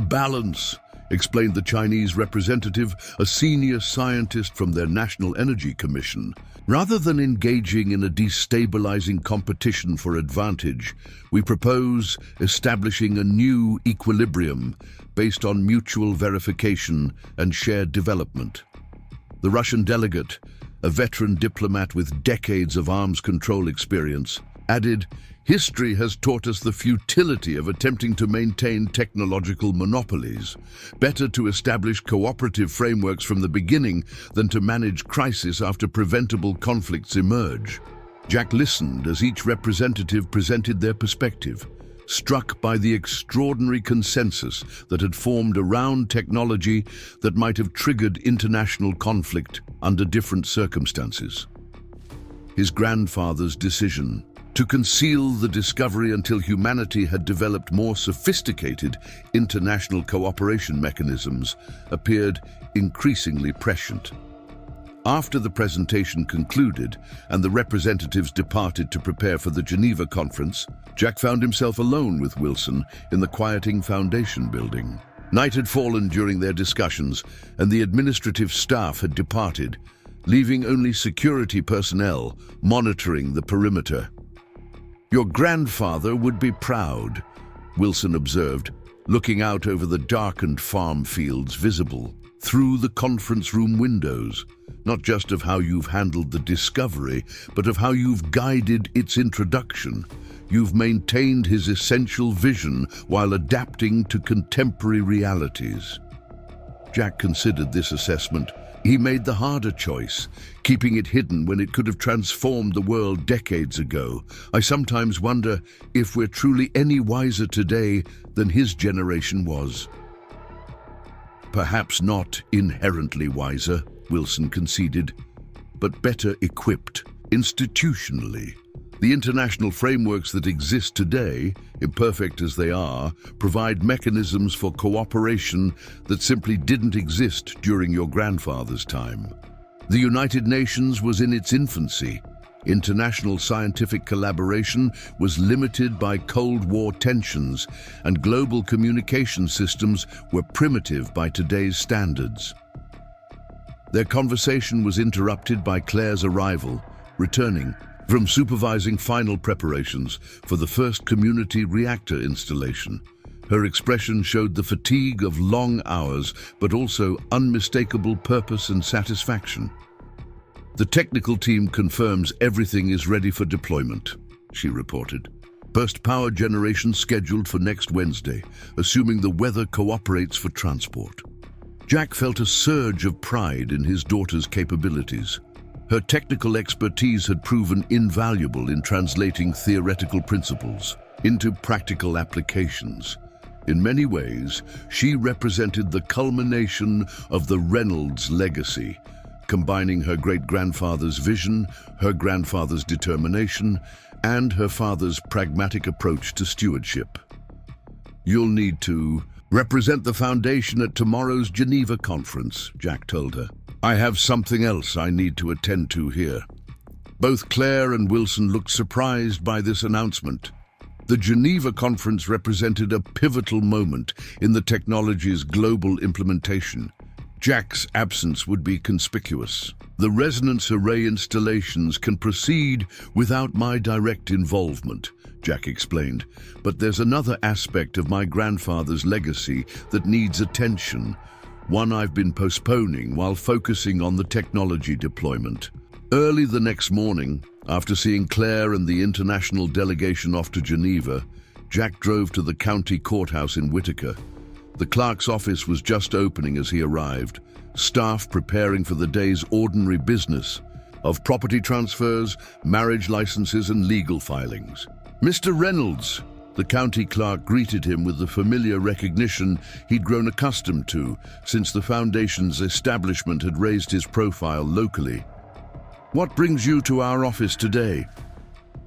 balance," explained the Chinese representative, a senior scientist from their National Energy Commission. "Rather than engaging in a destabilizing competition for advantage, we propose establishing a new equilibrium based on mutual verification and shared development." The Russian delegate, a veteran diplomat with decades of arms control experience, added, "History has taught us the futility of attempting to maintain technological monopolies. Better to establish cooperative frameworks from the beginning than to manage crisis after preventable conflicts emerge." Jack listened as each representative presented their perspective, struck by the extraordinary consensus that had formed around technology that might have triggered international conflict under different circumstances. His grandfather's decision to conceal the discovery until humanity had developed more sophisticated international cooperation mechanisms appeared increasingly prescient. After the presentation concluded and the representatives departed to prepare for the Geneva conference, Jack found himself alone with Wilson in the quieting Foundation building. Night had fallen during their discussions, and the administrative staff had departed, leaving only security personnel monitoring the perimeter. "Your grandfather would be proud," Wilson observed, looking out over the darkened farm fields visible through the conference room windows, not just of how you've handled the discovery, but of how you've guided its introduction. You've maintained his essential vision while adapting to contemporary realities. Jack considered this assessment. He made the harder choice, keeping it hidden when it could have transformed the world decades ago. "I sometimes wonder if we're truly any wiser today than his generation was." "Perhaps not inherently wiser," Wilson conceded, "but better equipped institutionally. The international frameworks that exist today, imperfect as they are, provide mechanisms for cooperation that simply didn't exist during your grandfather's time. The United Nations was in its infancy. International scientific collaboration was limited by Cold War tensions, and global communication systems were primitive by today's standards." Their conversation was interrupted by Claire's arrival, returning from supervising final preparations for the first community reactor installation. Her expression showed the fatigue of long hours, but also unmistakable purpose and satisfaction. "The technical team confirms everything is ready for deployment," she reported. First power generation scheduled for next Wednesday, assuming the weather cooperates for transport. Jack felt a surge of pride in his daughter's capabilities. Her technical expertise had proven invaluable in translating theoretical principles into practical applications. In many ways, she represented the culmination of the Reynolds legacy, combining her great-grandfather's vision, her grandfather's determination, and her father's pragmatic approach to stewardship. "You'll need to represent the Foundation at tomorrow's Geneva conference," Jack told her. "I have something else I need to attend to here." Both Claire and Wilson looked surprised by this announcement. The Geneva conference represented a pivotal moment in the technology's global implementation. Jack's absence would be conspicuous. "The resonance array installations can proceed without my direct involvement," Jack explained. "But there's another aspect of my grandfather's legacy that needs attention, one I've been postponing while focusing on the technology deployment." Early the next morning, after seeing Claire and the international delegation off to Geneva, Jack drove to the county courthouse in Whitaker. The clerk's office was just opening as he arrived, staff preparing for the day's ordinary business of property transfers, marriage licenses, and legal filings. "Mr. Reynolds," the county clerk greeted him with the familiar recognition he'd grown accustomed to since the Foundation's establishment had raised his profile locally. "What brings you to our office today?"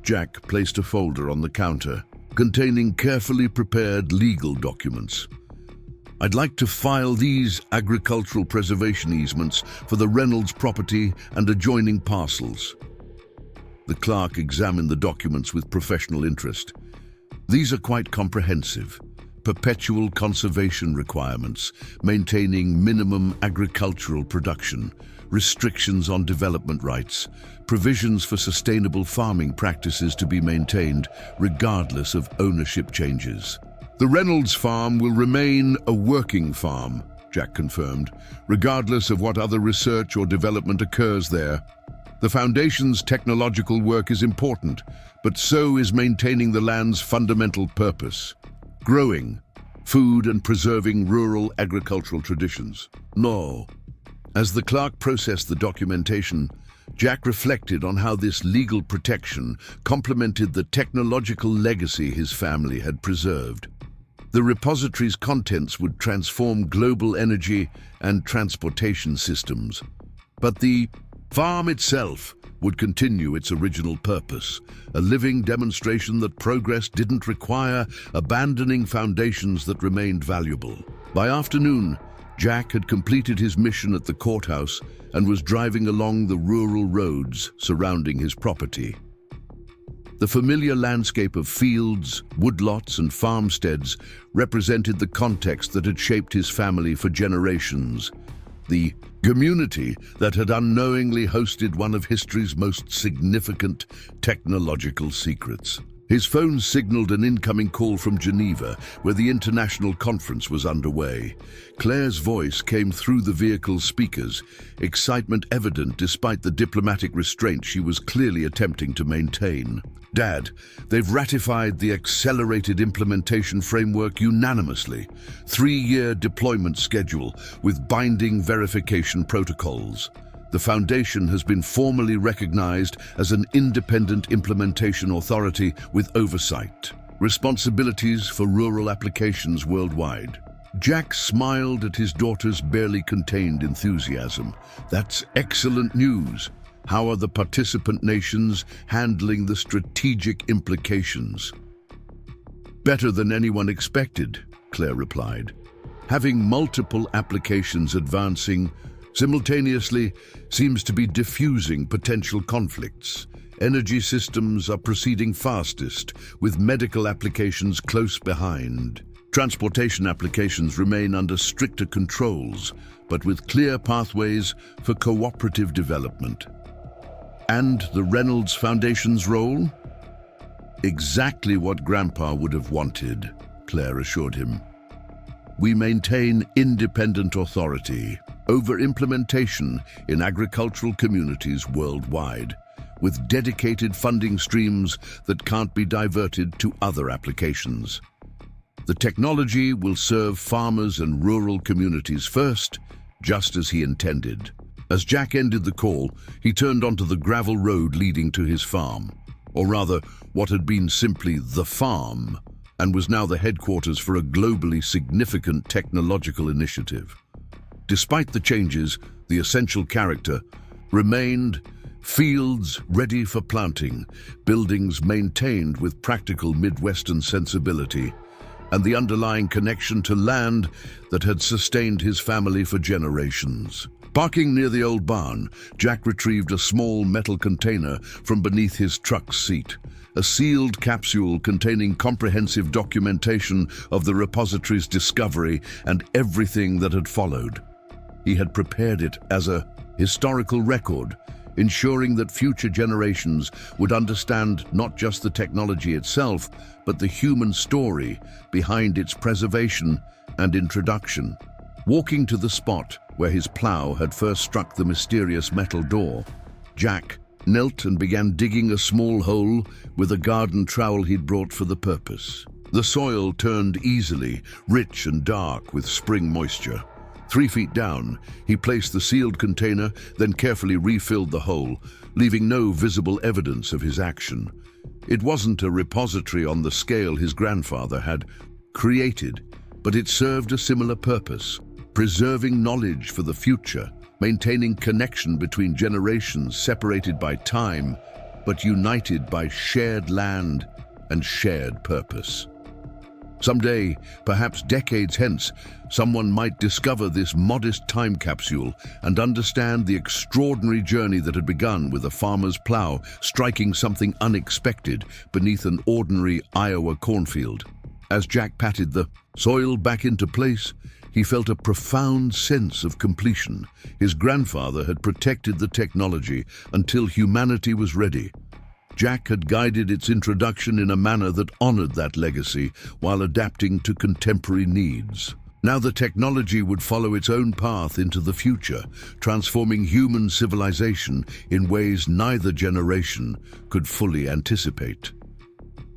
Jack placed a folder on the counter containing carefully prepared legal documents. "I'd like to file these agricultural preservation easements for the Reynolds property and adjoining parcels." The clerk examined the documents with professional interest. "These are quite comprehensive. Perpetual conservation requirements, maintaining minimum agricultural production, restrictions on development rights, provisions for sustainable farming practices to be maintained regardless of ownership changes." "The Reynolds farm will remain a working farm," Jack confirmed, "regardless of what other research or development occurs there. The Foundation's technological work is important, but so is maintaining the land's fundamental purpose: growing food and preserving rural agricultural traditions." "No." As the clerk processed the documentation, Jack reflected on how this legal protection complemented the technological legacy his family had preserved. The repository's contents would transform global energy and transportation systems, but the farm itself would continue its original purpose, a living demonstration that progress didn't require abandoning foundations that remained valuable. By afternoon, Jack had completed his mission at the courthouse and was driving along the rural roads surrounding his property. The familiar landscape of fields, woodlots, and farmsteads represented the context that had shaped his family for generations. The community that had unknowingly hosted one of history's most significant technological secrets. His phone signaled an incoming call from Geneva, where the international conference was underway. Claire's voice came through the vehicle's speakers, excitement evident despite the diplomatic restraint she was clearly attempting to maintain. "Dad, they've ratified the accelerated implementation framework unanimously. 3-year deployment schedule with binding verification protocols. The Foundation has been formally recognized as an independent implementation authority with oversight, responsibilities for rural applications worldwide." Jack smiled at his daughter's barely contained enthusiasm. "That's excellent news. How are the participant nations handling the strategic implications?" "Better than anyone expected," Claire replied. "Having multiple applications advancing simultaneously seems to be diffusing potential conflicts. Energy systems are proceeding fastest, with medical applications close behind. Transportation applications remain under stricter controls, but with clear pathways for cooperative development." "And the Reynolds Foundation's role?" "Exactly what Grandpa would have wanted," Claire assured him. "We maintain independent authority over implementation in agricultural communities worldwide. with dedicated funding streams that can't be diverted to other applications. The technology will serve farmers and rural communities first, just as he intended. As Jack ended the call, he turned onto the gravel road leading to his farm, or rather, what had been simply the farm, and was now the headquarters for a globally significant technological initiative. Despite the changes, the essential character remained: fields ready for planting, buildings maintained with practical Midwestern sensibility, and the underlying connection to land that had sustained his family for generations. Parking near the old barn, Jack retrieved a small metal container from beneath his truck's seat, a sealed capsule containing comprehensive documentation of the repository's discovery and everything that had followed. He had prepared it as a historical record, ensuring that future generations would understand not just the technology itself, but the human story behind its preservation and introduction. Walking to the spot where his plow had first struck the mysterious metal door, Jack knelt and began digging a small hole with a garden trowel he'd brought for the purpose. The soil turned easily, rich and dark with spring moisture. 3 feet down, he placed the sealed container, then carefully refilled the hole, leaving no visible evidence of his action. It wasn't a repository on the scale his grandfather had created, but it served a similar purpose: preserving knowledge for the future, maintaining connection between generations separated by time, but united by shared land and shared purpose. Someday, perhaps decades hence, someone might discover this modest time capsule and understand the extraordinary journey that had begun with a farmer's plow striking something unexpected beneath an ordinary Iowa cornfield. As Jack patted the soil back into place, he felt a profound sense of completion. His grandfather had protected the technology until humanity was ready. Jack had guided its introduction in a manner that honored that legacy while adapting to contemporary needs. Now the technology would follow its own path into the future, transforming human civilization in ways neither generation could fully anticipate.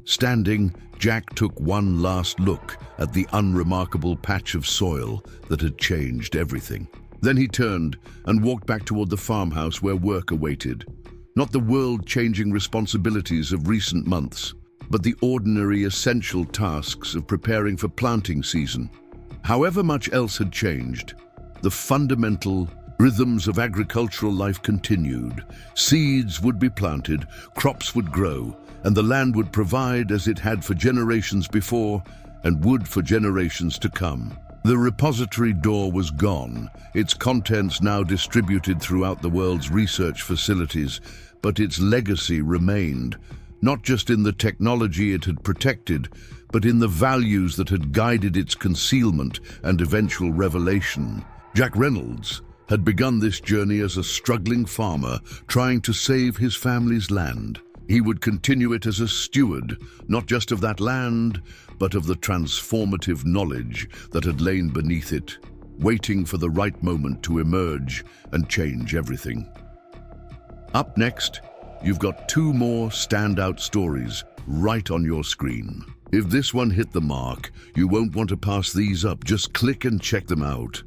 Standing, Jack took one last look at the unremarkable patch of soil that had changed everything. Then he turned and walked back toward the farmhouse where work awaited. Not the world-changing responsibilities of recent months, but the ordinary essential tasks of preparing for planting season. However much else had changed, the fundamental rhythms of agricultural life continued. Seeds would be planted, crops would grow, and the land would provide as it had for generations before and would for generations to come. The repository door was gone, its contents now distributed throughout the world's research facilities, but its legacy remained, not just in the technology it had protected, but in the values that had guided its concealment and eventual revelation. Jack Reynolds had begun this journey as a struggling farmer trying to save his family's land. He would continue it as a steward, not just of that land, but of the transformative knowledge that had lain beneath it, waiting for the right moment to emerge and change everything. Up next, you've got 2 more standout stories right on your screen. If this one hit the mark, you won't want to pass these up. Just click and check them out.